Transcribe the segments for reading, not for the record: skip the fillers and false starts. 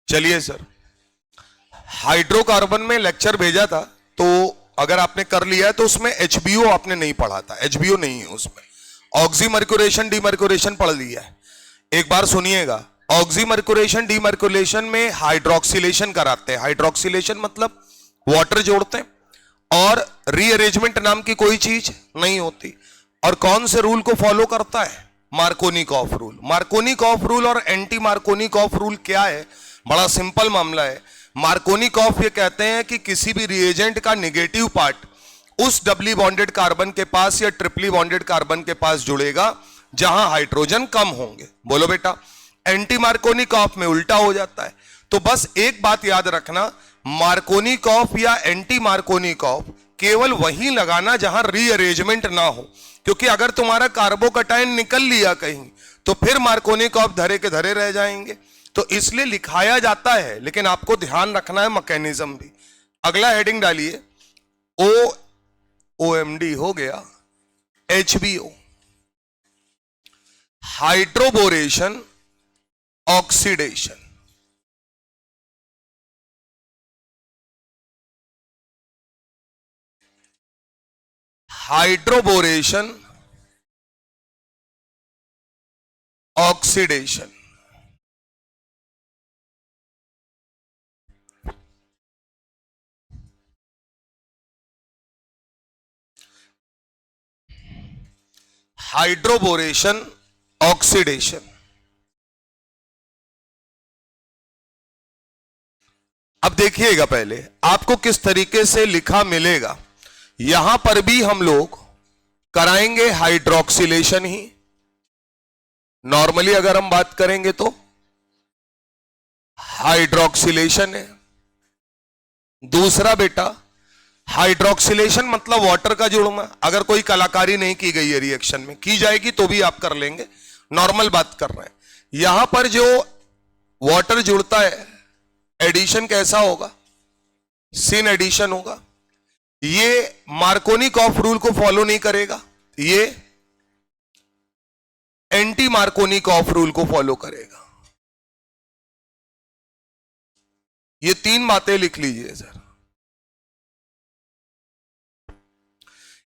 चलिए sir, hydrocarbon में lecture भेजा था, तो अगर आपने कर लिया है तो उसमें एचबीओ आपने नहीं पढ़ा था, एचबीओ नहीं है उसमें। ऑक्सीमर्क्यूरेशन डीमर्क्यूरेशन पढ़ लिया है। एक बार सुनिएगा, ऑक्सीमर्क्यूरेशन डीमर्क्यूरेशन में हाइड्रोक्सिलेशन कराते हैं। हाइड्रोक्सिलेशन मतलब वाटर जोड़ते हैं और रीअरेंजमेंट नाम की कोई चीज नहीं होती। और कौन से रूल को फॉलो करता है? Markovnikov rule. मार्कोनिकॉफ रूल और एंटी मार्कोनिकॉफ रूल क्या है? बड़ा सिंपल मामला है। मार्कोनिकॉफ ये कहते हैं कि किसी भी रिएजेंट का नेगेटिव पार्ट उस डबली बॉन्डेड कार्बन के पास या ट्रिपली बॉन्डेड कार्बन के पास जुड़ेगा जहां हाइड्रोजन कम होंगे। बोलो बेटा, एंटी मार्कोनिकॉफ में उल्टा हो जाता है। तो बस एक बात याद रखना, मार्कोनिकॉफ या एंटी मार्कोनिकॉफ केवल वहीं लगाना जहां रीअरेंजमेंट ना हो, क्योंकि अगर तुम्हारा कार्बोकटायन निकल लिया कहीं तो फिर मार्कोनिकॉफ धरे के धरे रह जाएंगे। तो इसलिए लिखाया जाता है, लेकिन आपको ध्यान रखना है मैकेनिज्म भी। अगला हेडिंग डालिए, OMD हो गया, HBO hydroboration oxidation. Hydroboration oxidation. Hydroboration oxidation. अब देखिएगा, पहले आपको किस तरीके से लिखा मिलेगा। यहां पर भी हम लोग कराएंगे हाइड्रोक्सिलेशन ही। नॉर्मली अगर हम बात करेंगे तो हाइड्रोक्सिलेशन है। दूसरा बेटा, हाइड्रोक्सिलेशन मतलब वाटर का जुड़ना। अगर कोई कलाकारी नहीं की गई है रिएक्शन में, की जाएगी तो भी आप कर लेंगे, नॉर्मल बात कर रहे हैं। यहां पर जो वाटर जुड़ता है, एडिशन कैसा होगा? सिन एडिशन होगा। ये मार्कोनिकॉफ रूल को फॉलो नहीं करेगा, ये एंटी मार्कोनिकॉफ रूल को फॉलो करेगा। ये तीन बातें लिख लीजिए सर।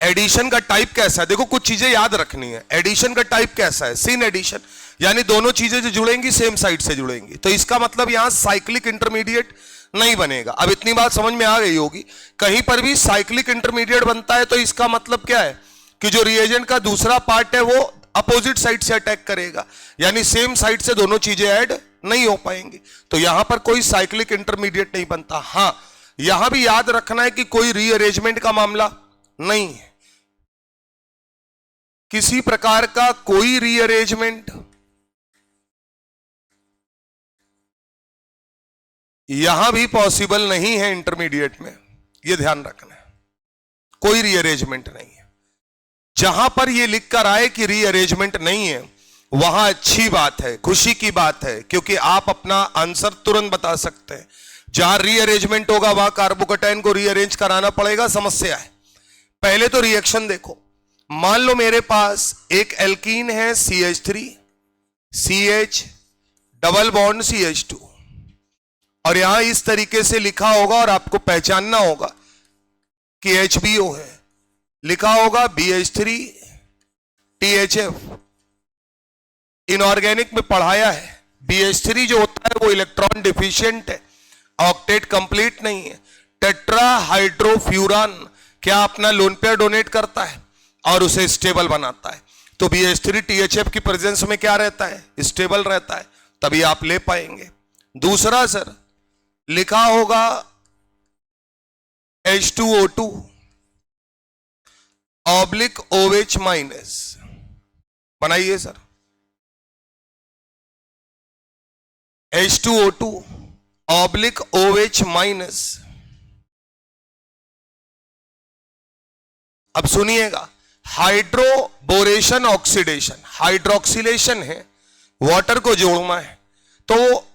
एडिशन का टाइप कैसा है? देखो, कुछ चीजें याद रखनी है। एडिशन का टाइप कैसा है? सिन एडिशन, यानी दोनों चीजें जो जुड़ेंगी सेम साइड से जुड़ेंगी। तो इसका मतलब यहां साइक्लिक इंटरमीडिएट नहीं बनेगा। अब इतनी बात समझ में आ गई होगी। कहीं पर भी साइक्लिक इंटरमीडिएट बनता है तो इसका मतलब क्या है कि जो रिएजेंट का दूसरा पार्ट है वो अपोजिट साइड से अटैक करेगा, यानी सेम साइड से दोनों चीजें ऐड नहीं हो पाएंगी। तो यहां पर कोई साइक्लिक इंटरमीडिएट नहीं बनता। हां, यहां भी याद रखना है कि कोई रीअरेंजमेंट का मामला नहीं है, किसी प्रकार का कोई रीअरेंजमेंट यहां भी पॉसिबल नहीं है इंटरमीडिएट में। यह ध्यान रखना है, कोई रीअरेंजमेंट नहीं है। जहां पर यह लिखकर आए कि रीअरेंजमेंट नहीं है, वहां अच्छी बात है, खुशी की बात है, क्योंकि आप अपना आंसर तुरंत बता सकते हैं। जहां रीअरेंजमेंट होगा वहां कार्बोकटायन को रीअरेंज कराना पड़ेगा, समस्या है। पहले तो रिएक्शन देखो। मान लो मेरे पास एक एल्कीन है CH3, CH double bond CH2, और यहां इस तरीके से लिखा होगा और आपको पहचानना होगा कि HBO है। लिखा होगा BH3 THF। इनऑर्गेनिक में पढ़ाया है, BH3 जो होता है वो इलेक्ट्रॉन डिफिशिएंट है, ऑक्टेट कंप्लीट नहीं है। टेट्रा हाइड्रोफ्यूरान क्या अपना लोन पेयर डोनेट करता है और उसे स्टेबल बनाता है। तो BH3 THF की प्रेजेंस में क्या रहता है? स्टेबल रहता है, तभी आप ले पाएंगे। दूसरा सर, लिखा होगा H2O2 ऑब्लिक OH माइनस। बनाइए sir, H2O2 oblique OH minus. अब सुनिएगा, हाइड्रोबोरेशन ऑक्सीडेशन, हाइड्रोक्सिलेशन है, वाटर को जोड़ना है, तो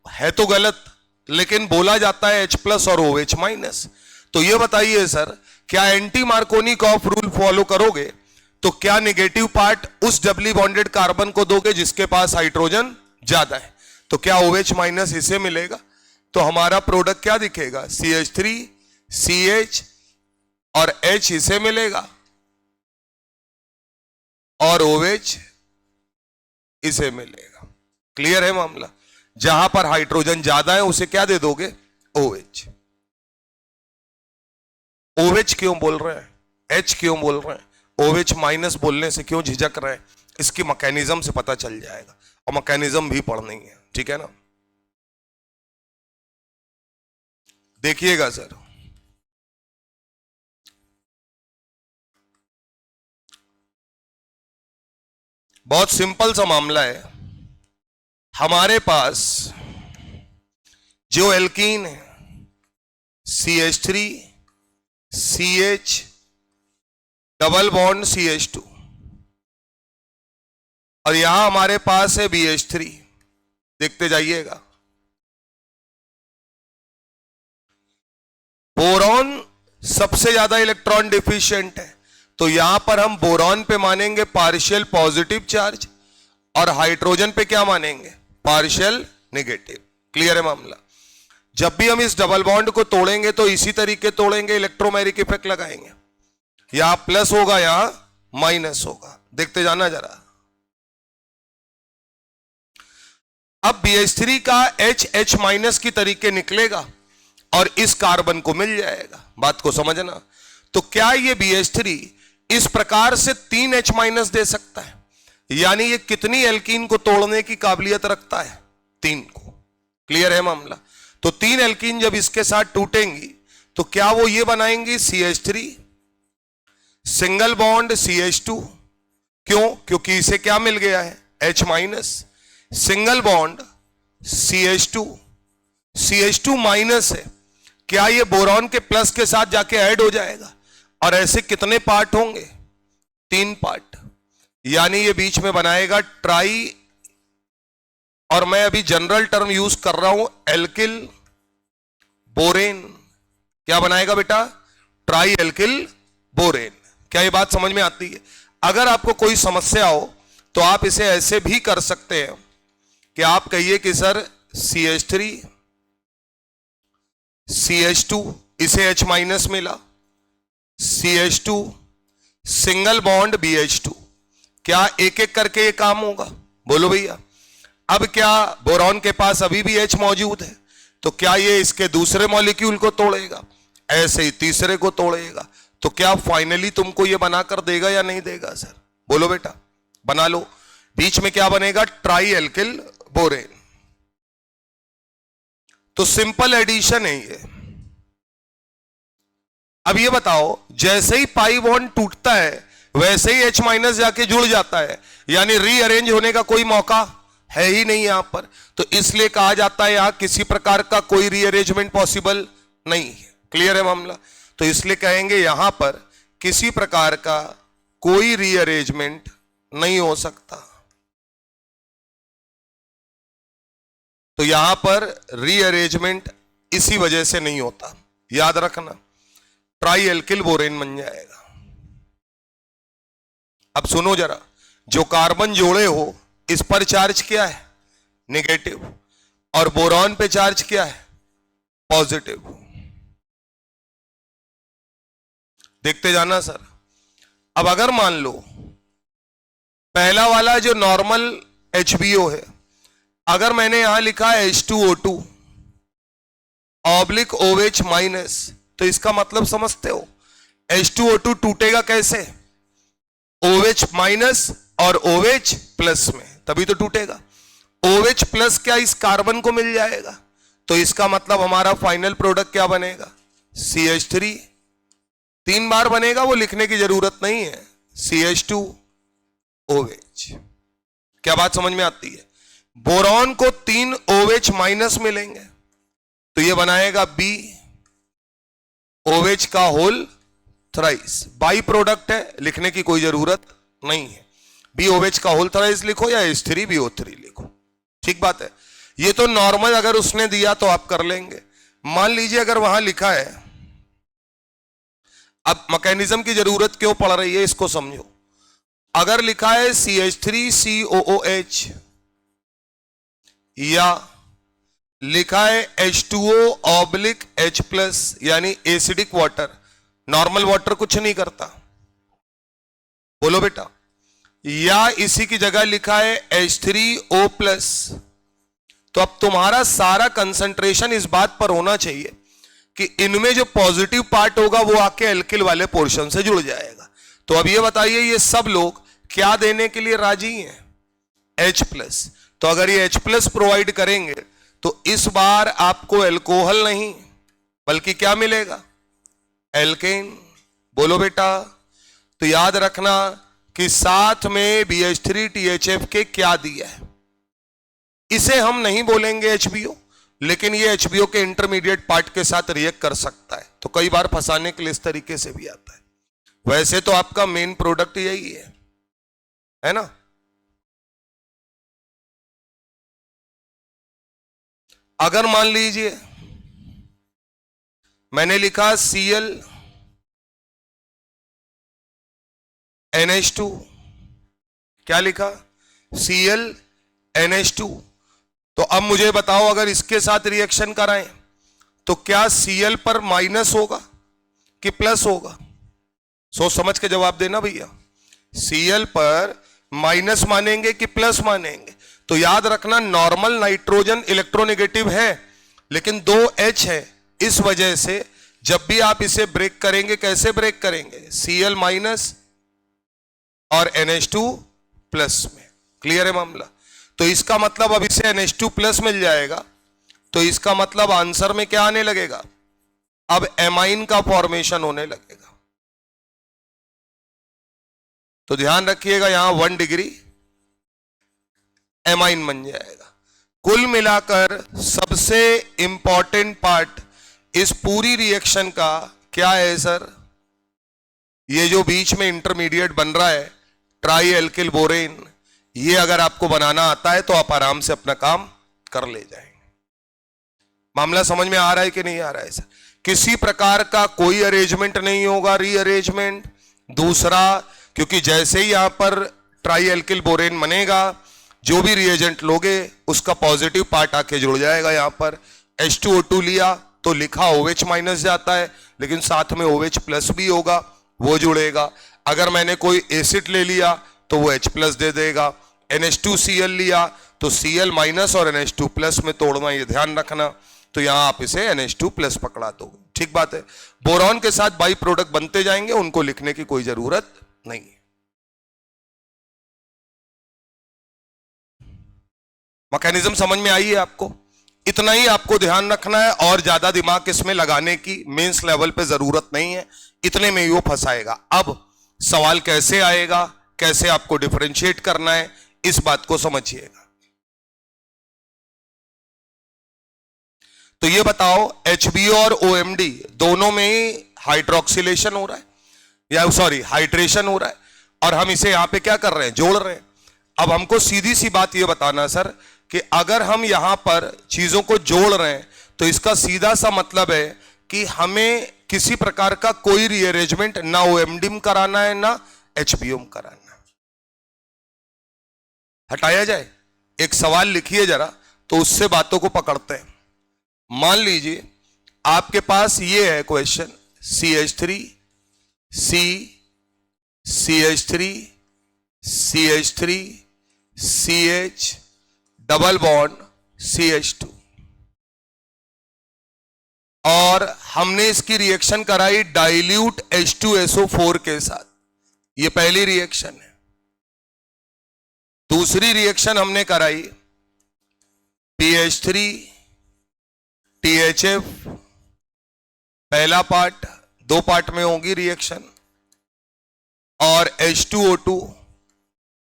है तो गलत, लेकिन बोला जाता है H+ और OH माइनस। तो ये बताइए सर, क्या एंटी मार्कोनिकॉफ रूल फॉलो करोगे तो क्या नेगेटिव पार्ट उस डबली बॉन्डेड कार्बन को दोगे जिसके पास हाइड्रोजन ज्यादा है? तो क्या OH माइनस इसे मिलेगा, तो हमारा प्रोडक्ट क्या दिखेगा, CH3 CH और H इसे मिलेगा और OH इसे मिलेगा। क्लियर है मामला। जहां पर हाइड्रोजन ज्यादा है उसे क्या दे दोगे, OH। OH क्यों बोल रहे हैं, H क्यों बोल रहे हैं, OH माइनस बोलने से क्यों झिझक रहे हैं, इसकी मैकेनिज्म से पता चल जाएगा, और मैकेनिज्म भी पढ़नी है, ठीक है ना। देखिएगा सर, बहुत सिंपल सा मामला है। हमारे पास जो एल्कीन है CH3 CH double bond CH2, और यहां हमारे पास है BH3। देखते जाइएगा, बोरॉन सबसे ज्यादा इलेक्ट्रॉन डिफिशिएंट है, तो यहां पर हम बोरॉन पे मानेंगे पार्शियल पॉजिटिव चार्ज और हाइड्रोजन पे क्या मानेंगे, पार्शियल नेगेटिव। क्लियर है मामला। जब भी हम इस डबल बॉन्ड को तोड़ेंगे तो इसी तरीके तोड़ेंगे, इलेक्ट्रोमैग्नेटिक इफेक्ट लगाएंगे, यहां प्लस होगा यहां माइनस होगा। देखते जाना जरा। अब BH3 का H माइनस की तरीके निकलेगा और इस कार्बन को मिल जाएगा। बात को समझना। तो क्या ये BH3 इस प्रकार से 3 H माइनस दे सकता है, यानी ये कितनी एल्कीन को तोड़ने की काबिलियत रखता है, 3 को। क्लियर है मामला। तो 3 एल्कीन जब इसके साथ टूटेंगी तो क्या वो ये बनाएंगी CH3 सिंगल बॉन्ड CH2। क्यों, क्योंकि इसे क्या मिल गया है, H minus, single bond CH2, CH2 minus है, क्या ये बोरॉन के प्लस के साथ जाके ऐड हो जाएगा, और ऐसे कितने पार्ट होंगे, 3 पार्ट, यानी ये बीच में बनाएगा ट्राई, और मैं अभी जनरल टर्म यूज कर रहा हूं एल्किल बोरेन। क्या बनाएगा बेटा, ट्राई एल्किल बोरेन। क्या ये बात समझ में आती है। अगर आपको कोई समस्या हो तो आप इसे ऐसे भी कर सकते हैं कि आप कहिए कि सर CH3 CH2 इसे H माइनस मिला, CH2 सिंगल बॉन्ड BH2। क्या एक एक करके ये काम होगा, बोलो भैया। अब क्या बोरॉन के पास अभी भी H मौजूद है, तो क्या ये इसके दूसरे मॉलिक्यूल को तोड़ेगा, ऐसे ही तीसरे को तोड़ेगा, तो क्या फाइनली तुमको ये बनाकर देगा या नहीं देगा सर, बोलो बेटा। बना लो। बीच में क्या बनेगा, ट्राई एल्किल बोरेन। तो सिंपल एडिशन है ये। अब ये बताओ, जैसे ही पाई बॉन्ड टूटता है वैसे ही H माइनस जाके जुड़ जाता है, यानी रीअरेंज होने का कोई मौका है ही नहीं यहां पर। तो इसलिए कहा जाता है यहां किसी प्रकार का कोई रीअरेंजमेंट पॉसिबल नहीं है। क्लियर है मामला। तो इसलिए कहेंगे यहां पर किसी प्रकार का कोई रीअरेंजमेंट नहीं हो सकता। तो यहां पर रीअरेंजमेंट इसी वजह से नहीं होता, याद रखना। ट्राई एल्किल बोरेन बन जाएगा। अब सुनो जरा, जो कार्बन जोड़े हो इस पर चार्ज क्या है, नेगेटिव, और बोरॉन पे चार्ज क्या है, पॉजिटिव। देखते जाना सर। अब अगर मान लो पहला वाला जो नॉर्मल HBO है, अगर मैंने यहां लिखा है H2O2 ऑब्लिक OH माइनस, तो इसका मतलब समझते हो, H2O2 टूटेगा कैसे, OH माइनस और OH प्लस में, तभी तो टूटेगा। OH प्लस क्या इस कार्बन को मिल जाएगा, तो इसका मतलब हमारा फाइनल प्रोडक्ट क्या बनेगा, CH3। 3 बार बनेगा, वो लिखने की जरूरत नहीं है, CH2OH। क्या बात समझ में आती है। बोरॉन को 3 OH माइनस मिलेंगे, तो ये बनाएगा BOH का होल थ्राइस। बाई प्रोडक्ट है, लिखने की कोई जरूरत नहीं है। BOH का होल थ्राइस लिखो या H3BO3 लिखो, ठीक बात है। ये तो नॉर्मल अगर उसने दिया तो आप कर लेंगे। मान लीजिए अगर वहां लिखा है, अब मैकेनिज्म की जरूरत क्यों पड़ रही है इसको समझो। अगर लिखा है CH3COOH या लिखा है H2O ऑब्लिक H प्लस यानी एसिडिक वाटर, नॉर्मल वाटर कुछ नहीं करता, बोलो बेटा, या इसी की जगह लिखा है H3O प्लस। तो अब तुम्हारा सारा कंसंट्रेशन इस बात पर होना चाहिए कि इनमें जो पॉजिटिव पार्ट होगा वो आके एल्किल वाले पोर्शन से जुड़ जाएगा। तो अब ये बताइए ये सब लोग क्या देने के लिए राजी हैं? H plus. तो अगर ये H प्लस प्रोवाइड करेंगे तो इस बार आपको एल्कोहल नहीं बल्कि क्या मिलेगा? एल्केन। बोलो बेटा। तो याद रखना कि साथ में BH3THF के क्या दिया है, इसे हम नहीं बोलेंगे HBO, लेकिन ये HBO के इंटरमीडिएट पार्ट के साथ रिएक्ट कर सकता है। तो कई बार फंसाने के लिए इस तरीके से भी आता है। वैसे तो आपका मेन प्रोडक्ट यही है ना? अगर मान लीजिए मैंने लिखा Cl NH2, क्या लिखा? Cl NH2। तो अब मुझे बताओ अगर इसके साथ रिएक्शन कराएं तो क्या Cl पर माइनस होगा कि प्लस होगा? सोच समझ के जवाब देना भैया। Cl पर माइनस मानेंगे कि प्लस मानेंगे? तो याद रखना नॉर्मल नाइट्रोजन इलेक्ट्रोनेगेटिव है लेकिन 2 H है, इस वजह से जब भी आप इसे ब्रेक करेंगे कैसे ब्रेक करेंगे? Cl माइनस और NH2 प्लस में। क्लियर है मामला? तो इसका मतलब अब इसे NH2 प्लस मिल जाएगा, तो इसका मतलब आंसर में क्या आने लगेगा? अब एमाइन का फॉर्मेशन होने लगेगा। तो ध्यान रखिएगा यहां 1 डिग्री एमाइन बन जाएगा। कुल मिलाकर सबसे इंपॉर्टेंट पार्ट इस पूरी रिएक्शन का क्या है सर? ये जो बीच में इंटरमीडिएट बन रहा है ट्राई एल्किल बोरेन, ये अगर आपको बनाना आता है तो आप आराम से अपना काम कर ले जाएंगे। मामला समझ में आ रहा है कि नहीं आ रहा है सर? किसी प्रकार का कोई अरेंजमेंट नहीं होगा, रीअरेंजमेंट। दूसरा, क्योंकि जैसे ही यहां पर ट्राई एल्किल बोरेन बनेगा, जो भी रिएजेंट लोगे उसका पॉजिटिव पार्ट आके जुड़ जाएगा। यहां पर H2O2 लिया तो लिखा OH माइनस जाता है, लेकिन साथ में OH प्लस भी होगा, वो जुड़ेगा। अगर मैंने कोई एसिड ले लिया तो वो H प्लस दे देगा। NH2Cl लिया तो Cl माइनस और NH2 प्लस में तोड़ना, ये ध्यान रखना। तो यहां आप इसे NH2 प्लस पकड़ा दोगे, ठीक बात है। बोरॉन के साथ बाई प्रोडक्ट बनते जाएंगे, उनको लिखने की कोई जरूरत नहीं है। मैकेनिज्म समझ में आई है आपको? इतना ही आपको ध्यान रखना है और ज्यादा दिमाग इसमें लगाने की मेंस लेवल पे जरूरत नहीं है, इतने में ही वो फंसाएगा। अब सवाल कैसे आएगा, कैसे आपको डिफरेंशिएट करना है, इस बात को समझिएगा। तो ये बताओ HBO और OMD दोनों में ही हाइड्रोक्सिलेशन हो रहा है, या सॉरी हाइड्रेशन हो रहा है, और हम इसे यहां पे क्या कर रहे हैं? जोड़ रहे हैं। अब हमको सीधी सी बात ये बताना सर कि अगर हम यहां पर चीजों को जोड़ रहे हैं तो इसका सीधा सा मतलब है कि हमें किसी प्रकार का कोई रीअरेंजमेंट ना OMD में कराना है ना HBO में कराना है। हटाया जाए। एक सवाल लिखिए जरा तो उससे बातों को पकड़ते हैं। मान लीजिए आपके पास ये है question, CH3 C CH3 CH3 CH double bond CH2, और हमने इसकी रिएक्शन कराई डाइल्यूट H2SO4 के साथ। ये पहली रिएक्शन है। दूसरी रिएक्शन हमने कराई PH3 THF, पहला पार्ट, 2 पार्ट में होगी रिएक्शन, और H2O2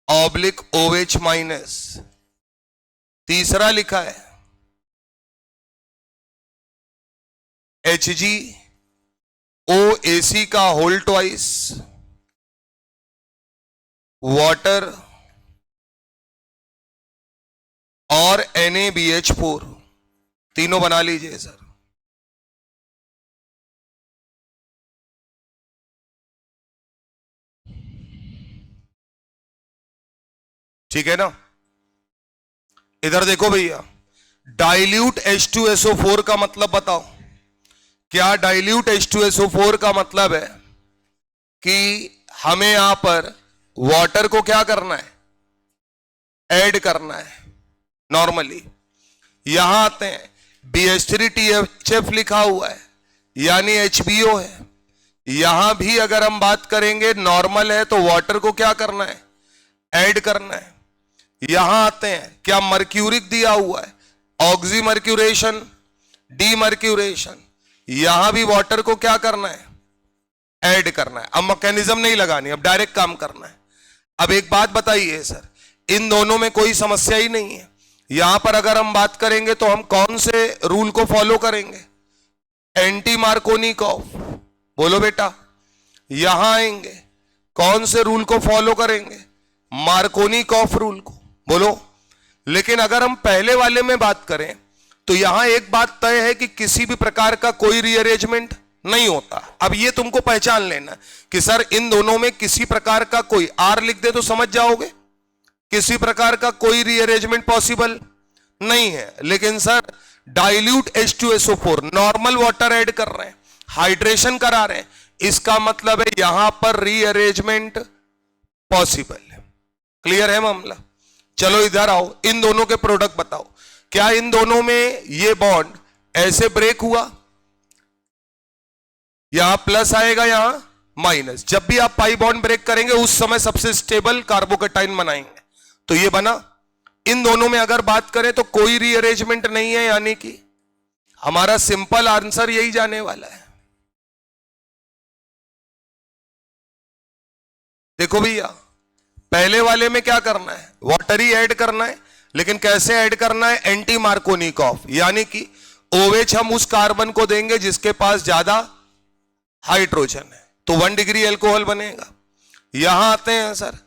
ऑब्लिक OH माइनस। तीसरा लिखा है HgOAC का होल ट्वाइस, वाटर और NaBH4, तीनों बना लीजिए सर। ठीक है ना? इधर देखो भैया, डाइल्यूट H2SO4 का मतलब बताओ। क्या डाइल्यूट H2SO4 का मतलब है कि हमें यहां पर वाटर को क्या करना है, ऐड करना है। नॉर्मली यहां आते हैं, BH3THF लिखा हुआ है यानी HBO है। यहां भी अगर हम बात करेंगे नॉर्मल है तो वाटर को क्या करना है, ऐड करना है। यहां आते हैं, क्या मर्क्यूरिक दिया हुआ है, ऑक्सी मर्क्यूरेशन, डी मर्क्यूरेशन। यहां भी वाटर को क्या करना है, ऐड करना है। अब मैकेनिज्म नहीं लगानी, अब डायरेक्ट काम करना है। अब एक बात बताइए सर, इन दोनों में कोई समस्या ही नहीं है। यहां पर अगर हम बात करेंगे तो हम कौन से रूल को फॉलो करेंगे, एंटी मार्कोनिकॉफ। बोलो बेटा, यहां आएंगे, कौन से रूल को फॉलो करेंगे, मार्कोनिकॉफ रूल को। बोलो। लेकिन अगर हम पहले वाले में बात करें तो यहां एक बात तय है कि किसी भी प्रकार का कोई रीअरेंजमेंट नहीं होता। अब ये तुमको पहचान लेना कि सर इन दोनों में किसी प्रकार का कोई, आर लिख दे तो समझ जाओगे, किसी प्रकार का कोई रीअरेंजमेंट पॉसिबल नहीं है। लेकिन sir dilute H2SO4 normal water add कर रहे हैं, हाइड्रेशन करा रहे हैं, इसका मतलब है यहां पर रीअरेंजमेंट पॉसिबल है। क्लियर है मामला? चलो इधर आओ, इन दोनों के प्रोडक्ट बताओ। क्या इन दोनों में ये बॉन्ड ऐसे ब्रेक हुआ, यहां प्लस आएगा यहां माइनस। जब भी आप पाई बॉन्ड ब्रेक करेंगे उस समय सबसे स्टेबल कार्बोकेटाइन बनाएंगे, तो ये बना। इन दोनों में अगर बात करें तो कोई रीअरेंजमेंट नहीं है, यानी कि हमारा सिंपल आंसर यही जाने वाला है। देखो भैया, पहले वाले में क्या करना है, वाटर ही ऐड करना है, लेकिन कैसे ऐड करना है, एंटी मार्कोनिकॉफ, यानी कि OH हम उस कार्बन को देंगे जिसके पास ज्यादा हाइड्रोजन है, तो 1 डिग्री एल्कोहल बनेगा। यहां आते हैं सर,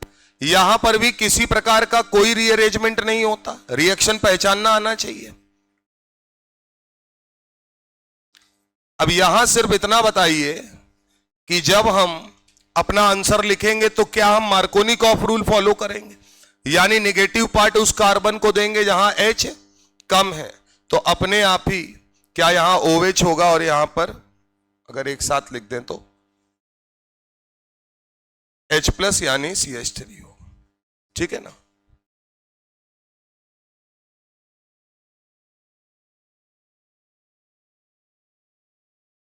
यहां पर भी किसी प्रकार का कोई रीअरेंजमेंट नहीं होता, रिएक्शन पहचानना आना चाहिए। अब यहां सिर्फ इतना बताइए कि जब हम अपना आंसर लिखेंगे तो क्या हम मार्कोनिकॉफ रूल फॉलो करेंगे, यानी नेगेटिव पार्ट उस कार्बन को देंगे जहां H कम है, तो अपने आप ही क्या यहां OH होगा और यहां पर अगर एक साथ लिख दें तो H+ यानी CH3 होगा। ठीक है ना?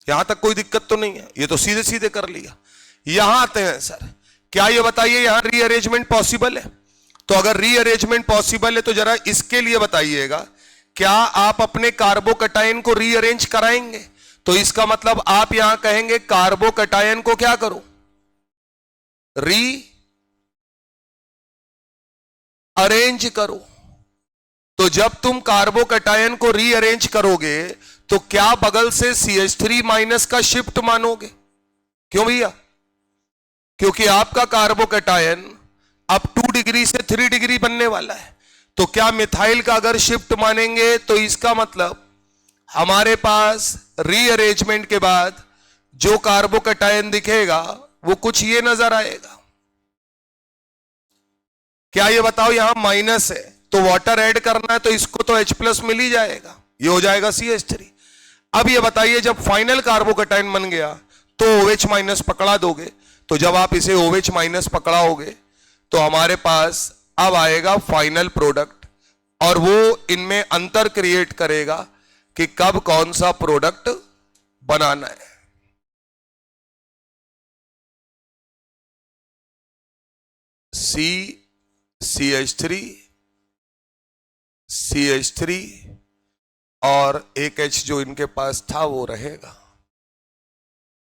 यहां तक कोई दिक्कत तो नहीं है, ये तो सीधे सीधे कर लिया। यहां आते हैं सर, क्या ये बताइए यहां रीअरेंजमेंट पॉसिबल है? तो अगर रीअरेंजमेंट पॉसिबल है तो जरा इसके लिए बताइएगा, क्या आप अपने कार्बोकटायन को रीअरेंज कराएंगे? तो इसका मतलब आप यहां कहेंगे कार्बोकटायन को क्या करो, री अरेंज करो। तो जब तुम कार्बोकटायन को रीअरेंज करोगे तो क्या बगल से CH3- का शिफ्ट मानोगे? क्यों भैया? क्योंकि आपका कार्बोकटायन अब 2 डिग्री से 3 डिग्री बनने वाला है, तो क्या मिथाइल का अगर शिफ्ट मानेंगे तो इसका मतलब हमारे पास रीअरेंजमेंट के बाद जो कार्बोकटायन दिखेगा वो कुछ ये नजर आएगा। क्या ये बताओ, यहां माइनस है तो वाटर ऐड करना है तो इसको तो H+ मिल ही जाएगा, ये हो जाएगा CH3। अब ये बताइए जब फाइनल कार्बोकटायन बन गया तो OH- पकड़ा दोगे, तो जब आप इसे OH- पकड़ाओगे तो हमारे पास अब आएगा फाइनल प्रोडक्ट, और वो इनमें अंतर क्रिएट करेगा कि कब कौन सा प्रोडक्ट बनाना है। CH3 CH3 और एक H जो इनके पास था वो रहेगा।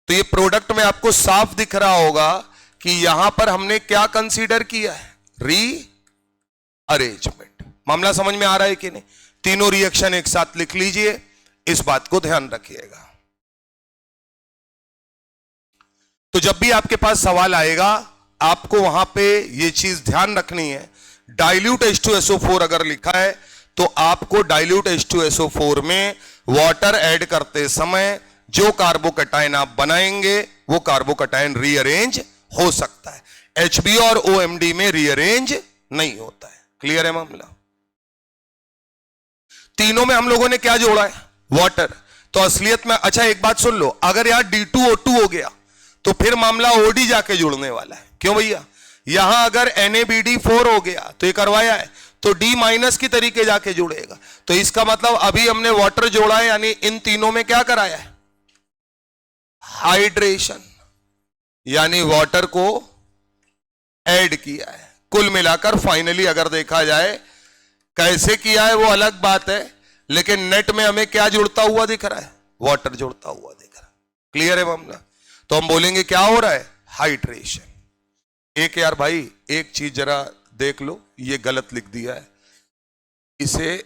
तो ये प्रोडक्ट में आपको साफ दिख रहा होगा कि यहां पर हमने क्या कंसीडर किया है, री अरेंजमेंट। मामला समझ में आ रहा है कि नहीं? तीनों रिएक्शन एक साथ लिख लीजिए, इस बात को ध्यान रखिएगा। तो जब भी आपके पास सवाल आएगा आपको वहां पे ये चीज ध्यान रखनी है, डाइल्यूट H2SO4 अगर लिखा है तो आपको डाइल्यूट H2SO4 में वाटर ऐड करते समय जो कार्बोकटायन आप बनाएंगे वो कार्बोकटायन रीअरेंज हो सकता है, HBO और OMD में रीअरेंज नहीं होता है। क्लियर है मामला? तीनों में हम लोगों ने क्या जोड़ा है? वाटर। तो असलियत में, अच्छा एक बात सुन लो, अगर यार D2O2 हो गया तो फिर मामला OD जाके जुड़ने वाला है। क्यों भैया? यहां अगर NaBD4 हो गया तो ये करवाया है, तो D माइनस की तरीके जाके जुड़ेगा। तो इसका मतलब अभी हमने वाटर जोड़ा है, यानी इन तीनों में क्या कराया है? हाइड्रेशन, यानी वाटर को ऐड किया है। कुल मिलाकर फाइनली अगर देखा जाए कैसे किया है वो अलग बात है, लेकिन नेट में हमें क्या जुड़ता हुआ दिख रहा है? वाटर जुड़ता हुआ दिख रहा है। क्लियर है मामला? तो हम बोलेंगे क्या हो रहा है? हाइड्रेशन। एक यार भाई एक चीज जरा देख लो, ये गलत लिख दिया है, इसे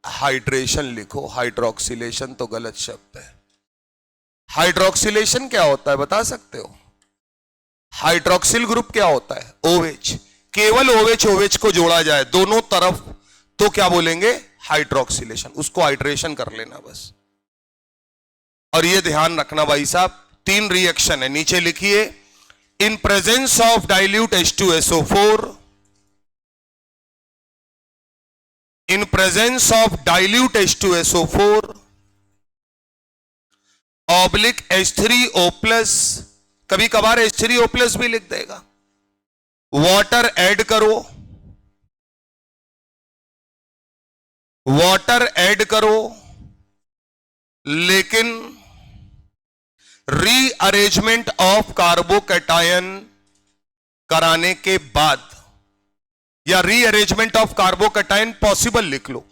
हाइड्रेशन लिखो, हाइड्रोक्सिलेशन तो गलत शब्द है। हाइड्रोक्सिलेशन क्या होता है बता सकते हो? हाइड्रोक्सिल ग्रुप क्या होता है? OH। केवल OH OH को जोड़ा जाए दोनों तरफ तो क्या बोलेंगे? हाइड्रोक्सिलेशन। उसको हाइड्रेशन कर लेना बस। और ये ध्यान रखना भाई साहब, 3 रिएक्शन है, नीचे लिखिए। In presence of dilute H2SO4, in presence of dilute H2SO4 oblique H3O+, कभी कभार H3O+ भी लिख देगा, वाटर ऐड करो, वाटर ऐड करो, लेकिन रीअरेंजमेंट ऑफ कार्बोकैटायन कराने के बाद, या रीअरेंजमेंट ऑफ कार्बोकैटायन पॉसिबल लिख लो।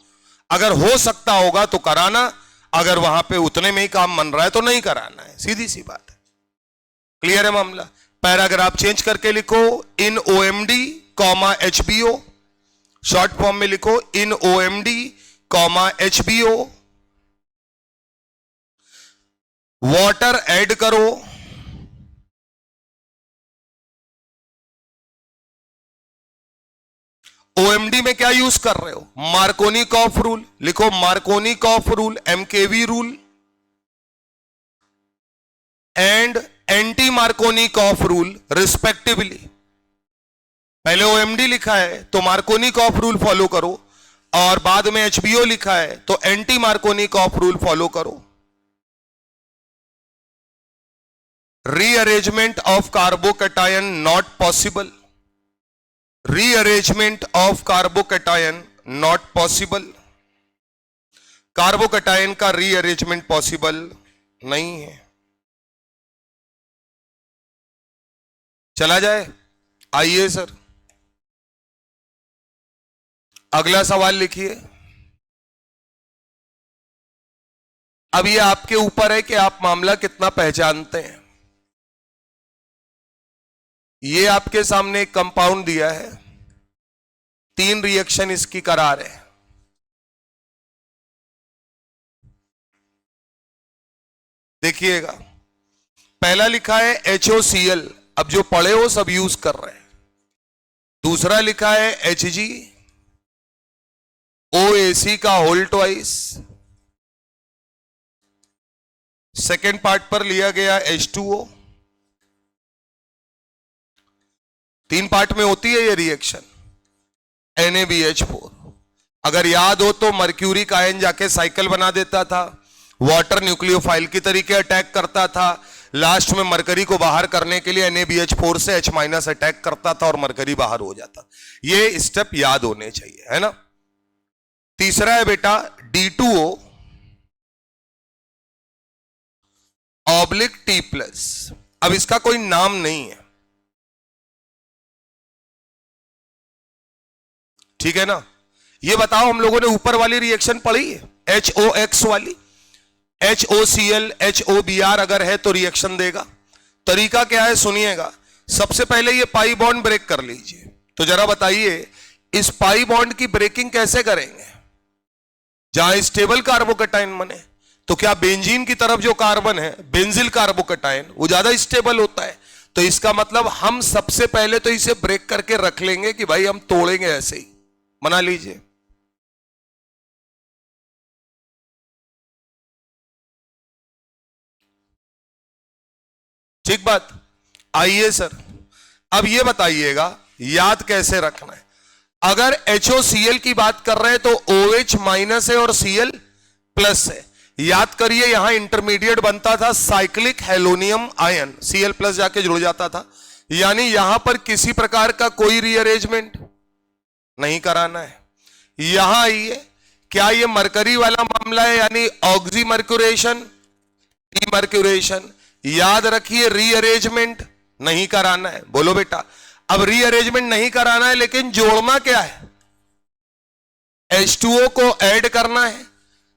अगर हो सकता होगा तो कराना, अगर वहां पे उतने में ही काम बन रहा है तो नहीं कराना है, सीधी सी बात है। क्लियर है मामला? पैराग्राफ चेंज करके लिखो, इन OMD, HBO, शॉर्ट फॉर्म में लिखो इन OMD, HBO, वाटर ऐड करो, OMD में क्या यूज कर रहे हो? मार्कोनी-कॉफ रूल लिखो, Markovnikov rule, MKV rule and anti Markovnikov rule respectively. पहले OMD लिखा है तो मार्कोनी-कॉफ रूल फॉलो करो, और बाद में HBO लिखा है तो एंटी मार्कोनी-कॉफ रूल फॉलो करो। Rearrangement of carbocation not possible, rearrangement of carbocation not possible, carbocation का रीअरेंजमेंट पॉसिबल नहीं है। चला जाए, आइए सर अगला सवाल लिखिए। अब ये आपके ऊपर है कि आप मामला कितना पहचानते हैं। ये आपके सामने एक कंपाउंड दिया है, 3 रिएक्शन इसकी करा रहे हैं। देखिएगा, पहला लिखा है HOCl, अब जो पढ़े हो सब यूज कर रहे हैं। दूसरा लिखा है HgOAC का होल ट्वाइस, सेकेंड पार्ट पर लिया गया H2O। 3 पार्ट में होती है ये रिएक्शन, NaBH4। अगर याद हो तो मर्क्यूरी का आयन जाके साइकिल बना देता था, वाटर न्यूक्लियोफाइल की तरीके अटैक करता था, लास्ट में मरकरी को बाहर करने के लिए NaBH4 से H- अटैक करता था और मरकरी बाहर हो जाता। ये स्टेप याद होने चाहिए, है ना। तीसरा है बेटा D2O ऑब्लिक T+। अब इसका कोई नाम नहीं है, ठीक है ना। ये बताओ, हम लोगों ने ऊपर वाली रिएक्शन पढ़ी है HOX वाली, HOCl HOBr अगर है तो रिएक्शन देगा। तरीका क्या है सुनिएगा, सबसे पहले ये पाई बॉन्ड ब्रेक कर लीजिए। तो जरा बताइए इस पाई बॉन्ड की ब्रेकिंग कैसे करेंगे? जहां स्टेबल कार्बोकैटायन बने, तो क्या बेंजीन की तरफ जो कार्बन है बेंजिल कार्बोकैटायन वो ज्यादा स्टेबल होता है, तो इसका मतलब हम सबसे पहले तो इसे ब्रेक करके रख लेंगे कि भाई हम तोड़ेंगे ऐसे ही, मना लीजिए। ठीक बात। आइए सर, अब ये बताइएगा याद कैसे रखना है। अगर HOCl की बात कर रहे हैं तो OH माइनस है और Cl प्लस है। याद करिए यहां इंटरमीडिएट बनता था साइक्लिक हेलोनियम आयन, Cl प्लस जाके जुड़ जाता था, यानी यहां पर किसी प्रकार का कोई रीअरेंजमेंट नहीं कराना है। यहां आइए, क्या ये मरकरी वाला मामला है, यानी ऑक्सी मर्क्यूरेशन, डीमर्क्यूरेशन। याद रखिए रीअरेंजमेंट नहीं कराना है। बोलो बेटा, अब रीअरेंजमेंट नहीं कराना है, लेकिन जोड़ना क्या है, H2O को ऐड करना है।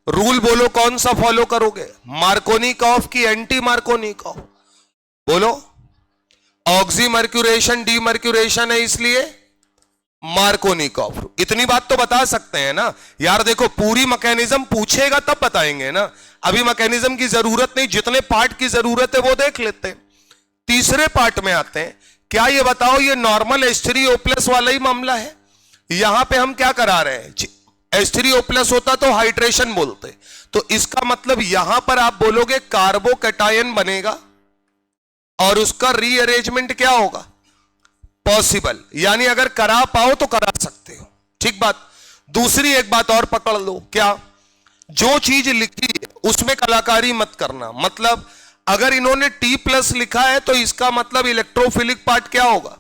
रूल बोलो कौन सा फॉलो करोगे, मार्कोनिकॉफ की एंटी मार्कोनिकॉफ? बोलो, ऑक्सी मर्क्यूरेशन डीमर्क्यूरेशन है इसलिए मार्कोनिकॉफ। इतनी बात तो बता सकते हैं ना यार। देखो पूरी मैकेनिज्म पूछेगा तब बताएंगे ना, अभी मैकेनिज्म की जरूरत नहीं, जितने पार्ट की जरूरत है वो देख लेते हैं। तीसरे पार्ट में आते हैं। क्या ये बताओ, ये नॉर्मल H3O+ वाला ही मामला है। यहां पे हम क्या करा रहे हैं, H3O+ होता तो हाइड्रेशन बोलते, तो इसका मतलब यहां पर आप बोलोगे कार्बोकैटायन बनेगा और उसका रीअरेंजमेंट क्या होगा, पॉसिबल। यानी अगर करा पाओ तो करा सकते हो, ठीक बात। दूसरी एक बात और पकड़ लो, क्या, जो चीज लिखी है उसमें कलाकारी मत करना। मतलब अगर इन्होंने T+ लिखा है तो इसका मतलब इलेक्ट्रोफिलिक पार्ट क्या होगा,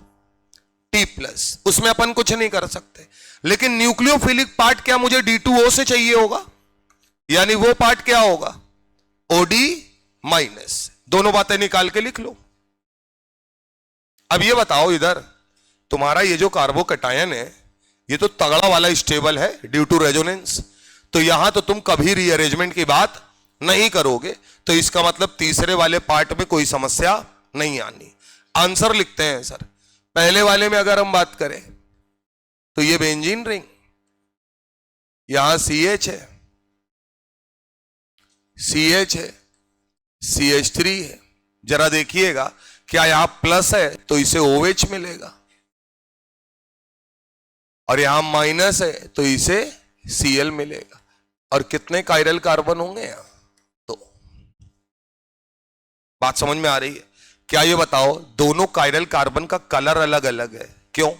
T+, उसमें अपन कुछ नहीं कर सकते। लेकिन न्यूक्लियोफिलिक पार्ट क्या मुझे D2O से चाहिए होगा, यानी वो पार्ट क्या होगा, OD-। दोनों बातें निकाल के लिख लो। अब ये बताओ, इधर तुम्हारा ये जो कार्बोकैटायन है ये तो तगड़ा वाला स्टेबल है ड्यू टू रेजोनेंस, तो यहां तो तुम कभी रीअरेंजमेंट की बात नहीं करोगे, तो इसका मतलब तीसरे वाले पार्ट में कोई समस्या नहीं आनी। आंसर लिखते हैं सर। पहले वाले में अगर हम बात करें तो ये बेंजीन रिंग, यहां CH है, CH है, CH3 है। जरा देखिएगा, क्या यहां प्लस है तो इसे OH मिलेगा, और यहां माइनस है तो इसे Cl मिलेगा। और कितने कायरल कार्बन होंगे यहां, तो बात समझ में आ रही है। क्या ये बताओ, दोनों कायरल कार्बन का कलर अलग अलग है, क्यों,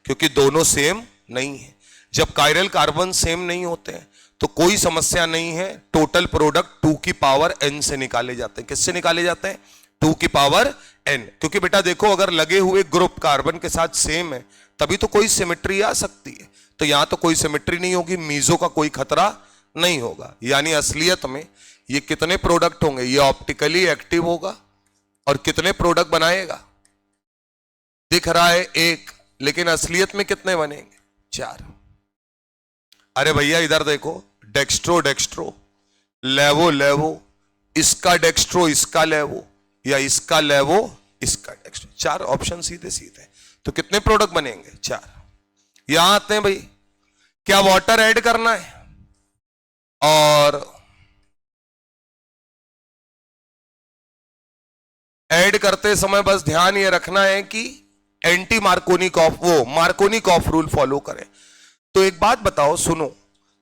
क्योंकि दोनों सेम नहीं है। जब कायरल कार्बन सेम नहीं होते हैं तो कोई समस्या नहीं है, टोटल प्रोडक्ट 2 की पावर n से निकाले जाते हैं। किससे निकाले जाते हैं, 2 की पावर n। क्योंकि बेटा देखो, अगर लगे हुए ग्रुप कार्बन के साथ सेम है तभी तो कोई सिमेट्री आ सकती है, तो यहां तो कोई सिमेट्री नहीं होगी, मीजो का कोई खतरा नहीं होगा। यानी असलियत में ये कितने प्रोडक्ट होंगे, ये ऑप्टिकली एक्टिव होगा और कितने प्रोडक्ट बनाएगा, दिख रहा है 1, लेकिन असलियत में कितने बनेंगे, 4। अरे भैया इधर देखो, डेक्स्ट्रो डेक्स्ट्रो, लेवो लेवो, इसका डेक्स्ट्रो इसका लेवो, या इसका लेवो इसका डेक्स्ट्रो, 4 ऑप्शन सीधे सीधे। तो कितने प्रोडक्ट बनेंगे, 4। यहां आते हैं भाई, क्या वाटर ऐड करना है, और ऐड करते समय बस ध्यान ये रखना है कि एंटी मार्कोनिकॉफ, वो मार्कोनिकॉफ रूल फॉलो करें। तो एक बात बताओ, सुनो,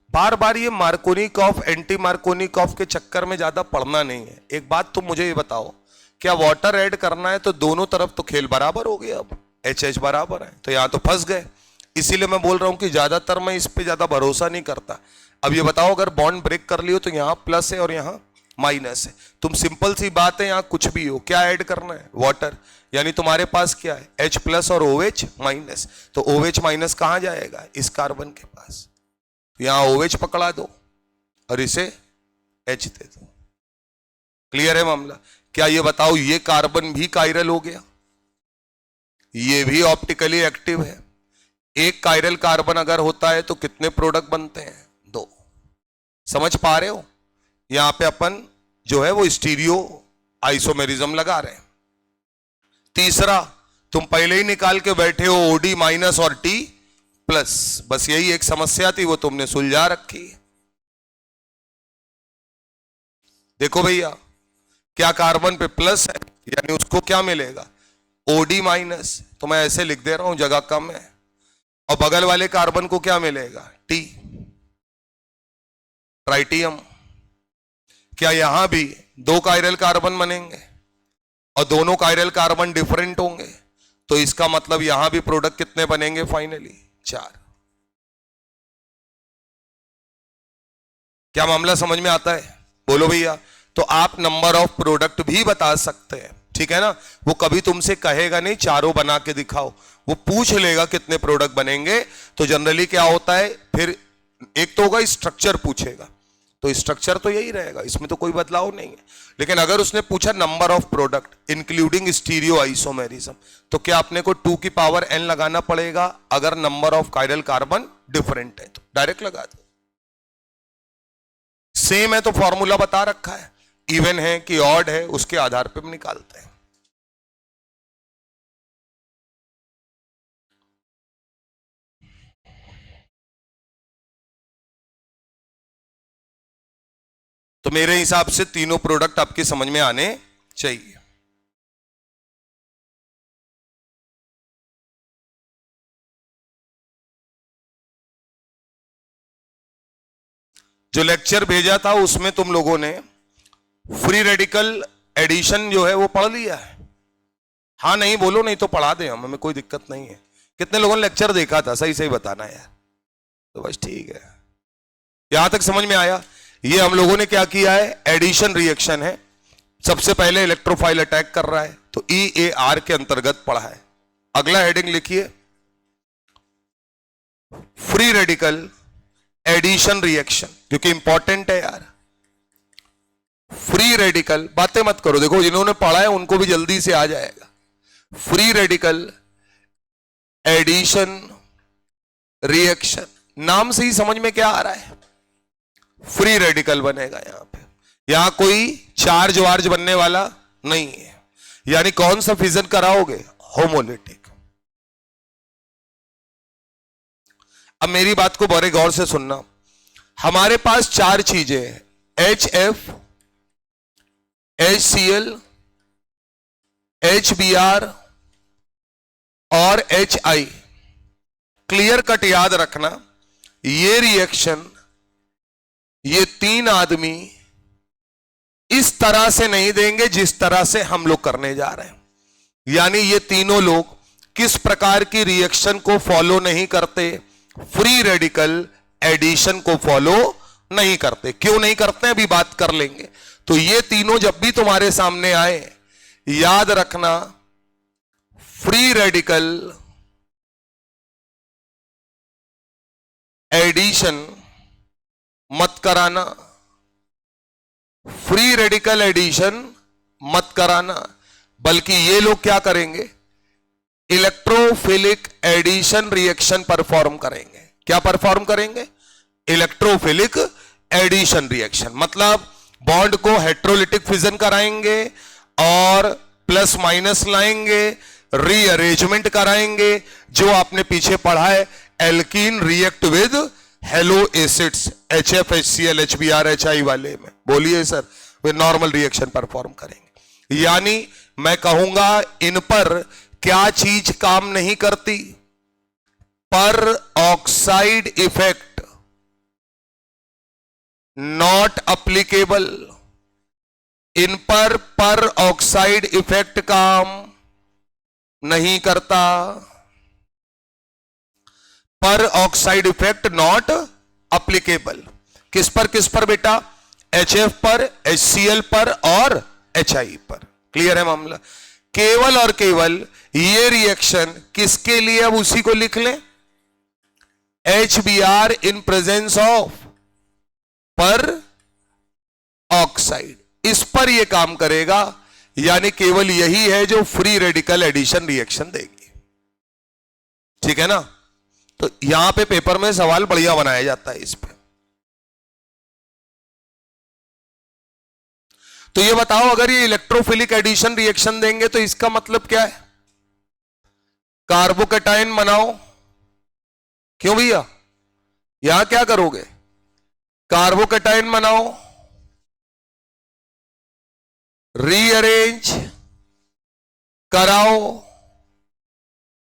बार बार ये मार्कोनिकॉफ एंटी मार्कोनिकॉफ के चक्कर में ज्यादा पढ़ना नहीं है। एक बात तुम मुझे ये बताओ, क्या वाटर ऐड करना है तो दोनों तरफ तो खेल बराबर हो गया, अब HH बराबर है, तो यहां तो फंस गए। इसीलिए मैं बोल रहा हूं कि ज्यादातर मैं इस पे ज्यादा भरोसा नहीं करता। अब ये बताओ, अगर बॉन्ड ब्रेक कर लियो तो यहां प्लस है और यहां माइनस है, तुम सिंपल सी बात है, यहां कुछ भी हो, क्या ऐड करना है, वाटर। यानी तुम्हारे पास क्या है, H+ और OH-। तो OH- कहां जाएगा, इस कार्बन के पास, तो यहां OH पकड़ा दो और इसे H दे दो। क्लियर है मामला। क्या ये बताओ, ये कार्बन भी कायरल हो गया, ये भी ऑप्टिकली एक्टिव है। एक कायरल कार्बन अगर होता है तो कितने प्रोडक्ट बनते हैं, 2। समझ पा रहे हो, यहां पे अपन जो है वो स्टीरियो आइसोमेरिज्म लगा रहे हैं। तीसरा, तुम पहले ही निकाल के बैठे हो OD- और T+, बस यही एक समस्या थी, वो तुमने सुलझा रखी। देखो भैया, क्या कार्बन पे प्लस है, यानी उसको क्या मिलेगा, OD-, तो मैं ऐसे लिख दे रहा हूं, जगह कम है। और बगल वाले कार्बन को क्या मिलेगा, T, ट्राइटियम। क्या यहां भी 2 कायरल कार्बन बनेंगे और दोनों कायरल कार्बन डिफरेंट होंगे, तो इसका मतलब यहां भी प्रोडक्ट कितने बनेंगे, फाइनली 4। क्या मामला समझ में आता है? बोलो भैया। तो आप नंबर ऑफ प्रोडक्ट भी बता सकते हैं, ठीक है ना। वो कभी तुमसे कहेगा नहीं चारों बना के दिखाओ, वो पूछ लेगा कितने प्रोडक्ट बनेंगे। तो जनरली क्या होता है, फिर एक तो होगा स्ट्रक्चर पूछेगा, तो स्ट्रक्चर तो यही रहेगा, इसमें तो कोई बदलाव नहीं है। लेकिन अगर उसने पूछा number of product including stereo isomerism, तो क्या अपने को 2 की पावर n लगाना पड़ेगा? अगर number of chiral carbon different है तो डायरेक्ट लगा दो। सेम है तो फॉर्मूला बता रखा है, इवन है कि ऑड है उसके आधार पर हम निकालते हैं। तो मेरे हिसाब से तीनों प्रोडक्ट आपके समझ में आने चाहिए। जो लेक्चर भेजा था उसमें तुम लोगों ने फ्री रेडिकल एडिशन जो है वो पढ़ लिया है? हाँ नहीं बोलो, नहीं तो पढ़ा दें हम, हमें कोई दिक्कत नहीं है। कितने लोगों ने लेक्चर देखा था? सही सही बताना यार। तो बस ठीक है, यहां तक समझ में आया। ये हम लोगों ने क्या किया है, एडिशन रिएक्शन है। सबसे पहले इलेक्ट्रोफाइल अटैक कर रहा है तो EAR के अंतर्गत पढ़ा है। अगला हेडिंग लिखिए, फ्री रेडिकल एडिशन रिएक्शन, क्योंकि इंपॉर्टेंट है यार। फ्री रेडिकल, बातें मत करो, देखो जिन्होंने पढ़ा है उनको भी जल्दी से आ जाएगा। फ्री रेडिकल एडिशन रिएक्शन, नाम से ही समझ में क्या आ रहा है, फ्री रेडिकल बनेगा यहां पे। यहां कोई चार्ज वार्ज बनने वाला नहीं है। यानी कौन सा फिजन कराओगे, होमोलिटिक। अब मेरी बात को बड़े गौर से सुनना। हमारे पास 4 चीजें हैं, HF, HCl, HBr और HI। क्लियर कट याद रखना, ये रिएक्शन ये 3 आदमी इस तरह से नहीं देंगे जिस तरह से हम लोग करने जा रहे हैं। यानी ये तीनों लोग किस प्रकार की रिएक्शन को फॉलो नहीं करते, फ्री रेडिकल एडिशन को फॉलो नहीं करते। क्यों नहीं करते अभी बात कर लेंगे। तो ये तीनों जब भी तुम्हारे सामने आए, याद रखना फ्री रेडिकल एडिशन मत कराना, फ्री रेडिकल एडिशन मत कराना, बल्कि ये लोग क्या करेंगे, इलेक्ट्रोफिलिक एडिशन रिएक्शन परफॉर्म करेंगे। क्या परफॉर्म करेंगे, इलेक्ट्रोफिलिक एडिशन रिएक्शन। मतलब बॉन्ड को हेट्रोलिटिक फिजन कराएंगे और प्लस माइनस लाएंगे, रीअरेंजमेंट कराएंगे। जो आपने पीछे पढ़ा है, alkene react with hello acids, HF, HCl, HBr, HI वाले में बोलिए सर, वे नॉर्मल रिएक्शन परफॉर्म करेंगे। यानी मैं कहूंगा इन पर क्या चीज काम नहीं करती, पर ऑक्साइड इफेक्ट नॉट अप्लीकेबल। इन पर ऑक्साइड इफेक्ट काम नहीं करता, पर ऑक्साइड इफेक्ट नॉट अप्लीकेबल। किस पर बेटा, HF पर, HCl पर और HI पर। क्लियर है मामला। केवल और केवल ये रिएक्शन किसके लिए, अब उसी को लिख लें, HBr इन प्रेजेंस ऑफ पर ऑक्साइड, इस पर यह काम करेगा। यानी केवल यही है जो फ्री रेडिकल एडिशन रिएक्शन देगी। ठीक है ना। तो यहां पे पेपर में सवाल बढ़िया बनाया जाता है इस पे। तो ये बताओ, अगर ये इलेक्ट्रोफिलिक एडिशन रिएक्शन देंगे तो इसका मतलब क्या है, कार्बोकेटाइन बनाओ। क्यों भैया, यहां क्या करोगे, कार्बोकेटाइन बनाओ, रीअरेंज कराओ,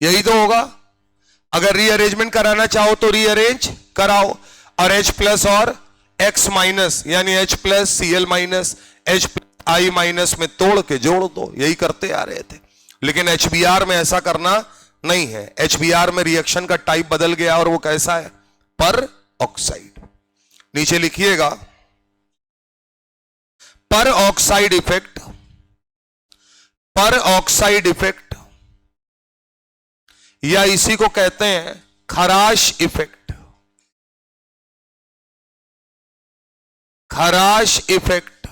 यही तो होगा। अगर रीअरेंजमेंट कराना चाहो तो रीअरेंज कराओ, और H प्लस और X माइनस यानी H plus Cl minus H I minus में तोड़ के जोड़ दो, यही करते आ रहे थे। लेकिन HBr में ऐसा करना नहीं है। HBr में रिएक्शन का टाइप बदल गया और वो कैसा है, पर ऑक्साइड। नीचे लिखिएगा, पर ऑक्साइड इफेक्ट, पर ऑक्साइड इफेक्ट, या इसी को कहते हैं खराश इफेक्ट, खराश effect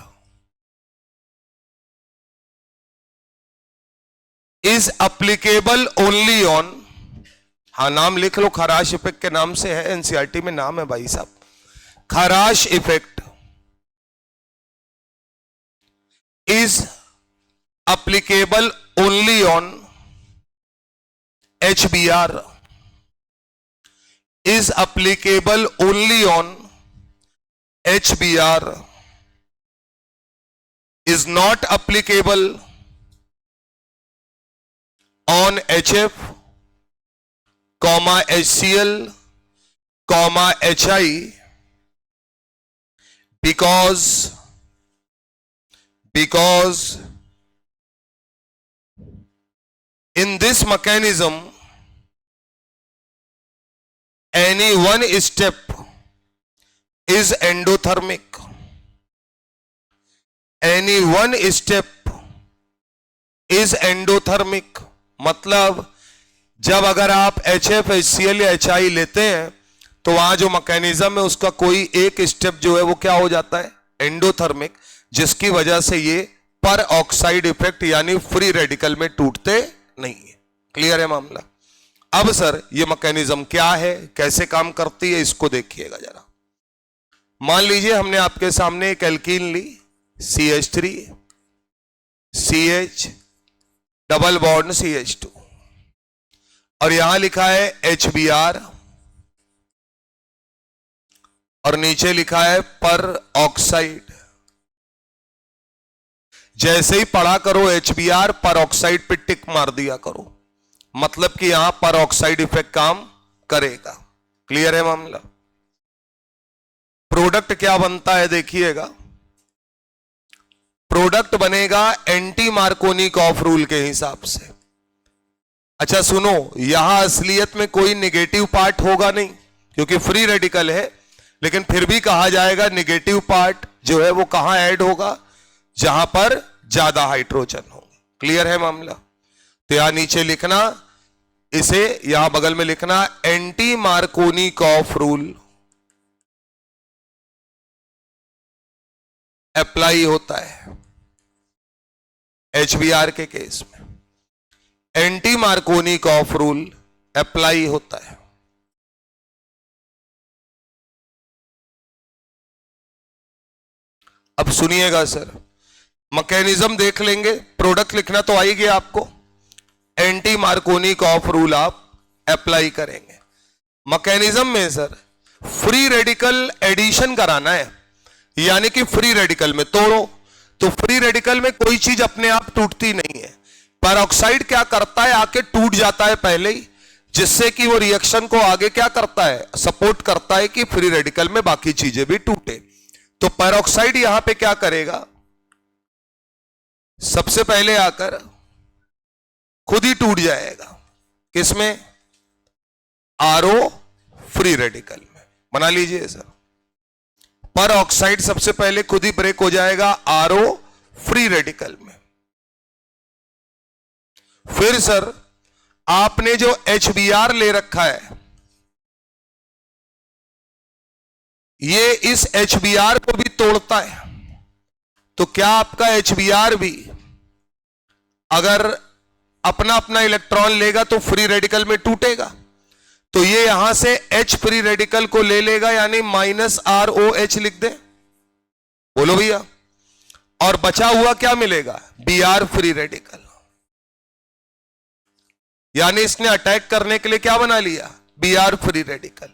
is applicable only on, हाँ नाम लिख लो, खराश इफेक्ट के नाम से है, एनसीईआरटी में नाम है भाई साहब, खराश effect is applicable only on HBr, is applicable only on HBr, is not applicable on HF, HCl, HI, because in this mechanism any one step is endothermic, any one step is endothermic, मतलब जब अगर आप HF, HCl या HI लेते हैं तो वहां जो मैकेनिज्म है उसका कोई एक स्टेप जो है वो क्या हो जाता है, एंडोथर्मिक, जिसकी वजह से ये पर ऑक्साइड इफेक्ट यानी फ्री रेडिकल में टूटते नहीं है। क्लियर है मामला? अब सर ये मैकेनिज्म क्या है, कैसे काम करती है, इसको देखिएगा जरा। मान लीजिए हमने आपके सामने एक एल्कीन ली CH3 CH double bond CH2 और यहां लिखा है HBr और नीचे लिखा है पर ऑक्साइड। जैसे ही पढ़ा करो HBr पर ऑक्साइड पे टिक मार दिया करो, मतलब कि यहां पर ऑक्साइड इफेक्ट काम करेगा। क्लियर है मामला? प्रोडक्ट क्या बनता है देखिएगा, प्रोडक्ट बनेगा एंटी मार्कोनिकॉफ रूल के हिसाब से। अच्छा सुनो, यहां असलियत में कोई नेगेटिव पार्ट होगा नहीं क्योंकि फ्री रेडिकल है, लेकिन फिर भी कहा जाएगा नेगेटिव पार्ट जो है वो कहां ऐड होगा, जहां पर ज्यादा हाइड्रोजन हो। क्लियर है मामला? तो यहां नीचे लिखना, इसे यहां बगल में लिखना एंटी मार्कोनिकॉफ रूल अप्लाई होता है HBr के केस में, एंटी मार्कोनिकॉफ रूल अप्लाई होता है। अब सुनिएगा सर, मैकेनिज्म देख लेंगे, प्रोडक्ट लिखना तो आएगी आपको, एंटी मार्कोनिकॉफ रूल आप अप्लाई करेंगे। मैकेनिज्म में सर फ्री रेडिकल एडिशन कराना है, यानी कि फ्री रेडिकल में तोड़ो, तो फ्री रेडिकल में कोई चीज अपने आप टूटती नहीं है, पेरोक्साइड क्या करता है, आके टूट जाता है पहले ही, जिससे कि वो रिएक्शन को आगे क्या करता है, सपोर्ट करता है कि फ्री रेडिकल में बाकी चीजें भी टूटे। तो पेरोक्साइड यहां पे क्या करेगा, सबसे पहले आकर खुद ही टूट जाएगा, किसमें, RO फ्री रेडिकल में। बना लीजिए सर, पर ऑक्साइड सबसे पहले खुद ही ब्रेक हो जाएगा RO फ्री रेडिकल में। फिर सर आपने जो HBr ले रखा है, ये इस HBr को भी तोड़ता है, तो क्या आपका HBr भी अगर अपना अपना इलेक्ट्रॉन लेगा तो फ्री रेडिकल में टूटेगा, तो ये यहां से H फ्री रेडिकल को ले लेगा, यानी -ROH लिख दे, बोलो भैया, और बचा हुआ क्या मिलेगा, Br फ्री रेडिकल, यानी इसने अटैक करने के लिए क्या बना लिया, Br फ्री रेडिकल।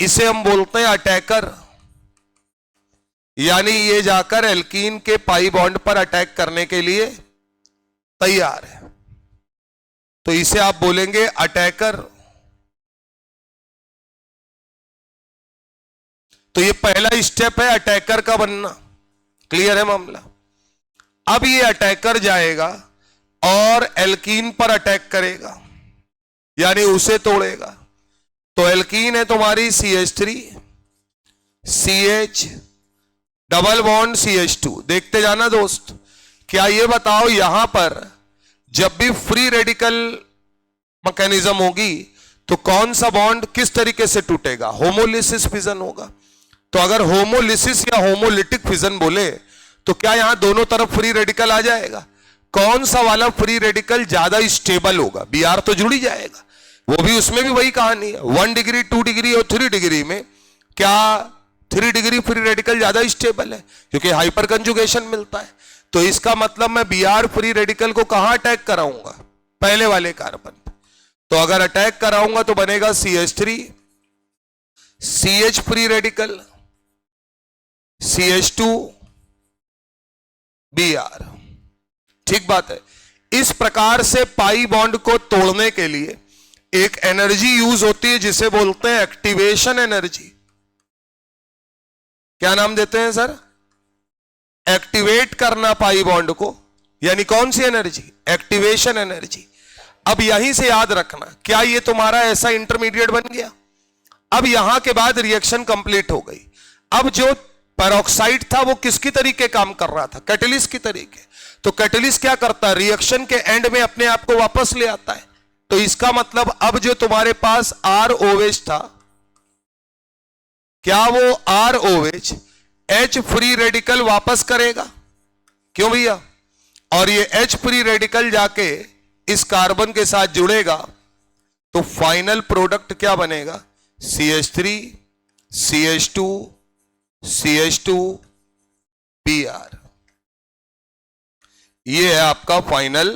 इसे हम बोलते हैं अटैकर, यानी ये जाकर एल्कीन के पाई बॉन्ड पर अटैक करने के लिए तैयार है, तो इसे आप बोलेंगे अटैकर। तो ये पहला स्टेप है अटैकर का बनना। क्लियर है मामला? अब ये अटैकर जाएगा और एल्कीन पर अटैक करेगा, यानी उसे तोड़ेगा। तो एल्कीन है तुम्हारी CH3 CH double bond CH2। देखते जाना दोस्त, क्या ये बताओ यहां पर जब भी फ्री रेडिकल मैकेनिज्म होगी तो कौन सा बॉन्ड किस तरीके से टूटेगा? होमोलिसिस फिजन होगा। तो अगर होमोलिसिस या होमोलिटिक फिजन बोले तो क्या यहां दोनों तरफ फ्री रेडिकल आ जाएगा? कौन सा वाला फ्री रेडिकल ज्यादा स्टेबल होगा? Br तो जुड़ ही जाएगा। वो भी उसमें भी वही कहानी है, 1 डिग्री 2 डिग्री और 3 डिग्री में क्या 3 डिग्री फ्री रेडिकल ज्यादा स्टेबल है क्योंकि हाइपर कंजुगेशन मिलता है। तो इसका मतलब मैं Br फ्री रेडिकल को कहां अटैक कराऊंगा? पहले वाले कार्बन पे। तो अगर अटैक कराऊंगा तो बनेगा CH3, CH free radical, CH2, Br। ठीक बात है। इस प्रकार से पाई बॉन्ड को तोड़ने के लिए एक एनर्जी यूज होती है जिसे बोलते हैं एक्टिवेशन एनर्जी। क्या नाम देते हैं सर? एक्टिवेट करना पाई बॉन्ड को, यानी कौन सी एनर्जी? Activation energy. अब यहीं से याद रखना, क्या ये तुम्हारा ऐसा इंटरमीडिएट बन गया? अब यहां के बाद रिएक्शन कंप्लीट हो गई। अब जो पेरोक्साइड था वो किसकी तरीके काम कर रहा था? कैटलिस्ट की तरीके। तो कैटलिस्ट क्या करता है? रिएक्शन के एंड में अपने आप को वापस ले आता है। तो इसका मतलब अब जो तुम्हारे पास ROH था, क्या वो ROH H फ्री रेडिकल वापस करेगा? क्यों भैया? और ये H फ्री रेडिकल जाके इस कार्बन के साथ जुड़ेगा तो फाइनल प्रोडक्ट क्या बनेगा? CH3, CH2, CH2, Br। ये है आपका फाइनल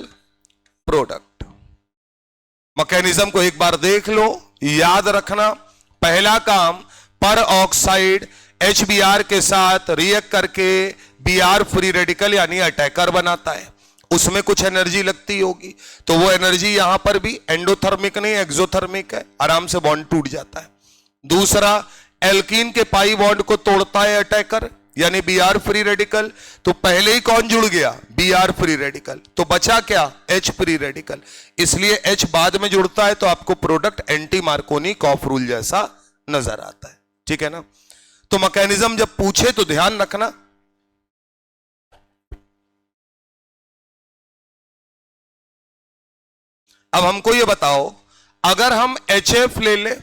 प्रोडक्ट। मैकेनिज्म को एक बार देख लो, याद रखना। पहला काम, पर ऑक्साइड HBr के साथ रिएक्ट करके Br फ्री रेडिकल यानी अटैकर बनाता है। उसमें कुछ एनर्जी लगती होगी, तो वो एनर्जी यहां पर भी एंडोथर्मिक नहीं एक्सोथर्मिक है, आराम से बॉन्ड टूट जाता है। दूसरा, एल्कीन के पाई बॉन्ड को तोड़ता है अटैकर यानी Br फ्री रेडिकल। तो पहले ही कौन जुड़ गया? Br free radical. तो बचा क्या? H free radical. इसलिए H बाद में जुड़ता है तो आपको प्रोडक्ट एंटी मार्कोनी कॉफ रूल जैसा नजर आता है। ठीक है ना? तो मैकेनिज्म जब पूछे तो ध्यान रखना। अब हमको ये बताओ, अगर हम HF ले लें,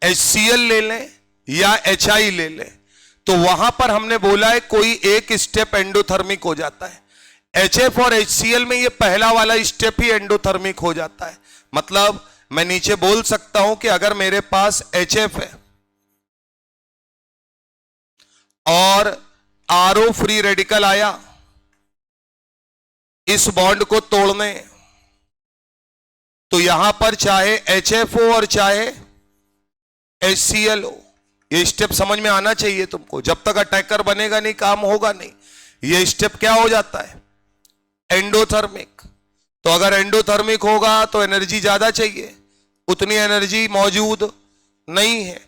HCl ले लें या HI ले लें, तो वहां पर हमने बोला है कोई एक स्टेप एंडोथर्मिक हो जाता है। HF और HCl में ये पहला वाला स्टेप ही एंडोथर्मिक हो जाता है। मतलब मैं नीचे बोल सकता हूं कि अगर मेरे पास HF है और RO फ्री रेडिकल आया इस बॉन्ड को तोड़ने, तो यहां पर चाहे HF हो और चाहे HCl हो, ये स्टेप समझ में आना चाहिए तुमको। जब तक अटैकर बनेगा नहीं काम होगा नहीं। ये स्टेप क्या हो जाता है? एंडोथर्मिक। तो अगर एंडोथर्मिक होगा तो एनर्जी ज्यादा चाहिए, उतनी एनर्जी मौजूद नहीं है,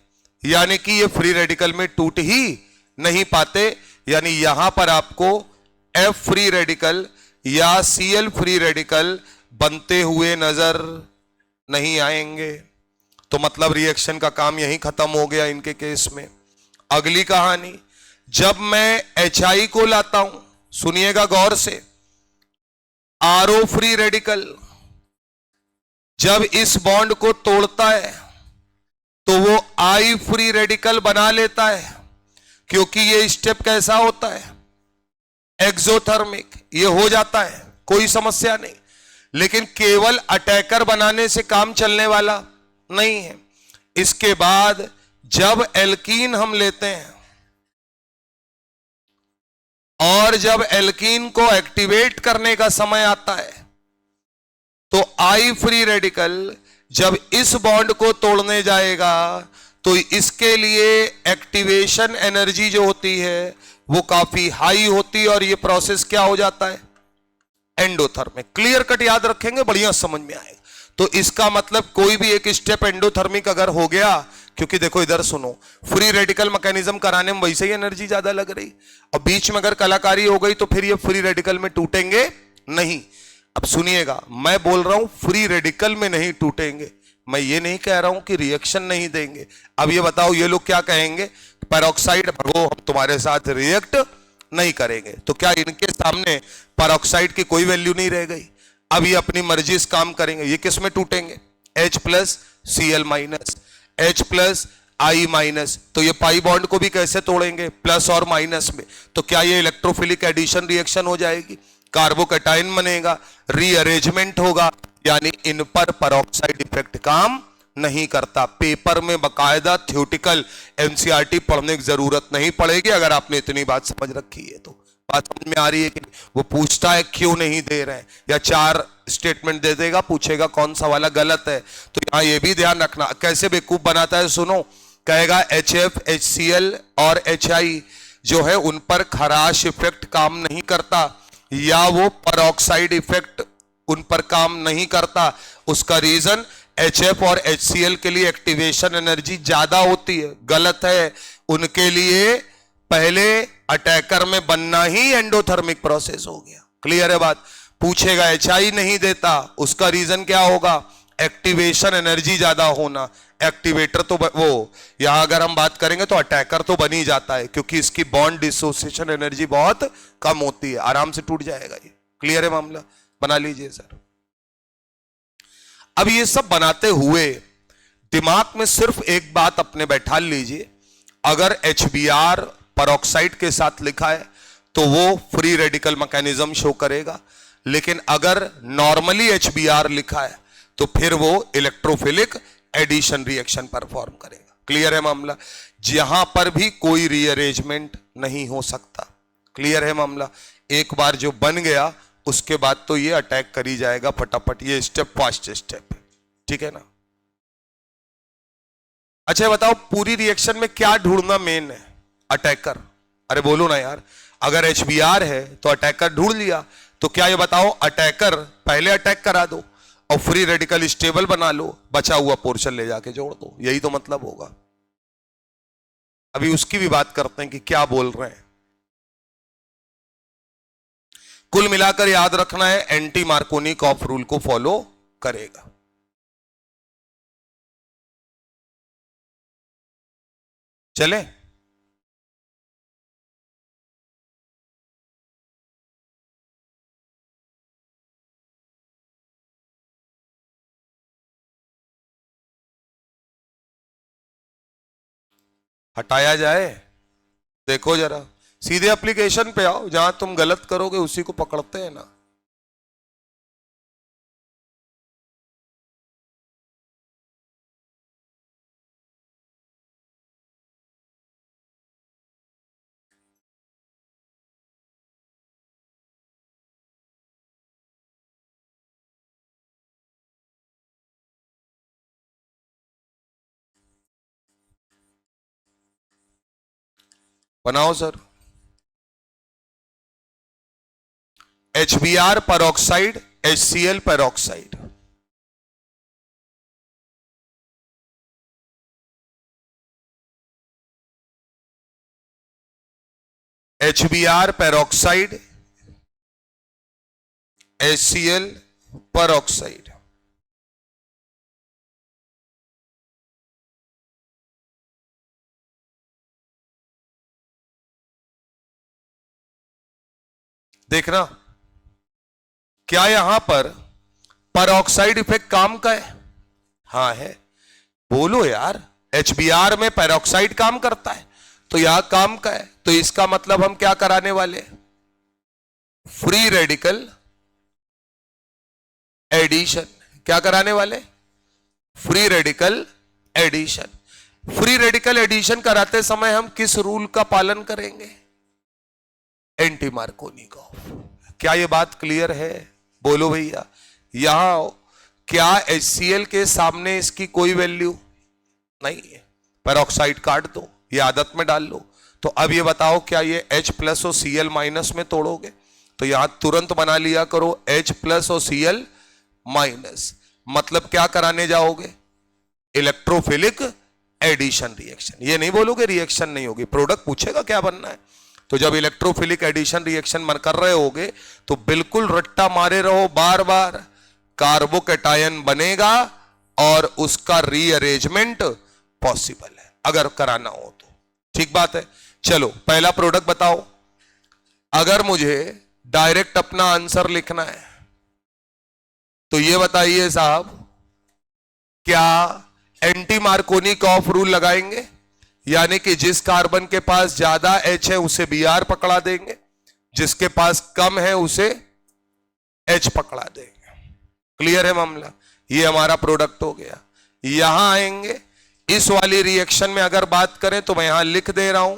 यानी कि ये फ्री रेडिकल में टूट ही नहीं पाते। यानी यहां पर आपको F फ्री रेडिकल या Cl फ्री रेडिकल बनते हुए नजर नहीं आएंगे। तो मतलब रिएक्शन का काम यहीं खत्म हो गया इनके केस में। अगली कहानी, जब मैं HI को लाता हूं, सुनिएगा गौर से, RO फ्री रेडिकल जब इस बॉन्ड को तोड़ता है तो वो I फ्री रेडिकल बना लेता है, क्योंकि ये स्टेप कैसा होता है? एक्सोथर्मिक। ये हो जाता है, कोई समस्या नहीं। लेकिन केवल अटैकर बनाने से काम चलने वाला नहीं है। इसके बाद जब एल्कीन हम लेते हैं और जब एल्कीन को एक्टिवेट करने का समय आता है तो I फ्री रेडिकल जब इस बॉन्ड को तोड़ने जाएगा तो इसके लिए एक्टिवेशन एनर्जी जो होती है वो काफी हाई होती है और ये प्रोसेस क्या हो जाता है? एंडोथर्मिक। क्लियर कट याद रखेंगे, बढ़िया समझ में आएगा। तो इसका मतलब कोई भी एक स्टेप एंडोथर्मिक अगर हो गया, क्योंकि देखो इधर सुनो, फ्री रेडिकल मैकेनिज्म कराने में वैसे ही एनर्जी ज्यादा लग रही, और बीच में अगर कलाकारी हो गई तो फिर ये फ्री रेडिकल में टूटेंगे नहीं। अब सुनिएगा, मैं बोल रहा हूं फ्री रेडिकल में नहीं टूटेंगे, मैं ये नहीं कह रहा हूं कि रिएक्शन नहीं देंगे। अब ये बताओ, ये लोग क्या कहेंगे, पेरोक्साइड भगो हम तुम्हारे साथ रिएक्ट नहीं करेंगे, तो क्या इनके सामने पेरोक्साइड की कोई वैल्यू नहीं रह गई? अब ये अपनी मर्जी से काम करेंगे। ये किस में टूटेंगे? H plus Cl minus, H plus I minus. तो ये पाई बॉन्ड को भी कैसे तोड़ेंगे? प्लस और माइनस में। तो क्या ये इलेक्ट्रोफिलिक एडिशन रिएक्शन हो जाएगी? कार्बोकैटायन बनेगा, रीअरेंजमेंट होगा, यानी इन पर पेरोक्साइड इफेक्ट काम नहीं करता। पेपर में बकायदा थ्योरेटिकल एनसीईआरटी पढ़ने की जरूरत नहीं पड़ेगी अगर आपने इतनी बात समझ रखी है। तो बात समझ में आ रही है कि वो पूछता है क्यों नहीं दे रहे हैं, या 4 स्टेटमेंट दे देगा, पूछेगा कौन सा वाला गलत है। तो यहां ये भी ध्यान रखना, कैसे बेवकूफ बनाता है सुनो। कहेगा HF, HCl और HI जो है उन पर खराश इफेक्ट काम नहीं करता, या वो पेरोक्साइड इफेक्ट उन पर काम नहीं करता। उसका रीजन HF और HCl के लिए एक्टिवेशन एनर्जी ज्यादा होती है। गलत है, उनके लिए पहले अटैकर में बनना ही एंडोथर्मिक प्रोसेस हो गया। क्लियर है बात? पूछेगा HI नहीं देता, उसका रीजन क्या होगा? एक्टिवेशन एनर्जी ज्यादा होना। एक्टिवेटर तो वो यहां अगर हम बात करेंगे तो अटैकर तो बन ही जाता है, क्योंकि इसकी बॉन्ड डिसोसिएशन एनर्जी बहुत कम होती है, आराम से टूट जाएगा ये। क्लियर है मामला? बना लीजिए सर। अब ये सब बनाते हुए दिमाग में सिर्फ एक बात अपने बैठा लीजिए, अगर HBr पेरोक्साइड के साथ लिखा है तो वो फ्री रेडिकल मैकेनिज्म शो करेगा, लेकिन अगर नॉर्मली HBr लिखा है तो फिर वो इलेक्ट्रोफिलिक एडिशन रिएक्शन परफॉर्म करेगा। क्लियर है मामला? जहां पर भी कोई रीअरेंजमेंट नहीं हो सकता। क्लियर है मामला? एक बार जो बन गया उसके बाद तो ये अटैक कर ही जाएगा फटाफट। ये स्टेप फास्ट स्टेप है, ठीक है ना? अच्छा बताओ, पूरी रिएक्शन में क्या ढूंढना मेन है? अटैकर। अरे बोलो ना यार, अगर HBr है तो अटैकर ढूंढ लिया, तो क्या ये बताओ, अटैकर पहले अटैक करा दो और फ्री रेडिकल स्टेबल बना लो, बचा हुआ पोर्शन ले जाके जोड़ दो, यही तो मतलब होगा। अभी उसकी भी बात करते हैं कि क्या बोल रहे हैं। कुल मिलाकर याद रखना है, एंटी मार्कोनिकॉफ रूल को फॉलो करेगा। चले? हटाया जाए? देखो जरा, सीधे एप्लीकेशन पे आओ, जहां तुम गलत करोगे उसी को पकड़ते हैं ना। बनाओ sir. HBr peroxide, HCl peroxide. HBr peroxide, HCl peroxide. देखना, क्या यहां पर पेरोक्साइड इफेक्ट काम का है? हाँ है। बोलो यार, HBr में पेरोक्साइड काम करता है तो यहां काम का है, तो इसका मतलब हम क्या कराने वाले? Free radical addition. क्या कराने वाले? Free radical addition. Free radical addition कराते समय हम किस रूल का पालन करेंगे? Anti Markovnikov. क्या ये बात क्लियर है? बोलो भैया। यहां क्या HCl के सामने इसकी कोई वैल्यू नहीं है? पेरोक्साइड काट दो, ये आदत में डाल लो। तो अब ये बताओ, क्या ये H प्लस और Cl माइनस में तोड़ोगे? तो यहां तुरंत बना लिया करो H प्लस और Cl माइनस। मतलब क्या कराने जाओगे? Electrophilic addition reaction. ये नहीं बोलोगे रिएक्शन नहीं होगी, प्रोडक्ट पूछेगा क्या बनना है। तो जब इलेक्ट्रोफिलिक एडिशन रिएक्शन मन कर रहे होगे तो बिल्कुल रट्टा मारे रहो बार बार, कार्बोकैटायन बनेगा और उसका रीअरेंजमेंट पॉसिबल है अगर कराना हो तो। ठीक बात है। चलो पहला प्रोडक्ट बताओ। अगर मुझे डायरेक्ट अपना आंसर लिखना है तो ये बताइए साहब, क्या एंटी मार्कोनी ऑफ रूल लगाएंगे, यानी कि जिस कार्बन के पास ज्यादा H है उसे Br पकड़ा देंगे, जिसके पास कम है उसे H पकड़ा देंगे। क्लियर है मामला? ये हमारा प्रोडक्ट हो गया। यहां आएंगे, इस वाली रिएक्शन में अगर बात करें तो मैं यहां लिख दे रहा हूं,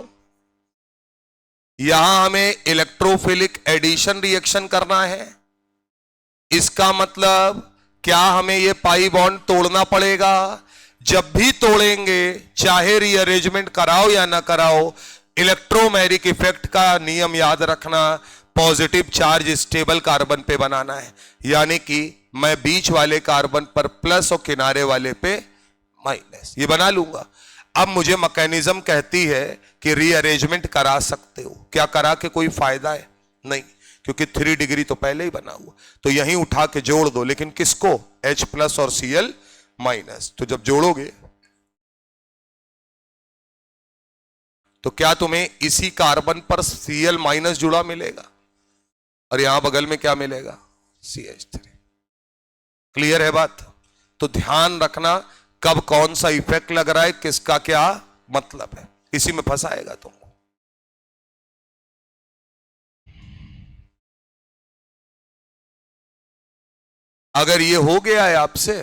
यहां हमें इलेक्ट्रोफिलिक एडिशन रिएक्शन करना है। इसका मतलब क्या हमें ये पाई बॉन्ड तोड़ना पड़ेगा? जब भी तोड़ेंगे, चाहे रीअरेंजमेंट कराओ या ना कराओ, इलेक्ट्रोमैग्नेटिक इफेक्ट का नियम याद रखना, पॉजिटिव चार्ज स्टेबल कार्बन पे बनाना है, यानी कि मैं बीच वाले कार्बन पर प्लस और किनारे वाले पे माइनस, ये बना लूंगा। अब मुझे मैकेनिज्म कहती है कि रीअरेंजमेंट करा सकते हो, क्या करा के कोई फायदा है? नहीं, क्योंकि 3 डिग्री तो पहले ही बना हुआ, तो यहीं उठा के जोड़ दो। लेकिन किसको? H प्लस और Cl माइनस। तो जब जोड़ोगे तो क्या तुम्हें इसी कार्बन पर Cl माइनस जुड़ा मिलेगा और यहां बगल में क्या मिलेगा? CH3। क्लियर है बात? तो ध्यान रखना कब कौन सा इफेक्ट लग रहा है, किसका क्या मतलब है, इसी में फंसाएगा तुमको। अगर ये हो गया है आपसे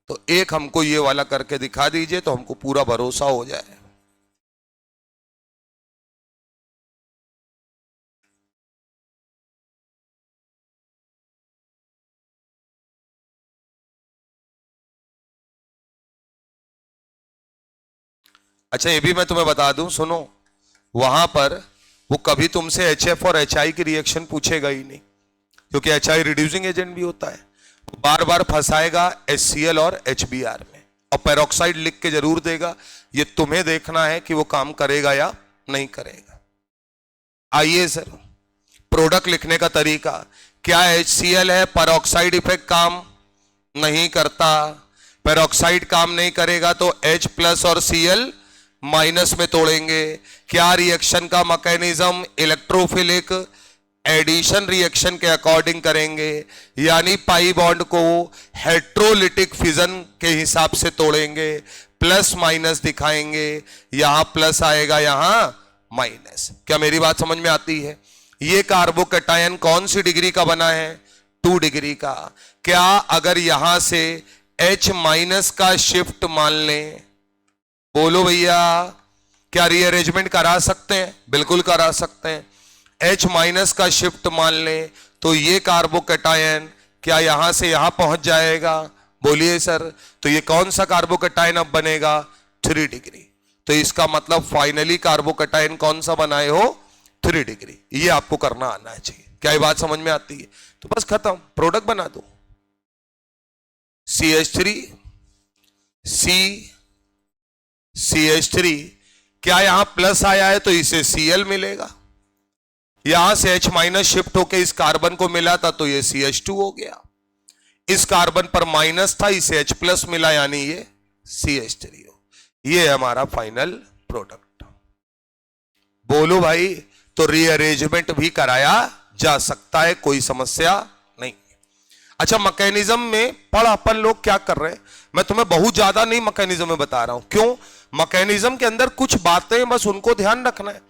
तो एक हमको ये वाला करके दिखा दीजिए तो हमको पूरा भरोसा हो जाए। अच्छा ये भी मैं तुम्हें बता दूं, सुनो, वहां पर वो कभी तुमसे HF और HI की रिएक्शन पूछेगा ही नहीं, क्योंकि HI रिड्यूसिंग एजेंट भी होता है। बार बार फंसाएगा HCl और HBr में, और पेरोक्साइड लिख के जरूर देगा। ये तुम्हें देखना है कि वो काम करेगा या नहीं करेगा। आइए सर, प्रोडक्ट लिखने का तरीका क्या? HCl है, पेरोक्साइड इफेक्ट काम नहीं करता, पेरोक्साइड काम नहीं करेगा तो H प्लस और Cl माइनस में तोड़ेंगे। क्या रिएक्शन का मैकेनिज्म? इलेक्ट्रोफिलिक एडिशन रिएक्शन के अकॉर्डिंग करेंगे, यानी पाई बॉन्ड को हेट्रोलिटिक फिजन के हिसाब से तोड़ेंगे, प्लस माइनस दिखाएंगे, यहां प्लस आएगा यहां माइनस। क्या मेरी बात समझ में आती है? ये कार्बोकैटायन कौन सी डिग्री का बना है? 2 डिग्री का। क्या अगर यहां से H माइनस का शिफ्ट मान लें, बोलो भैया, क्या रीअरेंजमेंट करा सकते हैं? बिल्कुल करा सकते हैं। H माइनस का शिफ्ट मान लें तो ये कार्बोकैटायन क्या यहां से यहां पहुंच जाएगा? बोलिए सर। तो ये कौन सा कार्बोकैटायन अब बनेगा? 3 डिग्री। तो इसका मतलब फाइनली कार्बोकैटायन कौन सा बनाए हो? 3 डिग्री। ये आपको करना आना चाहिए। क्या ये बात समझ में आती है? तो बस खत्म, प्रोडक्ट बना दो। CH3 CH3, क्या यहां प्लस आया है तो इसे Cl मिलेगा, यहां से H माइनस शिफ्ट होके इस कार्बन को मिला था तो ये CH2 हो गया, इस कार्बन पर माइनस था इसे H प्लस मिला यानी ये CH3 हो। ये है हमारा फाइनल प्रोडक्ट। बोलो भाई, तो रीअरेंजमेंट भी कराया जा सकता है, कोई समस्या नहीं। अच्छा, मैकेनिज्म में पढ़ अपन लोग क्या कर रहे हैं, मैं तुम्हें बहुत ज्यादा नहीं मैकेनिज्म में बता रहा हूं। क्यों? मैकेनिज्म के अंदर कुछ बातें बस उनको ध्यान रखना है,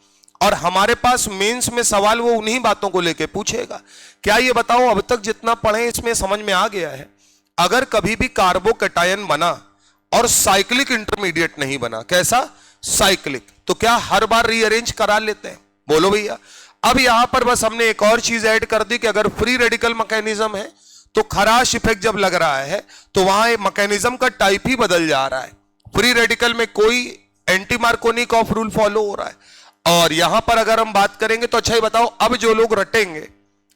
और हमारे पास मेंस में सवाल वो उन्हीं बातों को लेके पूछेगा। क्या ये बताओ, अब तक जितना पढ़े इसमें समझ में आ गया है, अगर कभी भी कार्बोकैटायन बना और साइक्लिक इंटरमीडिएट नहीं बना, कैसा? साइक्लिक, तो क्या हर बार रीअरेंज करा लेते हैं? बोलो भैया। अब यहां पर बस हमने एक और चीज ऐड कर दी कि अगर फ्री रेडिकल मैकेनिज्म है तो खराश इफेक्ट जब लग रहा है तो वहां मैकेनिज्म का टाइप ही बदल जा रहा है। फ्री रेडिकल में कोई anti Markovnikov of rule follow हो रहा है, और यहां पर अगर हम बात करेंगे तो अच्छा ही बताओ, अब जो लोग रटेंगे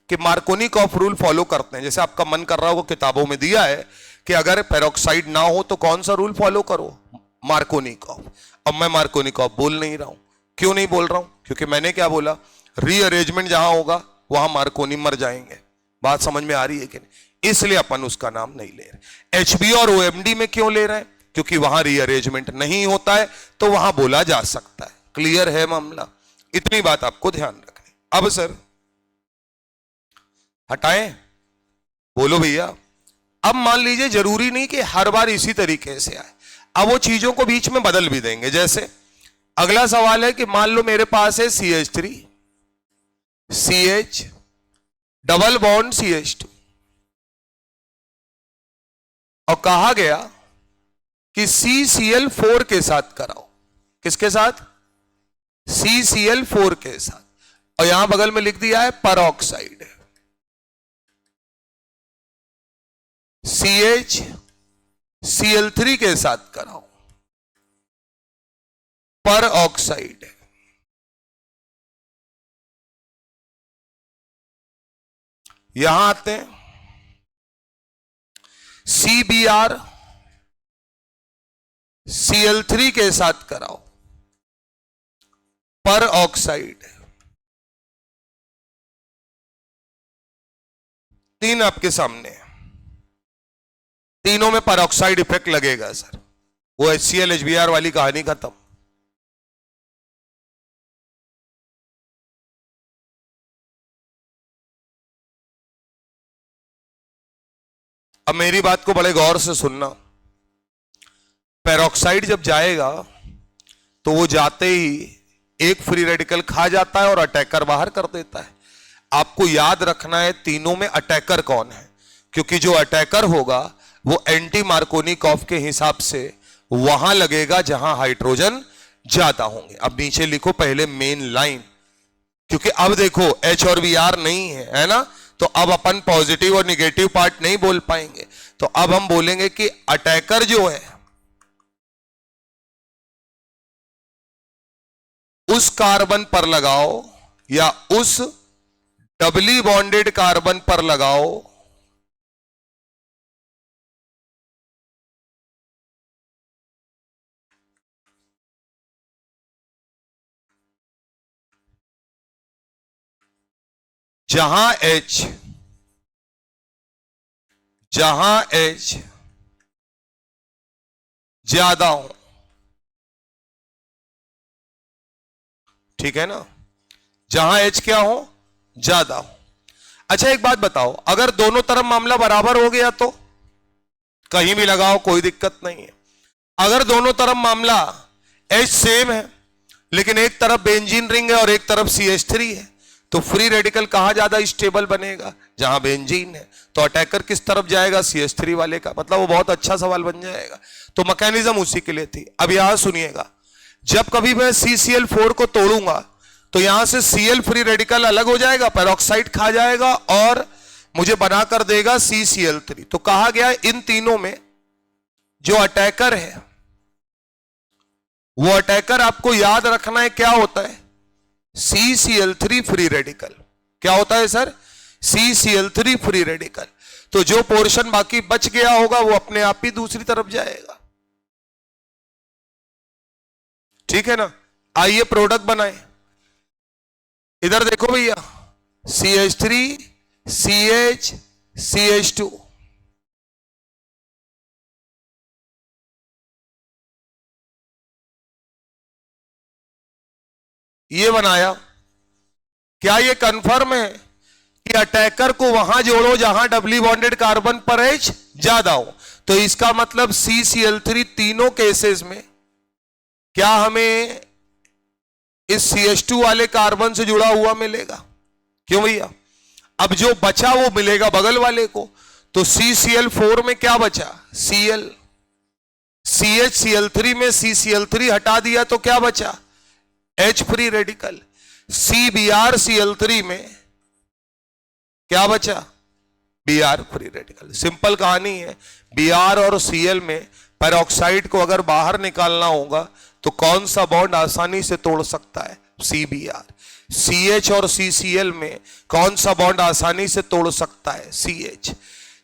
कि मार्कोनिक ऑफ रूल फॉलो करते हैं, जैसे आपका मन कर रहा हो, किताबों में दिया है कि अगर पेरोक्साइड ना हो तो कौन सा रूल फॉलो करो? मार्कोनिक ऑफ। अब मैं मार्कोनिक ऑफ बोल नहीं रहा हूं। क्यों नहीं बोल रहा हूं? क्योंकि मैंने क्या बोला, रीअरेंजमेंट जहां होगा वहां मार्कोनी मर जाएंगे। बात समझ में आ रही है कि नहीं? इसलिए अपन उसका नाम नहीं ले रहे। एचबीओ और ओएमडी में क्यों ले रहे हैं? क्योंकि वहां रीअरेंजमेंट नहीं होता है, तो वहां बोला जा सकता है। क्लियर है मामला? इतनी बात आपको ध्यान रखनी। अब सर हटाएं, बोलो भैया। अब मान लीजिए जरूरी नहीं कि हर बार इसी तरीके से आए, अब वो चीजों को बीच में बदल भी देंगे। जैसे अगला सवाल है कि मान लो मेरे पास है CH3 CH double bond CH2 और कहा गया कि CCl4 के साथ कराओ। किसके साथ? CCl4 के साथ। और यहां बगल में लिख दिया है परऑक्साइड। CHCl3 के साथ कराओ परऑक्साइड। यहां आते हैं CBrCl3 के साथ कराओ परऑक्साइड। 3 आपके सामने है, तीनों में परऑक्साइड इफेक्ट लगेगा सर। वो HCl HBr वाली कहानी खत्म। अब मेरी बात को बड़े गौर से सुनना। पेरोक्साइड जब जाएगा तो वो जाते ही एक फ्री रेडिकल खा जाता है और अटैकर बाहर कर देता है। आपको याद रखना है तीनों में अटैकर कौन है, क्योंकि जो अटैकर होगा वो एंटी मार्कोनिकॉफ के हिसाब से वहां लगेगा जहां हाइड्रोजन ज्यादा होंगे। अब नीचे लिखो पहले मेन लाइन, क्योंकि अब देखो H और Br नहीं है ना, तो अब अपन पॉजिटिव और निगेटिव पार्ट नहीं बोल पाएंगे। तो अब हम बोलेंगे कि अटैकर जो है उस कार्बन पर लगाओ या उस डबली बॉन्डेड कार्बन पर लगाओ जहां H ज्यादा हो। ठीक है ना, जहां H क्या हो? ज्यादा हो। अच्छा एक बात बताओ, अगर दोनों तरफ मामला बराबर हो गया तो कहीं भी लगाओ कोई दिक्कत नहीं है। अगर दोनों तरफ मामला H सेम है लेकिन एक तरफ बेंजीन रिंग है और एक तरफ CH3 है, तो फ्री रेडिकल कहां ज्यादा स्टेबल बनेगा? जहां बेंजीन है। तो अटैकर किस तरफ जाएगा? CH3 वाले का। मतलब वो बहुत अच्छा सवाल बन जाएगा। तो मैकेनिज्म उसी के लिए थी। अब यहां सुनिएगा, जब कभी मैं CCl4 को तोड़ूंगा तो यहां से Cl फ्री रेडिकल अलग हो जाएगा, पेरोक्साइड खा जाएगा और मुझे बनाकर देगा CCl3। तो कहा गया इन तीनों में जो अटैकर है वो अटैकर आपको याद रखना है क्या होता है? CCl3 free radical. क्या होता है सर? CCl3 free radical. तो जो पोर्शन बाकी बच गया होगा वो अपने आप ही दूसरी तरफ जाएगा। ठीक है ना? आइए प्रोडक्ट बनाए। इधर देखो भैया, CH3 CH CH2। ये बनाया। क्या ये कंफर्म है कि अटैकर को वहां जोड़ो जहां डबली बॉन्डेड कार्बन पर H ज्यादा हो? तो इसका मतलब CCl3 तीनों केसेस में क्या हमें इस CH2 वाले कार्बन से जुड़ा हुआ मिलेगा? क्यों भैया? अब जो बचा वो मिलेगा बगल वाले को। तो CCl4 में क्या बचा? Cl। CHCl3 में CCl3 हटा दिया तो क्या बचा? H free radical. CBrCl3 में क्या बचा? Br free radical. सिंपल कहानी है। Br और Cl में पेरोक्साइड को अगर बाहर निकालना होगा तो कौन सा बॉन्ड आसानी से तोड़ सकता है? CBr। CH और CCl में कौन सा बॉन्ड आसानी से तोड़ सकता है? CH।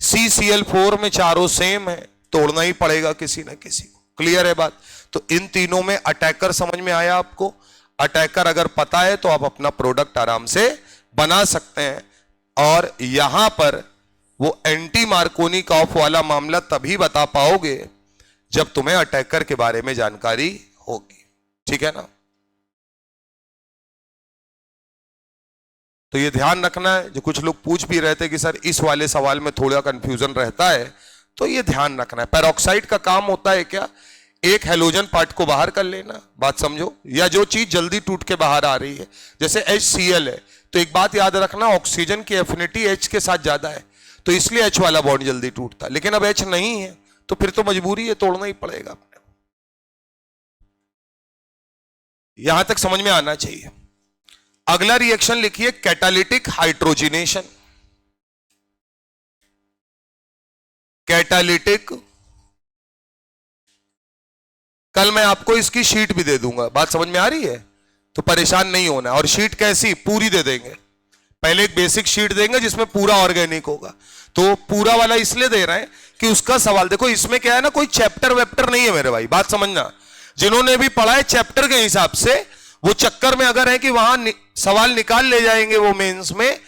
CCl4 में चारों सेम है, तोड़ना ही पड़ेगा किसी ना किसी को। क्लियर है बात? तो इन तीनों में अटैकर समझ में आया आपको? अटैकर अगर पता है तो आप अपना प्रोडक्ट आराम से बना सकते हैं। और यहां पर वो एंटी मार्कोनिकॉफ वाला मामला तभी बता पाओगे जब तुम्हें अटैकर के बारे में जानकारी होगी, ठीक है ना। तो ये ध्यान रखना है, जो कुछ लोग पूछ भी रहे थे कि सर इस वाले सवाल में थोड़ा कंफ्यूजन रहता है, तो ये ध्यान रखना है। पेरोक्साइड का काम होता है क्या, एक हेलोजन पार्ट को बाहर कर लेना, बात समझो, या जो चीज जल्दी टूट के बाहर आ रही है, जैसे HCl है, तो एक बात याद रखना, ऑक्सीजन की एफिनिटी H के साथ ज्यादा है, तो इसलिए H वाला बॉन्ड जल्दी टूटता है। लेकिन अब H नहीं है तो फिर तो मजबूरी है, तोड़ना ही पड़ेगा अपने को। यहां तक समझ में आना चाहिए। अगला रिएक्शन लिखिए, कैटालिटिक हाइड्रोजिनेशन। कैटालिटिक, कल मैं आपको इसकी शीट भी दे दूंगा, बात समझ में आ रही है, तो परेशान नहीं होना। और शीट कैसी, पूरी दे देंगे। पहले एक बेसिक शीट देंगे जिसमें पूरा ऑर्गेनिक होगा, तो पूरा वाला इसलिए दे रहे हैं कि उसका सवाल देखो, इसमें क्या है ना, कोई चैप्टर वेप्टर नहीं है मेरे भाई, बात समझना। जिन्होंने भी पढ़ा है चैप्टर के हिसाब से, वो चक्कर में अगर है कि वहां सवाल निकाल ले जाएंगे वो मेंस में,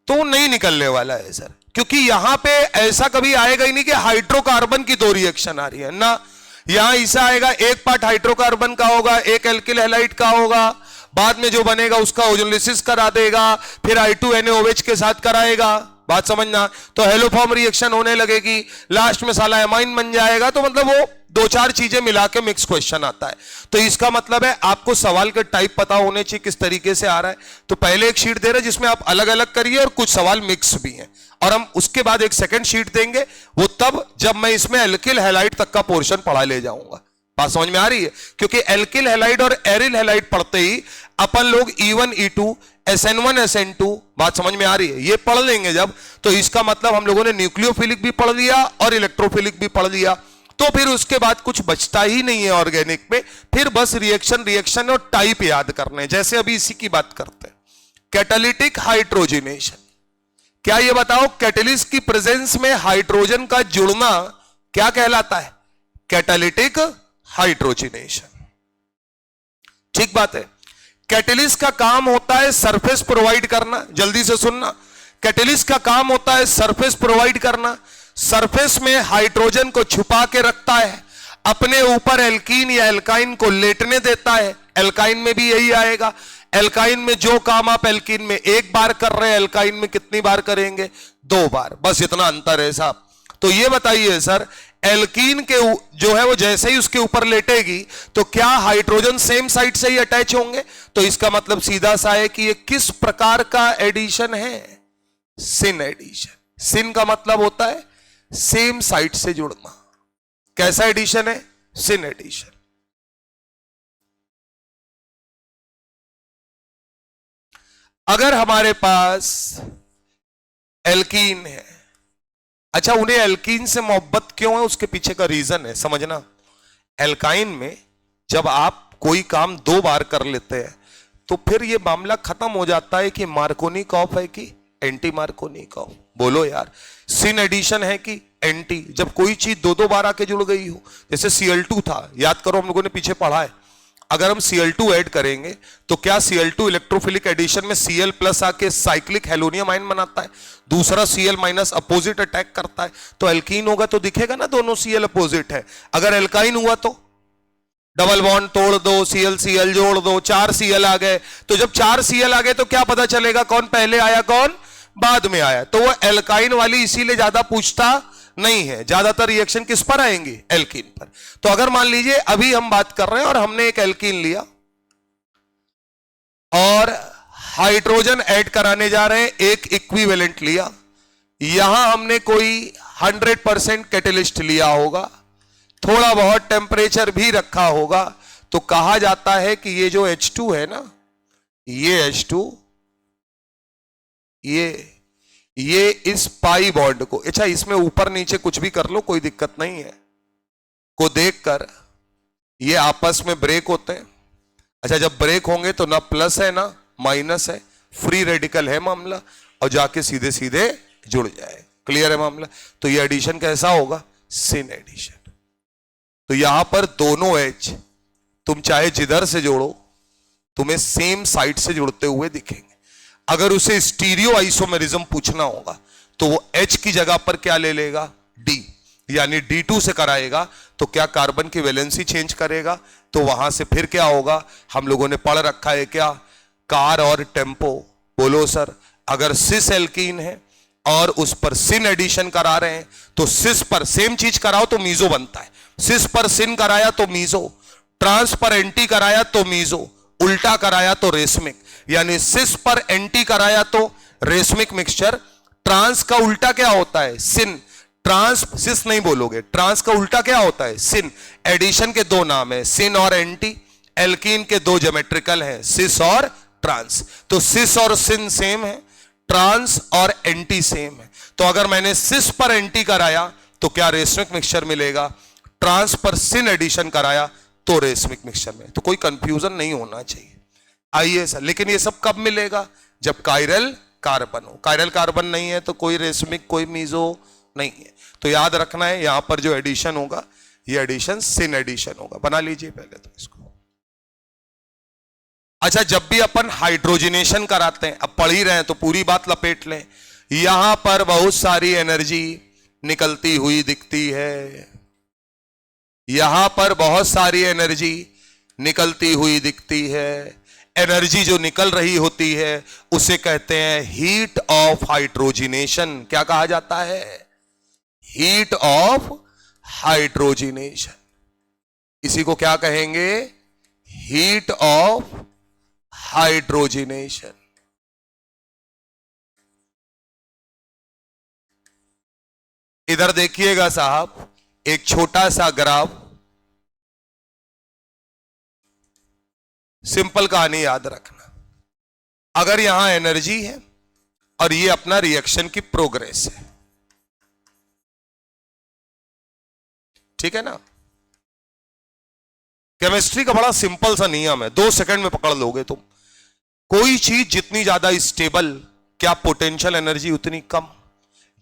तो नहीं निकलने वाला है सर, क्योंकि यहां पे ऐसा कभी आएगा ही नहीं कि हाइड्रोकार्बन की दो रिएक्शन आ रही है ना। यहां ऐसा आएगा, एक पार्ट हाइड्रोकार्बन का होगा, एक एल्किल हैलाइड का होगा, बाद में जो बनेगा उसका ओजोलिसिस करा देगा, फिर I2NaOH के साथ कराएगा, बात समझना। तो हेलोफॉर्म रिएक्शन होने लगेगी, लास्ट में साला एमाइन बन जाएगा। तो मतलब वो दो चार चीजें मिला के मिक्स क्वेश्चन आता है। तो इसका मतलब है आपको सवाल के टाइप पता होने चाहिए किस तरीके से आ रहा है। तो पहले एक शीट दे रहे हैं जिसमें आप अलग अलग करिए और कुछ सवाल मिक्स भी हैं, और हम उसके बाद एक सेकंड शीट देंगे, वो तब जब मैं इसमें एल्किल हैलाइड तक का पोर्शन पढ़ा ले जाऊंगा। बात समझ में आ रही है, क्योंकि एल्किल हैलाइड और एरिल हैलाइड पढ़ते ही अपन लोग E1 E2 SN1 SN2, बात समझ में आ रही है, ये पढ़ लेंगे जब, तो इसका मतलब हम लोगों ने न्यूक्लियोफिलिक भी पढ़ लिया और इलेक्ट्रोफिलिक भी पढ़ लिया। तो फिर उसके बाद कुछ बचता ही नहीं है ऑर्गेनिक में, फिर बस रिएक्शन और टाइप याद करने, जैसे अभी इसी की बात करते हैं। कैटालिटिक हाइड्रोजिनेशन, क्या ये बताओ कैटलिस्ट की प्रेजेंस में हाइड्रोजन का जुड़ना क्या कहलाता है, कैटालिटिक हाइड्रोजिनेशन। ठीक बात है। कैटलिस्ट का काम होता है सरफेस प्रोवाइड करना, जल्दी से सुनना, कैटलिस्ट का काम होता है सरफेस प्रोवाइड करना। सरफेस में हाइड्रोजन को छुपा के रखता है, अपने ऊपर एल्कीन या एल्काइन को लेटने देता है। एल्काइन में भी यही आएगा, एल्काइन में जो काम आप एल्कीन में एक बार कर रहे हैं, एल्काइन में कितनी बार करेंगे, 2 बार, बस इतना अंतर है साहब। तो ये बताइए सर, एल्कीन के जो है वो जैसे ही उसके ऊपर लेटेगी तो क्या हाइड्रोजन सेम साइड से ही अटैच होंगे, तो इसका मतलब सीधा सा है कि ये किस प्रकार का एडिशन है, सिन एडिशन। सिन का मतलब होता है सेम साइड से जुड़ना। कैसा एडिशन है, सिन एडिशन। अगर हमारे पास एल्कीन है, अच्छा उन्हें एल्कीन से मोहब्बत क्यों है, उसके पीछे का रीजन है, समझना। एल्काइन में जब आप कोई काम 2 बार कर लेते हैं तो फिर यह मामला खत्म हो जाता है कि मार्कोनिकॉफ है कि एंटी मार्कोनिकॉफ, बोलो यार। सिन एडिशन है कि एंटी, जब कोई चीज 2 बार आके जुड़ गई हो, जैसे Cl2 था, याद करो हम लोगों ने पीछे पढ़ा है, अगर हम Cl2 ऐड करेंगे तो क्या Cl2 इलेक्ट्रोफिलिक एडिशन में Cl प्लस आके साइक्लिक हेलोनियम आयन बनाता है, दूसरा Cl माइनस अपोजिट अटैक करता है, तो एल्कीन होगा तो दिखेगा ना दोनों Cl अपोजिट है। अगर एल्काइन हुआ तो डबल बॉन्ड तोड़ दो, Cl Cl जोड़ दो, 4 Cl आ गए। तो जब 4 Cl आ गए तो क्या पता चलेगा कौन पहले आया कौन बाद में आया। तो वो एल्काइन वाली इसीलिए ज्यादा पूछता नहीं है, ज्यादातर रिएक्शन किस पर आएंगी, एल्कीन पर। तो अगर मान लीजिए अभी हम बात कर रहे हैं और हमने एक एल्कीन लिया और हाइड्रोजन ऐड कराने जा रहे हैं, एक इक्विवेलेंट लिया, यहां हमने कोई 100% कैटलिस्ट लिया होगा, थोड़ा बहुत टेम्परेचर भी रखा होगा, तो कहा जाता है कि ये जो H2 है ना, ये H2 ये इस पाई बॉन्ड को, अच्छा इसमें ऊपर नीचे कुछ भी कर लो कोई दिक्कत नहीं है, को देखकर ये आपस में ब्रेक होते हैं। अच्छा जब ब्रेक होंगे तो ना प्लस है ना माइनस है, फ्री रेडिकल है मामला, और जाके सीधे सीधे जुड़ जाए। क्लियर है मामला। तो ये एडिशन कैसा होगा, सिन एडिशन। तो यहां पर दोनों H तुम चाहे जिधर से जोड़ो तुम्हें सेम साइड से जुड़ते हुए दिखेंगे। अगर उसे स्टीरियो आइसोमेरिज्म पूछना होगा तो वो H की जगह पर क्या ले लेगा, D, यानी D2 से कराएगा तो क्या कार्बन की वैलेंसी चेंज करेगा, तो वहां से फिर क्या होगा, हम लोगों ने पढ़ रखा है क्या, कार और टेम्पो। बोलो सर, अगर सिस एल्कीन है और उस पर सिन एडिशन करा रहे हैं तो सिस पर सेम चीज कराओ तो मीजो बनता है, सिस पर सिन कराया तो मीजो, ट्रांस पर एंटी कराया तो मीजो, उल्टा कराया तो रेशमिक। यानी सिस पर एंटी कराया तो रेशमिक मिक्सचर, ट्रांस का उल्टा क्या होता है, सिन, ट्रांस सिस नहीं बोलोगे, ट्रांस का उल्टा क्या होता है, सिन। एडिशन के दो नाम है, सिन और एंटी। एल्कीन के दो ज्योमेट्रिकल है, सिस और ट्रांस। तो सिस और सिन सेम है, ट्रांस और एंटी सेम है। तो अगर मैंने सिस पर एंटी कराया तो क्या रेशमिक मिक्सचर मिलेगा, ट्रांस पर सिन एडिशन कराया तो रेशमिक मिक्सचर में। तो कोई कंफ्यूजन नहीं होना चाहिए। आइए सर, लेकिन ये सब कब मिलेगा, जब कायरल कार्बन हो। कायरल कार्बन नहीं है तो कोई रेशमिक कोई मीजो नहीं है। तो याद रखना है यहां पर जो एडिशन होगा ये एडिशन सिन एडिशन होगा। बना लीजिए पहले तो इसको। अच्छा, जब भी अपन हाइड्रोजनेशन कराते हैं, अब पढ़ ही रहे हैं तो पूरी बात लपेट लें। यहां पर बहुत सारी एनर्जी निकलती हुई दिखती है, यहां पर बहुत सारी एनर्जी निकलती हुई दिखती है। एनर्जी जो निकल रही होती है उसे कहते हैं हीट ऑफ हाइड्रोजनेशन। क्या कहा जाता है, हीट ऑफ हाइड्रोजनेशन। इसी को क्या कहेंगे, हीट ऑफ हाइड्रोजनेशन। इधर देखिएगा साहब, एक छोटा सा ग्राफ, सिंपल कहानी याद रखना। अगर यहां एनर्जी है और ये अपना रिएक्शन की प्रोग्रेस है, ठीक है ना। केमिस्ट्री का बड़ा सिंपल सा नियम है, 2 सेकंड में पकड़ लोगे तुम। कोई चीज जितनी ज्यादा स्टेबल, क्या पोटेंशियल एनर्जी उतनी कम,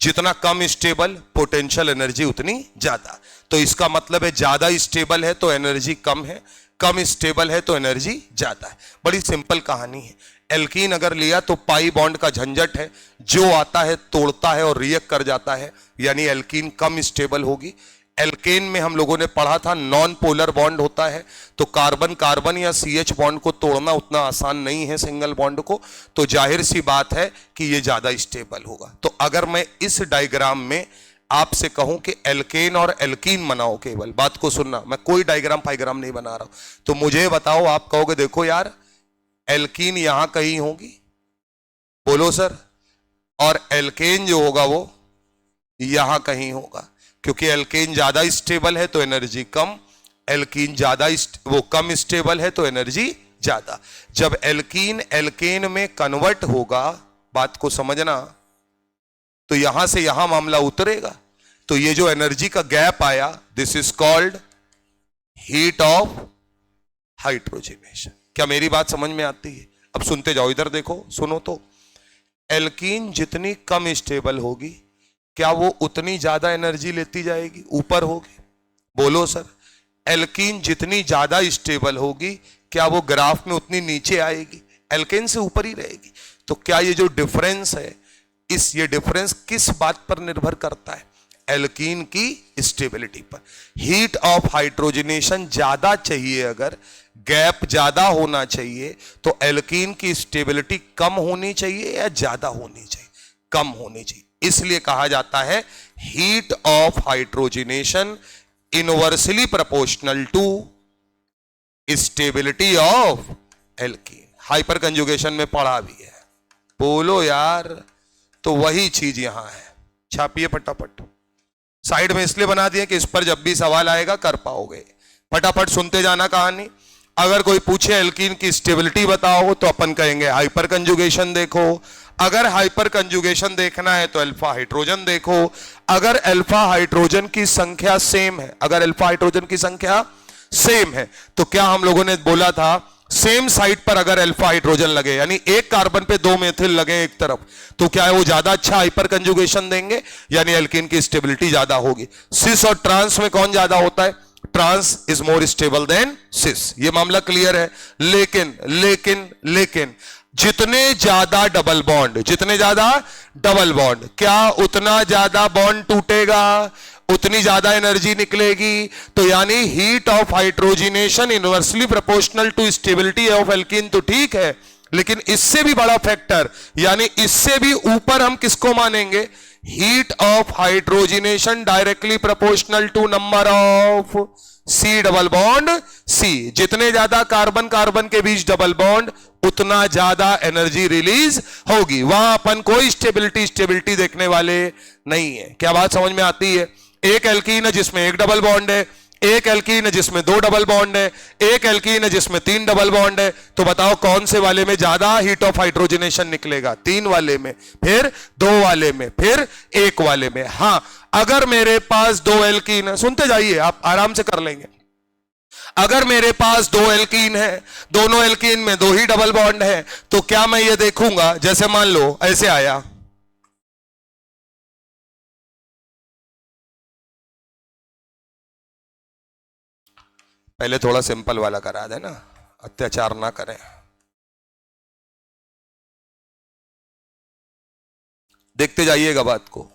जितना कम स्टेबल पोटेंशियल एनर्जी उतनी ज्यादा। तो इसका मतलब है ज्यादा स्टेबल है तो एनर्जी कम है, कम स्टेबल है तो एनर्जी ज्यादा है। बड़ी सिंपल कहानी है। एल्कीन अगर लिया तो पाई बॉन्ड का झंझट है, जो आता है तोड़ता है और रिएक्ट कर जाता है, यानी एल्कीन कम स्टेबल होगी। एल्केन में हम लोगों ने पढ़ा था नॉन पोलर बॉन्ड होता है, तो कार्बन कार्बन या CH बॉन्ड को तोड़ना उतना आसान नहीं है सिंगल बॉन्ड को, तो जाहिर सी बात है कि ये ज्यादा स्टेबल होगा। तो अगर मैं इस डायग्राम में आपसे कहूं कि एल्केन और एल्कीन बनाओ, केवल बात को सुनना, मैं कोई डायग्राम फाइग्राम नहीं बना रहा हूं, तो मुझे बताओ, आप कहोगे देखो यार एल्कीन यहां कहीं होगी, बोलो सर, और एल्केन जो होगा वो यहां कहीं होगा, क्योंकि एल्केन ज्यादा स्टेबल है तो एनर्जी कम, एल्कीन ज्यादा वो कम स्टेबल है तो एनर्जी ज्यादा। जब एल्कीन एल्केन में कन्वर्ट होगा, बात को समझना, तो यहां से यहां मामला उतरेगा। तो ये जो एनर्जी का गैप आया, this is called heat of hydrogenation. क्या मेरी बात समझ में आती है? अब सुनते जाओ, इधर देखो, सुनो तो। एल्कीन जितनी कम स्टेबल होगी, क्या वो उतनी ज्यादा एनर्जी लेती जाएगी, ऊपर होगी? बोलो सर। एल्कीन जितनी ज्यादा स्टेबल होगी, क्या वो ग्राफ में उतनी नीचे आएगी? एल्केन से ऊपर ही रहेगी। तो क्या ये जो डिफरेंस है, ये डिफरेंस किस बात पर निर्भर करता है? एल्कीन की स्टेबिलिटी पर। हीट ऑफ हाइड्रोजनेशन ज्यादा चाहिए, अगर गैप ज्यादा होना चाहिए, तो एल्कीन की स्टेबिलिटी कम होनी चाहिए या ज्यादा होनी चाहिए? कम होनी चाहिए। इसलिए कहा जाता है heat of hydrogenation inversely proportional to stability of alkene. Hyperconjugation में पढ़ा भी है, बोलो यार। तो वही चीज यहां है, छापिए फटाफट। साइड में इसलिए बना दिए कि इस पर जब भी सवाल आएगा कर पाओगे। फटाफट सुनते जाना कहानी। अगर कोई पूछे एल्कीन की स्टेबिलिटी बताओ, तो अपन कहेंगे हाइपर कंजुगेशन देखो। अगर हाइपर कंजुगेशन देखना है तो अल्फा हाइड्रोजन देखो। अगर अल्फा हाइड्रोजन की संख्या सेम है, अगर अल्फा हाइड्रोजन की संख्या सेम है, तो क्या हम लोगों ने बोला था, सेम साइड पर अगर अल्फा हाइड्रोजन लगे, यानी एक कार्बन पे 2 मेथिल लगे एक तरफ, तो क्या है वो ज्यादा अच्छा हाइपर कंजुगेशन देंगे, यानी एल्कीन की स्टेबिलिटी ज्यादा होगी। सिस और ट्रांस में कौन ज्यादा होता है? Trans is more stable than cis. ये मामला क्लियर है। लेकिन जितने ज्यादा डबल बॉन्ड, जितने ज्यादा डबल बॉन्ड, क्या उतना ज्यादा बॉन्ड टूटेगा, उतनी ज्यादा एनर्जी निकलेगी। तो यानी heat of hydrogenation inversely proportional to stability of alkene, तो ठीक है, लेकिन इससे भी बड़ा फैक्टर, यानी इससे भी ऊपर हम किसको मानेंगे, heat of hydrogenation directly proportional to number of C double bond C. जितने ज्यादा कार्बन कार्बन के बीच डबल बॉन्ड, उतना ज्यादा एनर्जी रिलीज होगी। वहां अपन कोई स्टेबिलिटी देखने वाले नहीं है। क्या बात समझ में आती है? एक एल्कीन है जिसमें एक डबल बॉन्ड है, एक एल्कीन है जिसमें दो डबल बॉन्ड है, एक एल्कीन है जिसमें तीन डबल बॉन्ड है। तो बताओ कौन से वाले में ज्यादा हीट ऑफ हाइड्रोजनेशन निकलेगा? तीन वाले में, फिर दो वाले में, फिर एक वाले में। हां, अगर मेरे पास दो एल्कीन है, सुनते जाइए आप आराम से कर लेंगे। अगर मेरे पास दो एल्कीन है, दोनों एल्कीन में दो ही डबल बॉन्ड है, तो क्या मैं ये देखूंगा, जैसे मान लो ऐसे आया, पहले थोड़ा सिंपल वाला करा देना, अत्याचार ना करें। देखते जाइएगा बात को।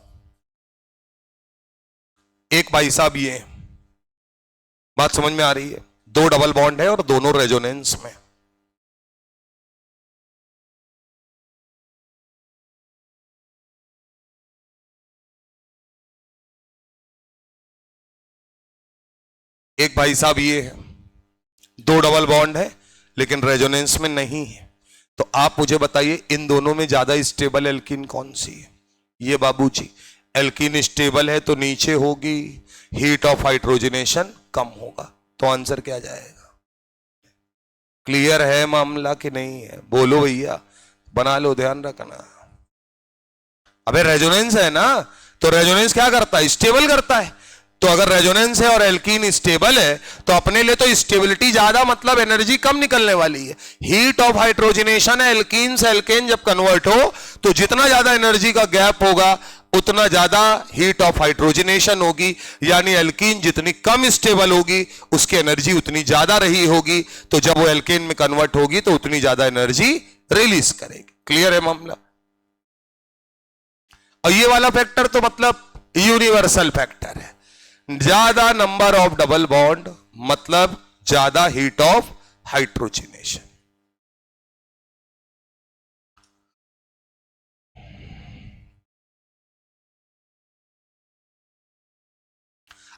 एक भाई साहब, ये बात समझ में आ रही है? दो डबल बॉन्ड है और दोनों रेजोनेंस में। एक भाई साहब ये है, दो डबल बॉन्ड है लेकिन रेजोनेंस में नहीं है। तो आप मुझे बताइए इन दोनों में ज्यादा स्टेबल एल्कीन कौन सी है? ये बाबूजी, एल्कीन स्टेबल है तो नीचे होगी, हीट ऑफ हाइड्रोजनेशन कम होगा। तो आंसर क्या जाएगा? क्लियर है मामला कि नहीं है? बोलो भैया, बना लो, ध्यान रखना। अबे रेजोनेंस है ना, तो रेजोनेंस क्या करता है? स्टेबल करता है। तो अगर रेजोनेंस है और एल्कीन स्टेबल है, तो अपने लिए तो स्टेबिलिटी ज्यादा, मतलब एनर्जी कम निकलने वाली है। हीट ऑफ हाइड्रोजनेशन है, एल्कीन से एल्केन जब कन्वर्ट हो, तो जितना ज्यादा एनर्जी का गैप होगा उतना ज्यादा हीट ऑफ हाइड्रोजनेशन होगी। यानी एल्कीन जितनी कम स्टेबल होगी उसकी एनर्जी उतनी ज्यादा रही होगी, तो जब वो एल्केन में कन्वर्ट होगी तो उतनी ज्यादा एनर्जी रिलीज करेगी। क्लियर है मामला? और ये वाला फैक्टर तो मतलब यूनिवर्सल फैक्टर है। ज्यादा नंबर ऑफ डबल बॉन्ड मतलब ज्यादा हीट ऑफ हाइड्रोजनेशन।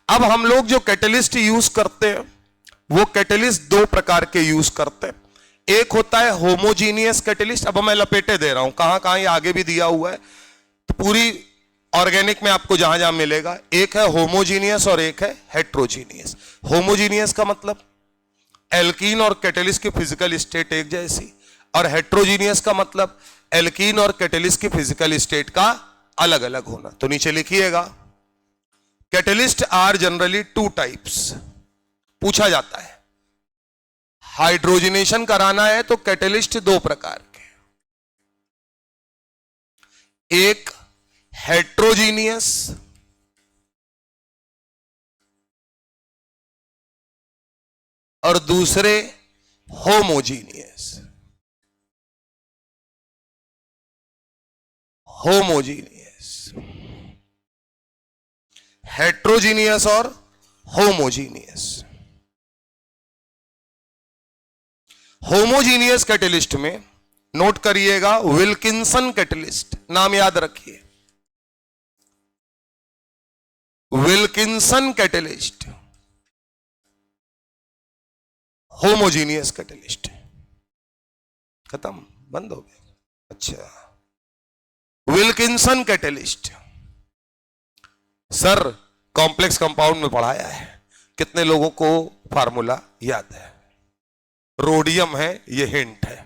अब हम लोग जो कैटलिस्ट यूज करते हैं, वो कैटलिस्ट दो प्रकार के यूज करते हैं। एक होता है होमोजीनियस कैटलिस्ट। अब मैं लपेटे दे रहा हूं, कहां कहां ये आगे भी दिया हुआ है, तो पूरी ऑर्गेनिक में आपको जहां जहां मिलेगा। एक है होमोजीनियस और एक है हेट्रोजीनियस। होमोजीनियस का मतलब एल्कीन और कैटलिस्ट की फिजिकल स्टेट एक जैसी, और हेट्रोजीनियस का मतलब एल्कीन और कैटलिस्ट की फिजिकल स्टेट का अलग अलग होना। तो नीचे लिखिएगा, catalyst are generally two types. पूछा जाता है हाइड्रोजनेशन कराना है तो कैटलिस्ट दो प्रकार के, एक हेट्रोजीनियस और दूसरे होमोजीनियस। होमोजीनियस, हेट्रोजीनियस और होमोजीनियस। होमोजीनियस कैटलिस्ट में नोट करिएगा विल्किंसन कैटलिस्ट, नाम याद रखिए, विल्किंसन कैटलिस्ट होमोजीनियस कैटलिस्ट। खत्म, बंद हो गया। अच्छा, Wilkinson catalyst sir complex compound में पढ़ाया है, कितने लोगों को फार्मूला याद है? रोडियम है, ये हिंट है,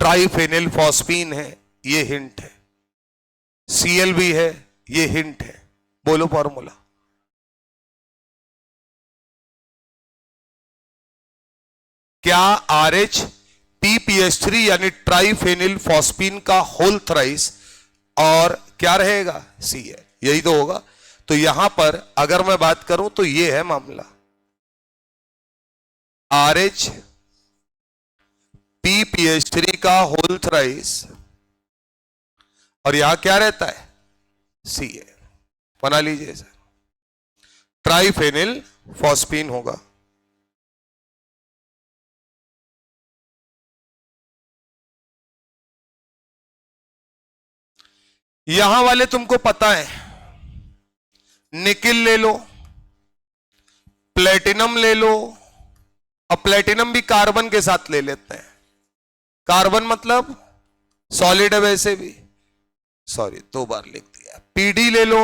ट्राइफेनिल फॉस्फीन है, ये हिंट है, CLB है, ये हिंट है। बोलो फॉर्मूला। क्या RH PPH3 यानी ट्राइफेनिल फॉस्फीन का होल थ्राइस और क्या रहेगा? C है, यही तो होगा। तो यहां पर अगर मैं बात करूं तो ये है मामला, RH CpH3 का होल थ्राइस, और यहां क्या रहता है, Ca। बना लीजिए सर, ट्राइफेनिल फॉस्फीन होगा। यहां वाले तुमको पता है, निकिल ले लो, प्लेटिनम ले लो, और प्लेटिनम भी कार्बन के साथ ले लेते हैं। कार्बन मतलब सॉलिड है वैसे भी, सॉरी 2 बार लिख दिया। पीडी ले लो,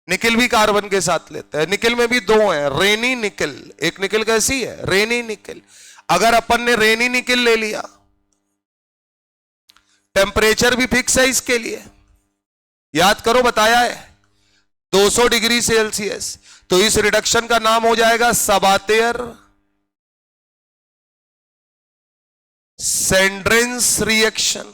निकिल भी कार्बन के साथ लेते हैं। निकिल में भी 2 हैं, रेनी निकिल, एक निकिल कैसी है, रेनी निकिल। अगर अपन ने रेनी निकिल ले लिया, टेम्परेचर भी फिक्स है इसके लिए, याद करो बताया है 200 डिग्री सेल्सियस। तो इस रिडक्शन का नाम हो जाएगा सबातेयर सेंड्रेंस रिएक्शन।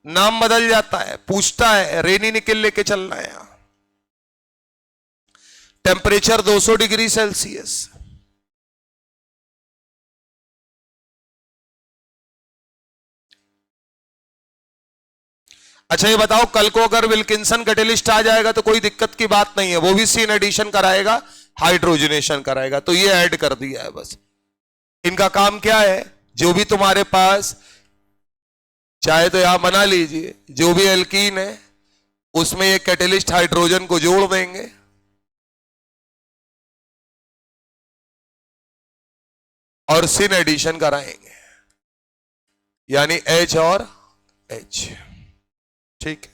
नाम बदल जाता है, पूछता है रेनी निकिल लेके चलना है यहां, टेम्परेचर 200 डिग्री सेल्सियस। अच्छा ये बताओ, कल को अगर विल्किंसन कैटेलिस्ट आ जाएगा तो कोई दिक्कत की बात नहीं है, वो भी सीन एडिशन कराएगा, हाइड्रोजनेशन कराएगा। तो ये ऐड कर दिया है बस। इनका काम क्या है, जो भी तुम्हारे पास, चाहे तो यहां बना लीजिए, जो भी एल्कीन है उसमें ये कैटेलिस्ट हाइड्रोजन को जोड़ देंगे, और सिन एडिशन कराएंगे, यानी H और H। ठीक है,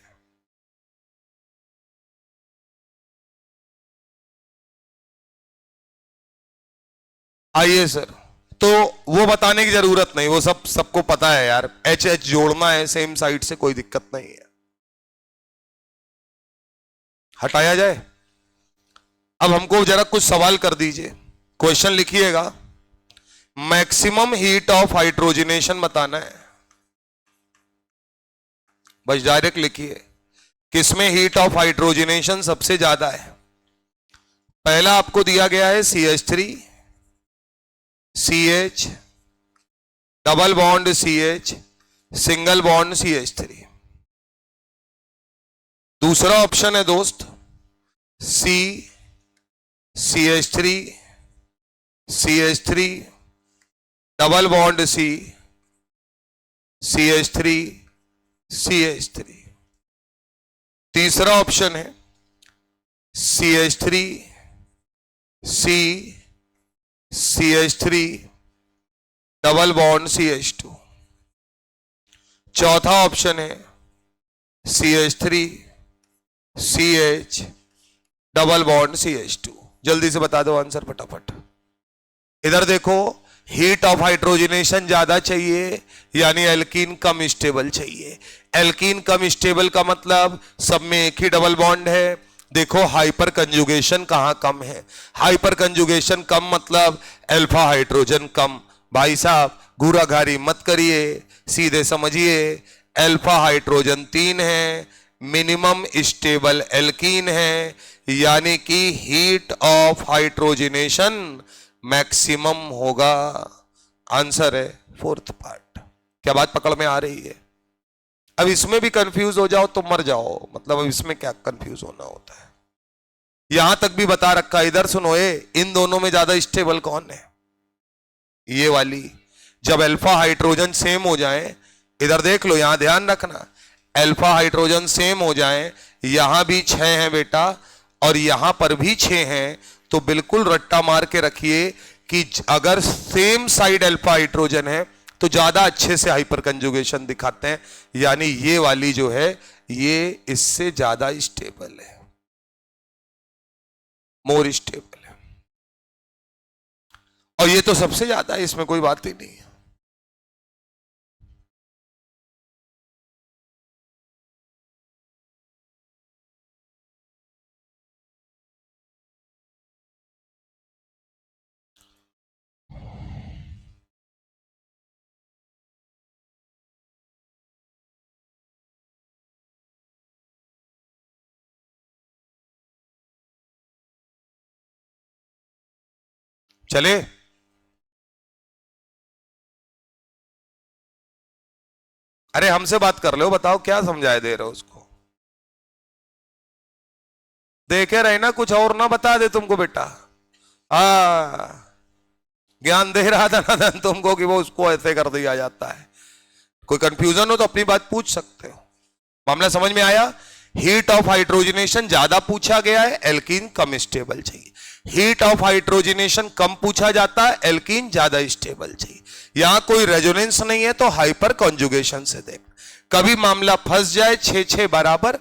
आइए सर। तो वो बताने की जरूरत नहीं, वो सब सबको पता है यार, एच एच जोड़ना है सेम साइड से, कोई दिक्कत नहीं है। हटाया जाए। अब हमको जरा कुछ सवाल कर दीजिए, क्वेश्चन लिखिएगा। मैक्सिमम हीट ऑफ हाइड्रोजनेशन बताना है, बस डायरेक्ट लिखिए, किसमें हीट ऑफ हाइड्रोजनेशन सबसे ज्यादा है। पहला आपको दिया गया है CH3 CH, double bond CH, single bond CH3। दूसरा ऑप्शन है दोस्त C, CH3 CH3, double bond C, CH3 CH3। तीसरा ऑप्शन है CH3 C, CH3, double bond CH2। चौथा ऑप्शन है CH3 CH, double bond CH2। जल्दी से बता दो आंसर फटाफट। इधर देखो, हीट ऑफ हाइड्रोजनेशन ज्यादा चाहिए, यानी एल्कीन कम स्टेबल चाहिए। एल्कीन कम स्टेबल का मतलब सब में एक ही डबल बॉन्ड है। देखो हाइपर कंजुगेशन कहां कम है, हाइपर कंजुगेशन कम मतलब अल्फा हाइड्रोजन कम। भाई साहब घूरा घारी मत करिए, सीधे समझिए, अल्फा हाइड्रोजन 3 है, मिनिमम स्टेबल एल्कीन है, यानी कि हीट ऑफ हाइड्रोजनेशन मैक्सिमम होगा। आंसर है 4th पार्ट। क्या बात पकड़ में आ रही है? अब इसमें भी कंफ्यूज हो जाओ तो मर जाओ, मतलब अब इसमें क्या कंफ्यूज होना होता है। यहां तक भी बता रखा है, इधर सुनो, इन दोनों में ज्यादा स्टेबल कौन है, ये वाली। जब अल्फा हाइड्रोजन सेम हो जाए, इधर देख लो, यहां ध्यान रखना, अल्फा हाइड्रोजन सेम हो जाए, यहां भी 6 हैं बेटा और यहां पर भी 6 हैं, तो बिल्कुल रट्टा मार के रखिए कि अगर सेम साइड अल्फा हाइड्रोजन है तो ज्यादा अच्छे से हाइपर कंजुगेशन दिखाते हैं, यानी ये वाली जो है ये इससे ज्यादा स्टेबल है, मोर स्टेबल है। और ये तो सबसे ज्यादा है, इसमें कोई बात ही नहीं है। चले? अरे हमसे बात कर लो, बताओ क्या समझाए दे रहे हो उसको? देखे रहे ना, कुछ और ना बता दे तुमको बेटा। ज्ञान दे रहा था ना तुमको कि वो उसको ऐसे कर दिया जाता है। कोई कंफ्यूजन हो तो अपनी बात पूछ सकते हो। मामला समझ में आया? हीट ऑफ हाइड्रोजनेशन ज्यादा पूछा गया है, एल्कीन कम स्टेबल चाहिए। हीट ऑफ हाइड्रोजनेशन कम पूछा जाता है, एल्कीन ज्यादा स्टेबल चाहिए। यहां कोई रेजोनेंस नहीं है तो हाइपर कॉन्जुगेशन से देख। कभी मामला फंस जाए 6-6 बराबर,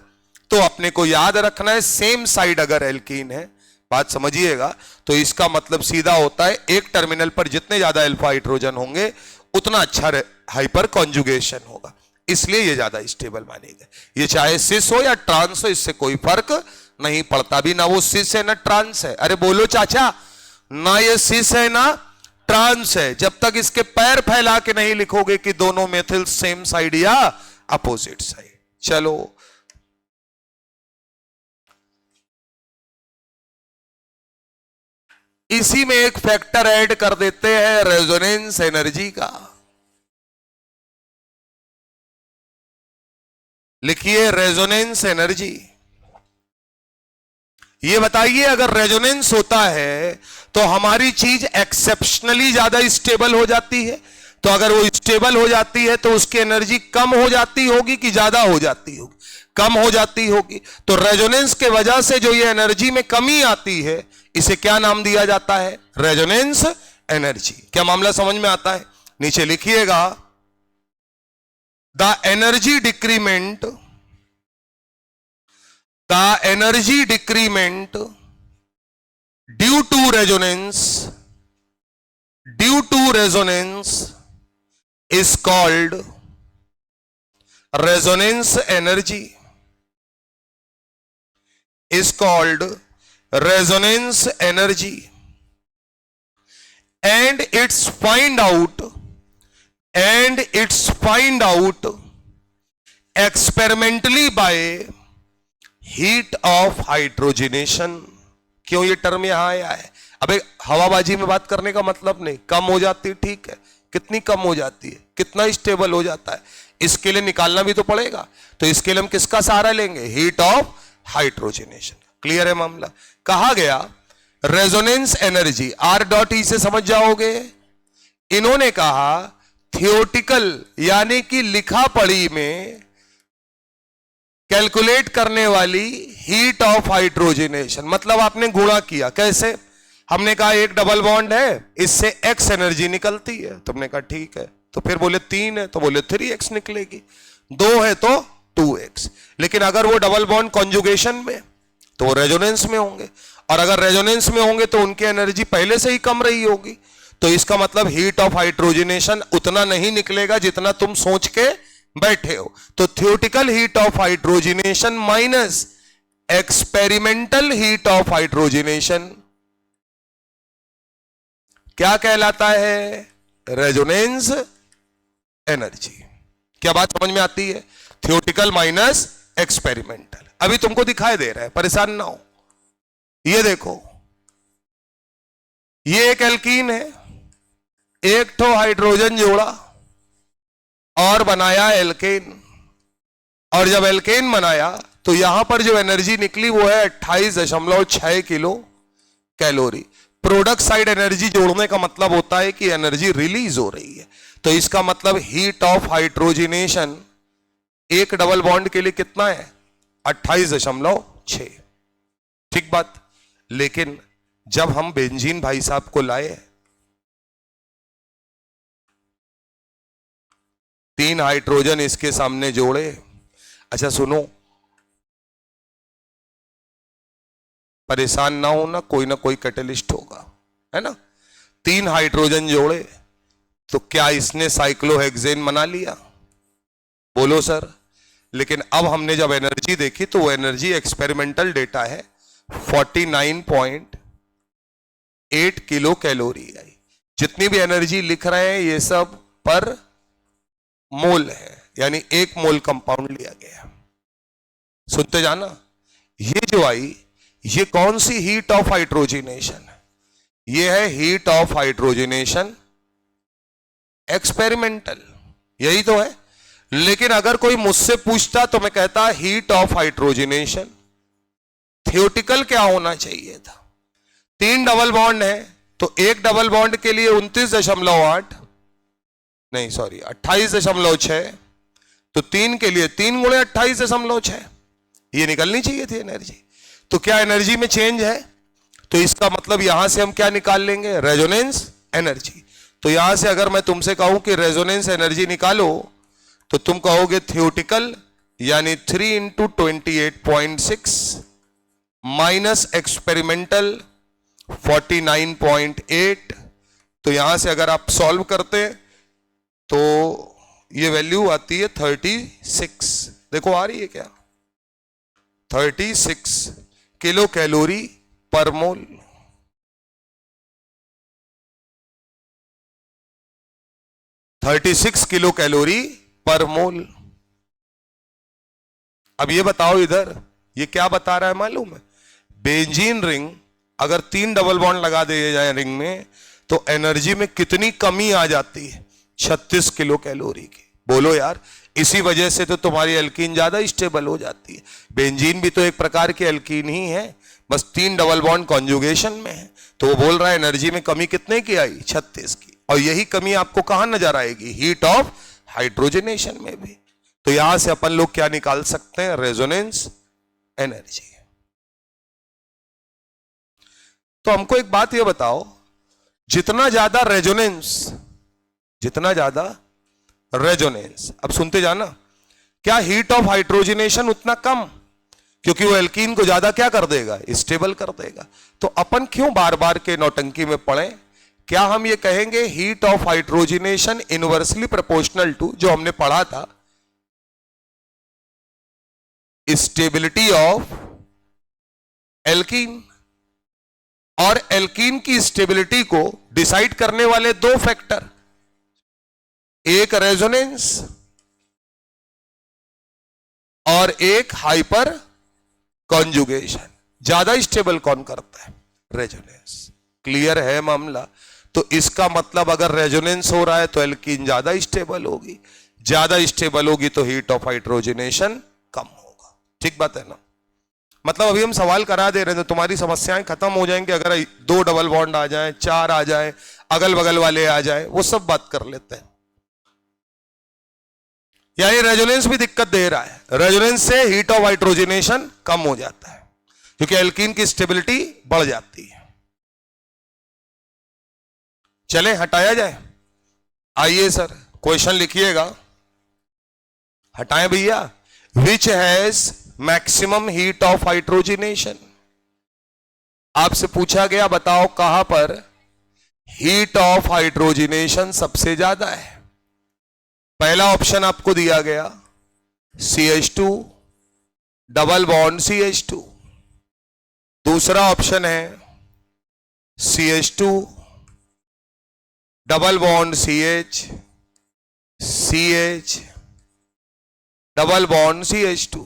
तो अपने को याद रखना है सेम साइड अगर एल्कीन है, बात समझिएगा, तो इसका मतलब सीधा होता है एक टर्मिनल पर जितने ज्यादा अल्फा हाइड्रोजन होंगे उतना अच्छा हाइपर कॉन्जुगेशन होगा, इसलिए ये ज्यादा स्टेबल मानी गई। ये चाहे सिस हो या ट्रांस हो, इससे कोई फर्क नहीं पड़ता। भी ना वो सिस है ना ट्रांस है। अरे बोलो चाचा, ना ये सिस है ना ट्रांस है, जब तक इसके पैर फैला के नहीं लिखोगे कि दोनों मेथिल सेम साइड या अपोजिट साइड। चलो इसी में एक फैक्टर ऐड कर देते हैं, रेजोनेंस एनर्जी का। लिखिए रेजोनेंस एनर्जी। ये बताइए, अगर रेजोनेंस होता है तो हमारी चीज एक्सेप्शनली ज्यादा स्टेबल हो जाती है। तो अगर वो स्टेबल हो जाती है तो उसकी एनर्जी कम हो जाती होगी कि ज्यादा हो जाती होगी? कम हो जाती होगी। तो रेजोनेंस के वजह से जो ये एनर्जी में कमी आती है, इसे क्या नाम दिया जाता है? Resonance energy. क्या मामला समझ में आता है? नीचे लिखिएगा, the energy decrement due to resonance is called resonance energy, and it's find out experimentally by heat of hydrogenation. क्यों ये टर्म यहां आया है? अबे हवाबाजी में बात करने का मतलब नहीं, कम हो जाती है, ठीक है, कितनी कम हो जाती है, कितना स्टेबल हो जाता है, इसके लिए निकालना भी तो पड़ेगा। तो इसके लिए हम किसका सहारा लेंगे? Heat of hydrogenation. क्लियर है मामला? कहा गया रेजोनेंस एनर्जी, R.E से समझ जाओगे। इन्होंने कहा थियोटिकल यानी कि लिखा पढ़ी में कैलकुलेट करने वाली हीट ऑफ हाइड्रोजनेशन, मतलब आपने गुणा किया। कैसे? हमने कहा एक डबल बॉन्ड है, इससे x एनर्जी निकलती है। तुमने कहा ठीक है, तो फिर बोले 3 है तो बोले 3x निकलेगी, 2 है तो 2x। लेकिन अगर वो डबल बॉन्ड कॉन्जुगेशन में तो वो रेजोनेंस में होंगे, और अगर रेजोनेंस में होंगे तो उनकी एनर्जी पहले से ही कम रही होगी। तो इसका मतलब हीट ऑफ हाइड्रोजनेशन उतना नहीं निकलेगा जितना तुम सोच के बैठे हो। तो theoretical heat of hydrogenation minus experimental heat of hydrogenation क्या कहलाता है? Resonance energy. क्या बात समझ में आती है? Theoretical minus experimental. अभी तुमको दिखाई दे रहा है, परेशान ना हो। ये देखो, ये एक एल्कीन है, एक ठो हाइड्रोजन जोड़ा और बनाया एल्केन। और जब एल्केन बनाया तो यहां पर जो एनर्जी निकली वो है 28.6 kilo calorie. Product side energy जोड़ने का मतलब होता है कि एनर्जी रिलीज हो रही है। तो इसका मतलब हीट ऑफ हाइड्रोजनेशन एक डबल बॉन्ड के लिए कितना है? 28.6। ठीक बात। लेकिन जब हम बेंजीन भाई साहब को लाए, 3 हाइड्रोजन इसके सामने जोड़े। अच्छा सुनो, परेशान ना हो ना कोई कैटलिस्ट होगा, है ना। 3 हाइड्रोजन जोड़े तो क्या इसने साइक्लोहेक्सेन बना लिया? बोलो सर। लेकिन अब हमने जब एनर्जी देखी तो वो एनर्जी एक्सपेरिमेंटल डेटा है 49.8 किलो कैलोरी आई। जितनी भी एनर्जी लिख रहे हैं ये सब पर मोल है, यानी 1 मोल कंपाउंड लिया गया। सुनते जाना, ये जो आई ये कौन सी हीट ऑफ हाइड्रोजनेशन है? ये है हीट ऑफ हाइड्रोजनेशन एक्सपेरिमेंटल, यही तो है। लेकिन अगर कोई मुझसे पूछता तो मैं कहता हीट ऑफ हाइड्रोजनेशन। थियोटिकल क्या होना चाहिए था? 3 डबल बॉन्ड है तो एक डबल बॉन्ड के लिए 29.8, नहीं सॉरी 28.6, तो 3 के लिए 3 गुणे 28.6, ये निकलनी चाहिए थी एनर्जी। तो क्या एनर्जी में चेंज है? तो इसका मतलब यहां से हम क्या निकाल लेंगे? Resonance energy. तो यहां से अगर मैं तुमसे कहूं कि रेजोनेंस एनर्जी निकालो तो तुम कहोगे थियोटिकल यानी 3 × 28.6 माइनस एक्सपेरिमेंटल 49.8। तो यहां से अगर आप सॉल्व करते तो ये वैल्यू आती है 36। देखो आ रही है क्या? 36 किलो कैलोरी पर मोल। $36 किलो कैलोरी पर मोल। अब ये बताओ इधर ये क्या बता रहा है मालूम है? बेंजीन रिंग अगर 3 डबल बॉन्ड लगा दिए जाए रिंग में तो एनर्जी में कितनी कमी आ जाती है? 36 किलो कैलोरी की। बोलो यार, इसी वजह से तो तुम्हारी एल्कीन ज्यादा स्टेबल हो जाती है। बेंजीन भी तो एक प्रकार की एल्कीन ही है, बस 3 डबल बॉन्ड कॉन्जुगेशन में है। तो वो बोल रहा है एनर्जी में कमी कितने की आई? 36 की। और यही कमी आपको कहां नजर आएगी? हीट ऑफ हाइड्रोजनेशन में भी। तो यहां से अपन लोग क्या निकाल सकते हैं? Resonance energy. तो हमको एक बात ये बताओ, जितना ज्यादा रेजोनेंस, अब सुनते जाना, क्या हीट ऑफ हाइड्रोजनेशन उतना कम? क्योंकि वो एल्कीन को ज्यादा क्या कर देगा? स्टेबल कर देगा। तो अपन क्यों बार बार के नौटंकी में पड़े? क्या हम ये कहेंगे heat of hydrogenation inversely proportional to, जो हमने पढ़ा था, स्टेबिलिटी ऑफ एल्कीन। और एल्कीन की स्टेबिलिटी को डिसाइड करने वाले 2 फैक्टर, एक रेजोनेंस और एक हाइपर कॉन्जुगेशन। ज्यादा स्टेबल कौन करता है? रेजोनेंस। क्लियर है मामला? तो इसका मतलब अगर रेजोनेंस हो रहा है तो एल्कीन ज्यादा स्टेबल होगी, ज्यादा स्टेबल होगी तो हीट ऑफ हाइड्रोजनेशन कम होगा। ठीक बात है ना? मतलब अभी हम सवाल करा दे रहे हैं तो तुम्हारी समस्याएं खत्म हो जाएंगी अगर 2 डबल बॉन्ड आ जाए, 4 आ जाए, अगल बगल वाले आ जाए, वो सब बात कर लेते हैं। यानी रेजोनेंस भी दिक्कत दे रहा है। रेजोनेंस से हीट ऑफ हाइड्रोजनेशन कम हो जाता है क्योंकि एल्कीन की स्टेबिलिटी बढ़ जाती है। चले हटाया जाए? आइए सर, क्वेश्चन लिखिएगा। हटाएं भैया। Which has maximum heat of hydrogenation. आपसे पूछा गया बताओ कहां पर हीट ऑफ हाइड्रोजनेशन सबसे ज्यादा है। पहला ऑप्शन आपको दिया गया CH2 डबल बॉन्ड CH2। दूसरा ऑप्शन है CH2 double bond CH, CH double bond CH2।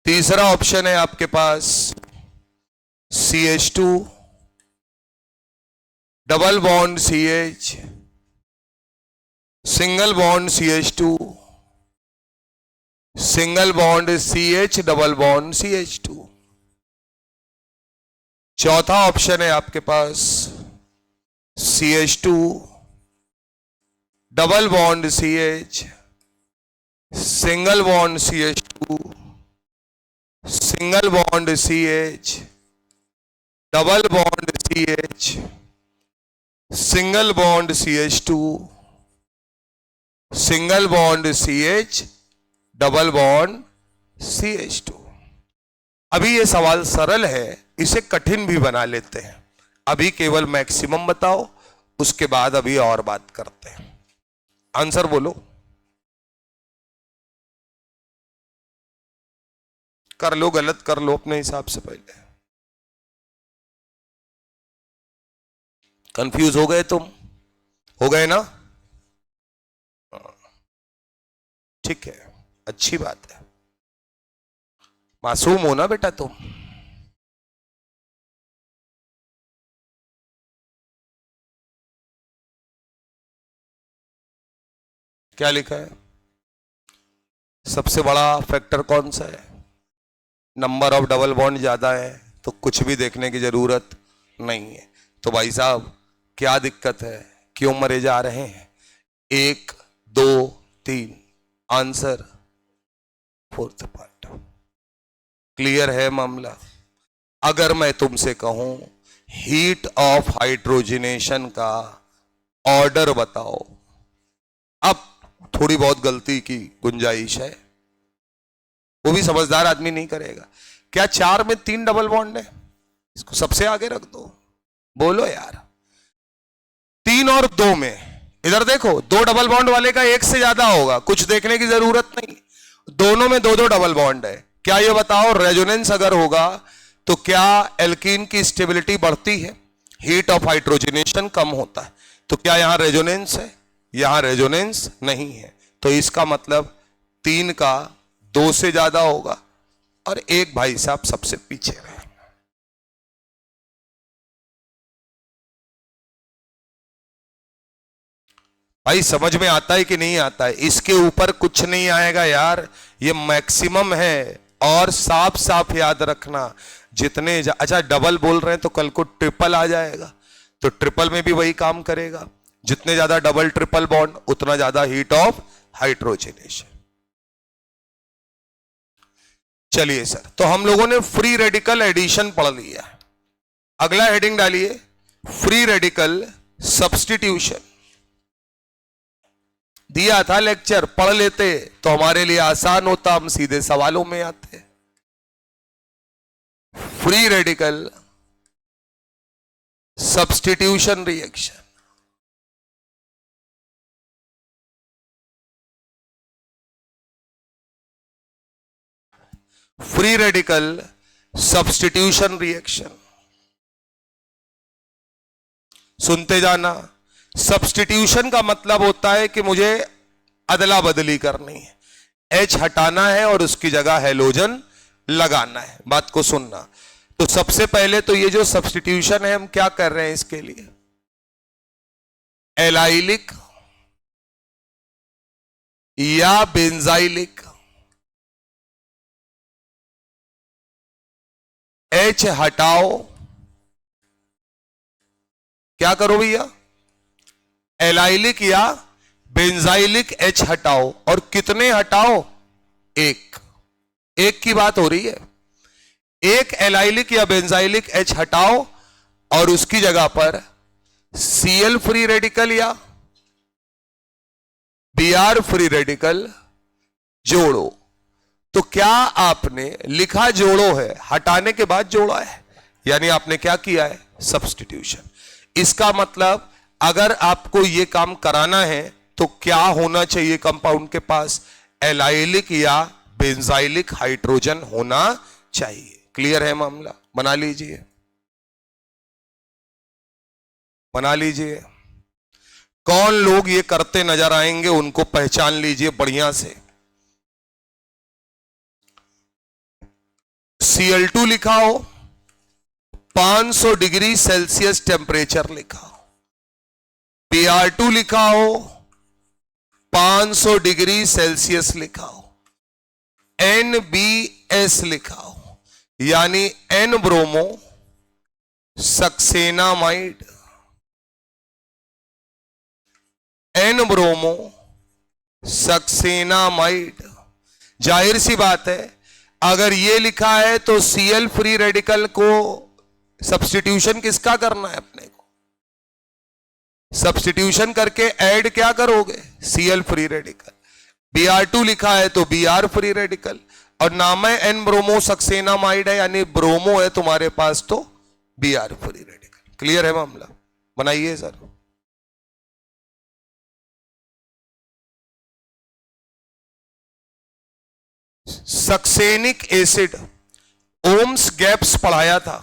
तीसरा ऑप्शन है आपके पास CH2 double bond CH, single bond CH2, single bond CH double bond CH2। चौथा ऑप्शन है आपके पास CH2 double bond CH, single bond CH2, single bond CH double bond CH, single bond CH2, single bond CH double bond CH2। अभी ये सवाल सरल है, इसे कठिन भी बना लेते हैं। अभी केवल मैक्सिमम बताओ, उसके बाद अभी और बात करते हैं। आंसर बोलो। कर लो, गलत कर लो अपने हिसाब से। पहले कंफ्यूज हो गए तुम? हो गए ना? ठीक है, अच्छी बात है। मासूम हो ना बेटा तुम? क्या लिखा है? सबसे बड़ा फैक्टर कौन सा है? नंबर ऑफ डबल बॉन्ड ज्यादा है तो कुछ भी देखने की जरूरत नहीं है। तो भाई साहब क्या दिक्कत है, क्यों मरे जा रहे हैं? 1 2 3 आंसर फोर्थ पार्ट। क्लियर है मामला? अगर मैं तुमसे कहूं हीट ऑफ हाइड्रोजनेशन का ऑर्डर बताओ, अब थोड़ी बहुत गलती की गुंजाइश है, वो भी समझदार आदमी नहीं करेगा। क्या 4 में 3 डबल बॉन्ड है? इसको सबसे आगे रख दो, बोलो यार। 3 और 2 में, इधर देखो 2 डबल बॉन्ड वाले का 1 से ज्यादा होगा, कुछ देखने की जरूरत नहीं। दोनों में 2-2 डबल बॉन्ड है। क्या ये बताओ रेजोनेंस अगर होगा तो क्या एल्कीन की स्टेबिलिटी बढ़ती है? हीट ऑफ हाइड्रोजनेशन कम होता है। तो क्या यहां रेजोनेंस है? यहां रेजोनेंस नहीं है। तो इसका मतलब 3 का 2 से ज्यादा होगा और 1 भाई साहब सबसे पीछे रहे। भाई समझ में आता है कि नहीं आता है? इसके ऊपर कुछ नहीं आएगा यार, ये मैक्सिमम है। और साफ साफ याद रखना, जितने अच्छा डबल बोल रहे हैं तो कल को ट्रिपल आ जाएगा, तो ट्रिपल में भी वही काम करेगा। जितने ज्यादा डबल ट्रिपल बॉन्ड उतना ज्यादा हीट ऑफ हाइड्रोजनेशन। चलिए सर, तो हम लोगों ने फ्री रेडिकल एडिशन पढ़ लिया। अगला हेडिंग डालिए फ्री रेडिकल सब्स्टिट्यूशन। दिया था लेक्चर, पढ़ लेते तो हमारे लिए आसान होता, हम सीधे सवालों में आते। Free radical substitution reaction. Free radical substitution reaction, सुनते जाना। सब्स्टिट्यूशन का मतलब होता है कि मुझे अदला बदली करनी है, H हटाना है और उसकी जगह हैलोजन लगाना है। बात को सुनना। तो सबसे पहले तो ये जो सब्स्टिट्यूशन है हम क्या कर रहे हैं इसके लिए? एलाइलिक या बेंजाइलिक, H हटाओ, क्या करो भैया? एलाइलिक या बेंजाइलिक H हटाओ। और कितने हटाओ? 1 की बात हो रही है। 1 एलाइलिक या बेंजाइलिक H हटाओ और उसकी जगह पर Cl फ्री रेडिकल या Br फ्री रेडिकल जोड़ो। तो क्या आपने लिखा जोड़ो है, हटाने के बाद जोड़ा है, यानी आपने क्या किया है? सब्स्टिट्यूशन। इसका मतलब अगर आपको यह काम कराना है तो क्या होना चाहिए कंपाउंड के पास? एलाइलिक या बेंजाइलिक हाइड्रोजन होना चाहिए। क्लियर है मामला? बना लीजिए, बना लीजिए। कौन लोग ये करते नजर आएंगे उनको पहचान लीजिए बढ़िया से। Cl2 लिखा हो, 500 डिग्री सेल्सियस टेम्परेचर लिखा हो। Br2 लिखा हो, 500 डिग्री सेल्सियस लिखा हो। NBS लिखा हो, यानी N bromo succinimide. N bromo succinimide. जाहिर सी बात है अगर ये लिखा है तो Cl फ्री रेडिकल को सब्स्टिट्यूशन किसका करना है? अपने को सब्स्टिट्यूशन करके ऐड क्या करोगे? Cl free radical. Br2 लिखा है तो Br फ्री रेडिकल, और नाम है N ब्रोमो सक्सेनामाइड है, यानी ब्रोमो है तुम्हारे पास तो Br फ्री रेडिकल। क्लियर है मामला? बनाइए सर। सक्सेनिक एसिड, ओम्स गैप्स पढ़ाया था।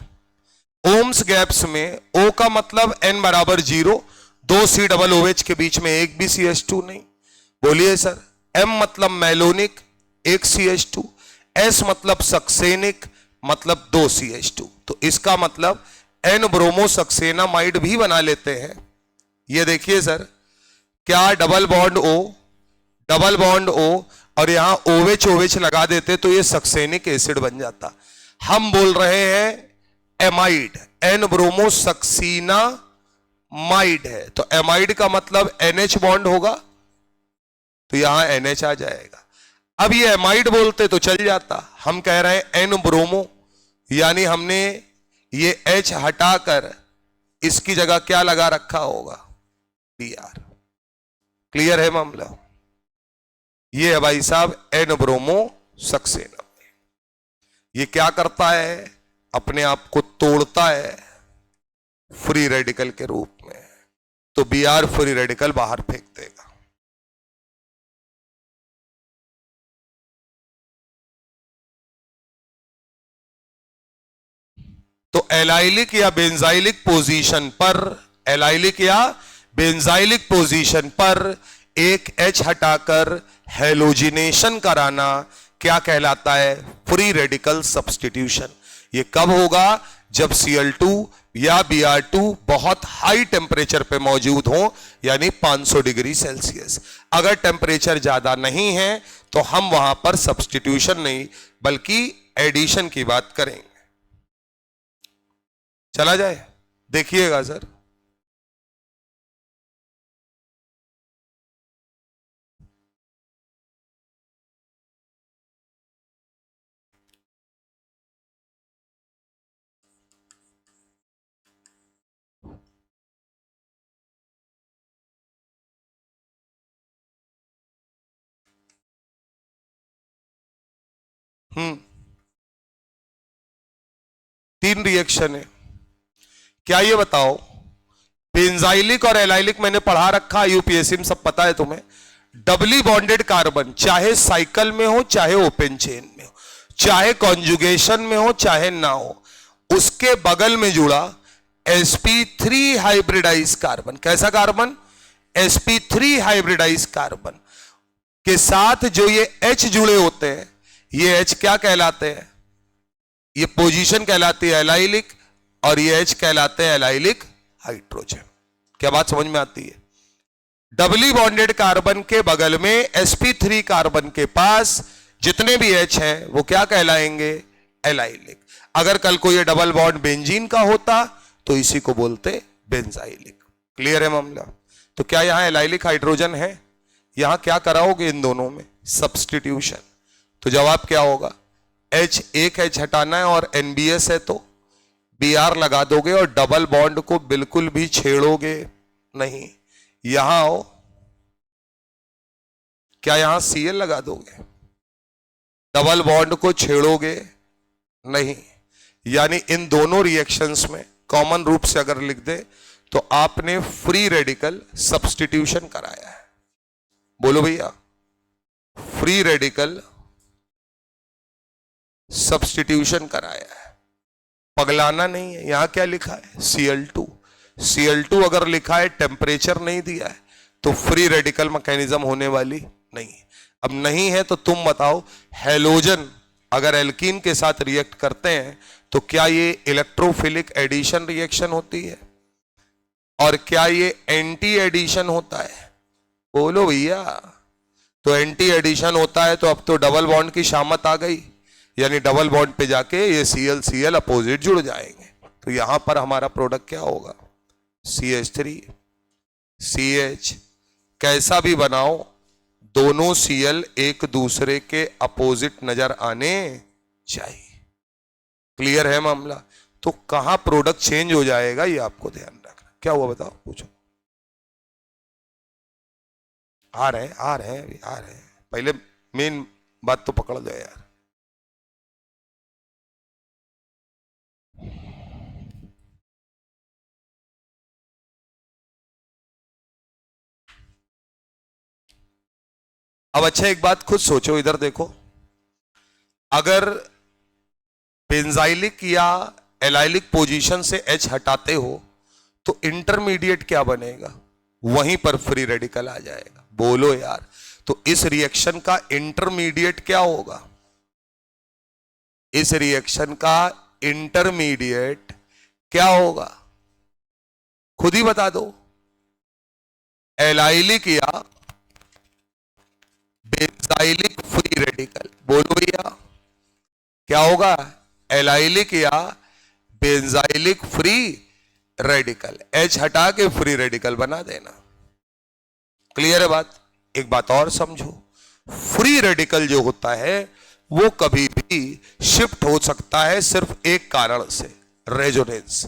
ओम्स गैप्स में O का मतलब N बराबर 0, 2 COOH के बीच में एक भी CH2 नहीं। बोलिए सर। M मतलब मेलोनिक, 1 CH2। S मतलब सक्सेनिक, मतलब 2 CH2। तो इसका मतलब N ब्रोमो सक्सेनामाइड भी बना लेते हैं। ये देखिए सर, क्या double bond O double bond O, और यहां OH OH लगा देते तो ये सक्सेनिक एसिड बन जाता। हम बोल रहे हैं एमाइड, एन ब्रोमो सक्सीना माइड है, तो एमाइड का मतलब NH बॉन्ड होगा, तो यहां NH आ जाएगा। अब ये एमाइड बोलते तो चल जाता, हम कह रहे हैं एन ब्रोमो, यानी हमने ये H हटाकर इसकी जगह क्या लगा रखा होगा, Br। क्लियर है मामला? ये है भाई साहब एन ब्रोमो सक्सेनम। ये क्या करता है, अपने आप को तोड़ता है फ्री रेडिकल के रूप में, तो Br फ्री रेडिकल बाहर फेंक देगा। तो एलाइलिक या बेंजाइलिक पोजीशन पर, एलाइलिक या बेंजाइलिक पोजीशन पर एक H हटाकर हेलोजिनेशन कराना क्या कहलाता है, फ्री रेडिकल सब्स्टिट्यूशन। ये कब होगा, जब Cl2 या Br2 बहुत हाई टेम्परेचर पे मौजूद हो, यानी 500 डिग्री सेल्सियस। अगर टेम्परेचर ज्यादा नहीं है तो हम वहां पर सब्स्टिट्यूशन नहीं बल्कि एडिशन की बात करेंगे। चला जाए, देखिएगा सर। तीन रिएक्शन है, क्या ये बताओ, बेंजाइलिक और एलाइलिक मैंने पढ़ा रखा, यूपीएससी में सब पता है तुम्हें। डबली बॉन्डेड कार्बन चाहे साइकिल में हो चाहे ओपन चेन में हो, चाहे कॉन्जुगेशन में हो चाहे ना हो, उसके बगल में जुड़ा sp3 हाइब्रिडाइज कार्बन, कैसा कार्बन, sp3 हाइब्रिडाइज कार्बन के साथ जो ये H जुड़े होते हैं, ये H क्या कहलाते हैं, ये पोजीशन कहलाती है एलाइलिक, और ये H कहलाते हैं एलाइलिक हाइड्रोजन। क्या बात समझ में आती है? डबली बॉन्डेड कार्बन के बगल में sp3 कार्बन के पास जितने भी H हैं वो क्या कहलाएंगे, एलाइलिक। अगर कल को ये डबल बॉन्ड बेंजीन का होता तो इसी को बोलते बेंजाइलिक। क्लियर है मामला? तो क्या यहां एलाइलिक हाइड्रोजन है, यहां क्या कराओगे इन दोनों में, सब्स्टिट्यूशन। तो जवाब क्या होगा, H एक H हटाना है और NBS है तो Br लगा दोगे और डबल बॉन्ड को बिल्कुल भी छेड़ोगे नहीं। यहां आओ, क्या यहां Cl लगा दोगे, डबल बॉन्ड को छेड़ोगे नहीं। यानी इन दोनों रिएक्शंस में कॉमन रूप से अगर लिख दे तो आपने फ्री रेडिकल सब्स्टिट्यूशन कराया है। बोलो भैया, फ्री रेडिकल सब्स्टिट्यूशन कराया है, पगलाना नहीं है। यहां क्या लिखा है, Cl2। Cl2 अगर लिखा है, टेम्परेचर नहीं दिया है, तो फ्री रेडिकल मैकेनिज्म होने वाली नहीं। अब नहीं है तो तुम बताओ, हेलोजन अगर एल्कीन के साथ रिएक्ट करते हैं तो क्या ये इलेक्ट्रोफिलिक एडिशन रिएक्शन होती है, और क्या ये एंटी एडिशन होता है? बोलो भैया। तो एंटी एडिशन होता है तो अब तो डबल बॉन्ड की शामत आ गई, यानी डबल बॉन्ड पे जाके ये Cl Cl अपोजिट जुड़ जाएंगे। तो यहां पर हमारा प्रोडक्ट क्या होगा, CH3 CH। कैसा भी बनाओ, दोनों Cl एक दूसरे के अपोजिट नजर आने चाहिए। क्लियर है मामला? तो कहां प्रोडक्ट चेंज हो जाएगा ये आपको ध्यान रखना। क्या हुआ बताओ, पूछो। आ रहे हैं, पहले मेन बात तो पकड़ लो यार। अब अच्छा एक बात खुद सोचो, इधर देखो, अगर बेंजाइलिक या एलाइलिक पोजीशन से H हटाते हो तो इंटरमीडिएट क्या बनेगा, वहीं पर फ्री रेडिकल आ जाएगा। बोलो यार, तो इस रिएक्शन का इंटरमीडिएट क्या होगा, इस रिएक्शन का इंटरमीडिएट क्या होगा, खुद ही बता दो। एलाइलिक या रेडिकल। बोलो भैया क्या होगा, एलाइलिक या बेंजाइलिक फ्री रेडिकल। H हटा के फ्री रेडिकल बना देना। क्लियर है बात। एक बात और समझो, फ्री रेडिकल जो होता है वो कभी भी शिफ्ट हो सकता है सिर्फ एक कारण से, रेजोनेंस।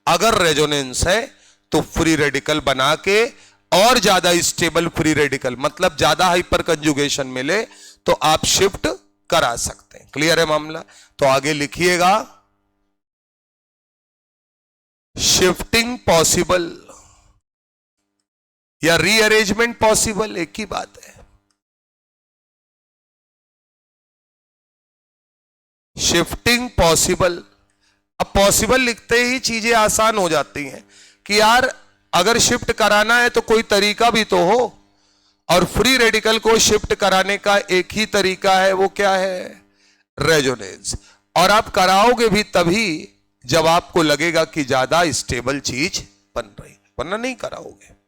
अगर रेजोनेंस है तो फ्री रेडिकल बना के और ज्यादा स्टेबल फ्री रेडिकल, मतलब ज्यादा हाइपर कंजुगेशन मिले तो आप शिफ्ट करा सकते हैं। क्लियर है मामला। तो आगे लिखिएगा, शिफ्टिंग पॉसिबल या रीअरेंजमेंट पॉसिबल, एक ही बात है। Shifting possible. अब पॉसिबल लिखते ही चीजें आसान हो जाती हैं कि यार अगर शिफ्ट कराना है तो कोई तरीका भी तो हो, और फ्री रेडिकल को शिफ्ट कराने का एक ही तरीका है, वो क्या है, रेजोनेंस। और आप कराओगे भी तभी जब आपको लगेगा कि ज्यादा स्टेबल चीज बन रही, वरना नहीं कराओगे।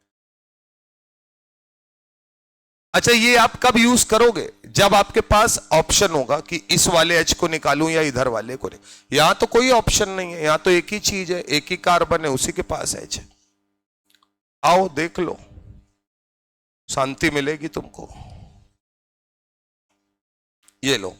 अच्छा, ये आप कब यूज करोगे, जब आपके पास ऑप्शन होगा कि इस वाले H को निकालूं या इधर वाले को। यहां तो कोई ऑप्शन नहीं है, यहां तो एक ही चीज है, एक ही कार्बन है, उसी के पास H है। आओ देख लो, शांति मिलेगी तुमको। ये लो,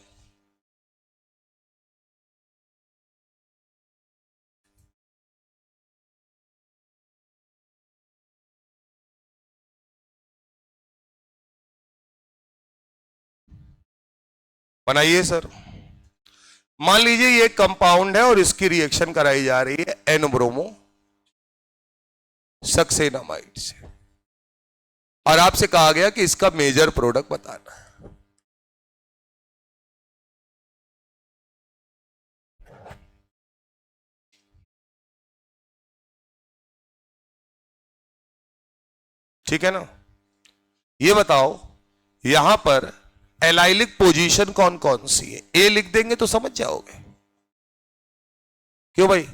बनाइए सर। मान लीजिए ये कंपाउंड है और इसकी रिएक्शन कराई जा रही है एन ब्रोमो सक्सेनामाइड से, और आपसे कहा गया कि इसका मेजर प्रोडक्ट बताना है। ठीक है ना। ये बताओ यहां पर एलाइलिक पोजीशन कौन कौन सी है, ए लिख देंगे तो समझ जाओगे। क्यों भाई,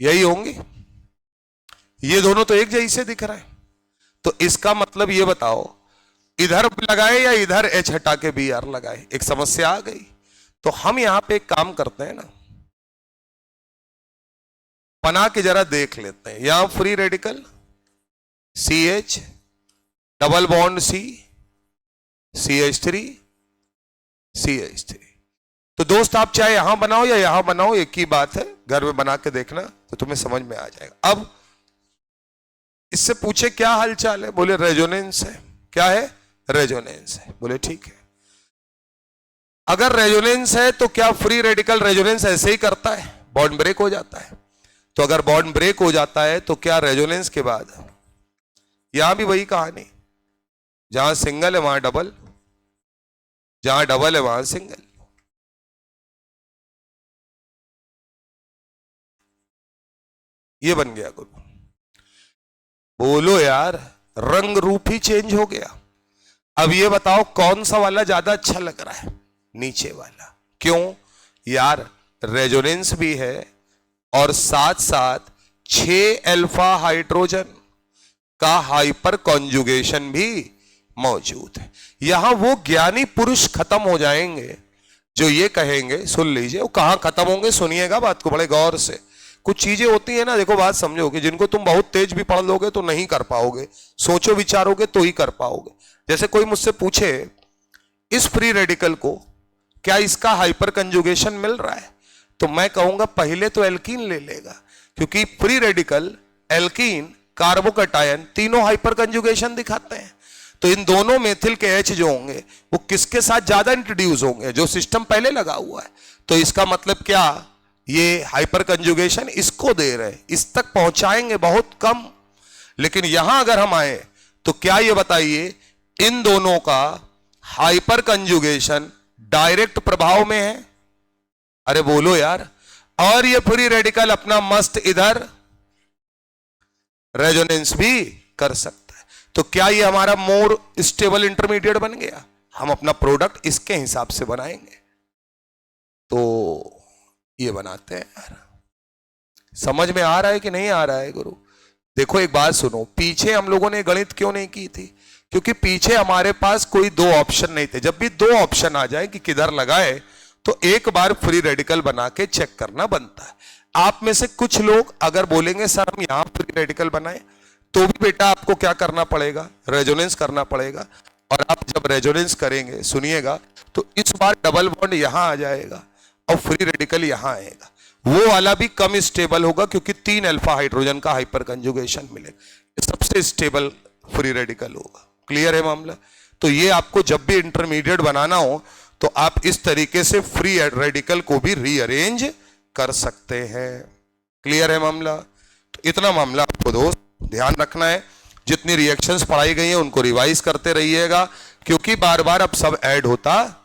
यही होंगे, ये दोनों तो एक जैसे दिख रहा है। तो इसका मतलब ये बताओ इधर लगाए या इधर एच हटा के बी आर लगाए, एक समस्या आ गई। तो हम यहां पे एक काम करते हैं ना, बना के जरा देख लेते हैं। यहां free radical CH double bond C CH3 CH3। तो दोस्त आप चाहे यहां बनाओ या यहां बनाओ, एक ही बात है, घर में बना के देखना तो तुम्हें समझ में आ जाएगा। अब इससे पूछे क्या हालचाल है, बोले रेजोनेंस है। क्या है, रेजोनेंस है। बोले ठीक है, अगर रेजोनेंस है तो क्या फ्री रेडिकल रेजोनेंस ऐसे ही करता है, बॉन्ड ब्रेक हो जाता है। तो अगर बॉन्ड ब्रेक हो जाता है तो क्या रेजोनेंस के बाद यहां भी वही कहानी, जहां सिंगल है वहां डबल, जहां डबल है वहां सिंगल। ये बन गया गुरु। बोलो यार, रंग रूप ही चेंज हो गया। अब ये बताओ कौन सा वाला ज्यादा अच्छा लग रहा है, नीचे वाला। क्यों यार, रेजोनेंस भी है और साथ साथ 6 अल्फा हाइड्रोजन का हाइपर कॉन्जुगेशन भी मौजूद है। यहां वो ज्ञानी पुरुष खत्म हो जाएंगे जो ये कहेंगे, सुन लीजिए वो कहां खत्म होंगे, सुनिएगा बात को बड़े गौर से। कुछ चीजें होती है ना, देखो बात समझो, कि जिनको तुम बहुत तेज भी पढ़ लोगे तो नहीं कर पाओगे, सोचो विचारोगे तो ही कर पाओगे। जैसे कोई मुझसे पूछे इस फ्री रेडिकल को क्या इसका हाइपर कंजुगेशन मिल रहा है, तो मैं कहूंगा पहले तो एल्कीन ले लेगा, क्योंकि फ्री रेडिकल एल्कीन कार्बोकटायन तीनों हाइपर कंजुगेशन दिखाते हैं। तो इन दोनों मेथिल के H जो होंगे वो किसके साथ ज्यादा इंट्रोड्यूस होंगे, जो सिस्टम पहले लगा हुआ है। तो इसका मतलब क्या, ये हाइपर कंजुगेशन इसको दे रहे, इस तक पहुंचाएंगे बहुत कम। लेकिन यहां अगर हम आए तो क्या ये बताइए, इन दोनों का हाइपर कंजुगेशन डायरेक्ट प्रभाव में है। अरे बोलो यार, और ये फ्री रेडिकल अपना मस्त इधर रेजोनेंस भी कर सकता है। तो क्या ये हमारा मोर स्टेबल इंटरमीडिएट बन गया, हम अपना प्रोडक्ट इसके हिसाब से बनाएंगे। तो ये बनाते हैं यार, समझ में आ रहा है कि नहीं आ रहा है गुरु। देखो एक बात सुनो, पीछे हम लोगों ने गणित क्यों नहीं की थी, क्योंकि पीछे हमारे पास कोई दो ऑप्शन नहीं थे। जब भी दो ऑप्शन आ जाए कि किधर लगाए, तो एक बार फ्री रेडिकल बना के चेक करना बनता है। आप में से कुछ लोग अगर बोलेंगे सर हम यहां फ्री रेडिकल बनाए, तो भी बेटा आपको क्या करना पड़ेगा, रेजोनेंस करना पड़ेगा। और आप जब रेजोनेंस करेंगे, सुनिएगा, तो इस बार डबल बॉन्ड यहां आ जाएगा और फ्री रेडिकल यहां आएगा। वो वाला भी कम स्टेबल होगा क्योंकि 3 अल्फा हाइड्रोजन का हाइपर कंजुगेशन मिलेगा। ये सबसे स्टेबल फ्री रेडिकल होगा। क्लियर है मामला? तो ये आपको जब भी इंटरमीडिएट बनाना हो तो आप इस तरीके से फ्री रेडिकल को भी रीअरेंज कर सकते हैं। क्लियर है मामला? तो इतना मामला आपको दोस्त ध्यान रखना है। जितनी रिएक्शंस पढ़ाई गई हैं उनको रिवाइज करते रहिएगा, क्योंकि बार बार अब सब ऐड होता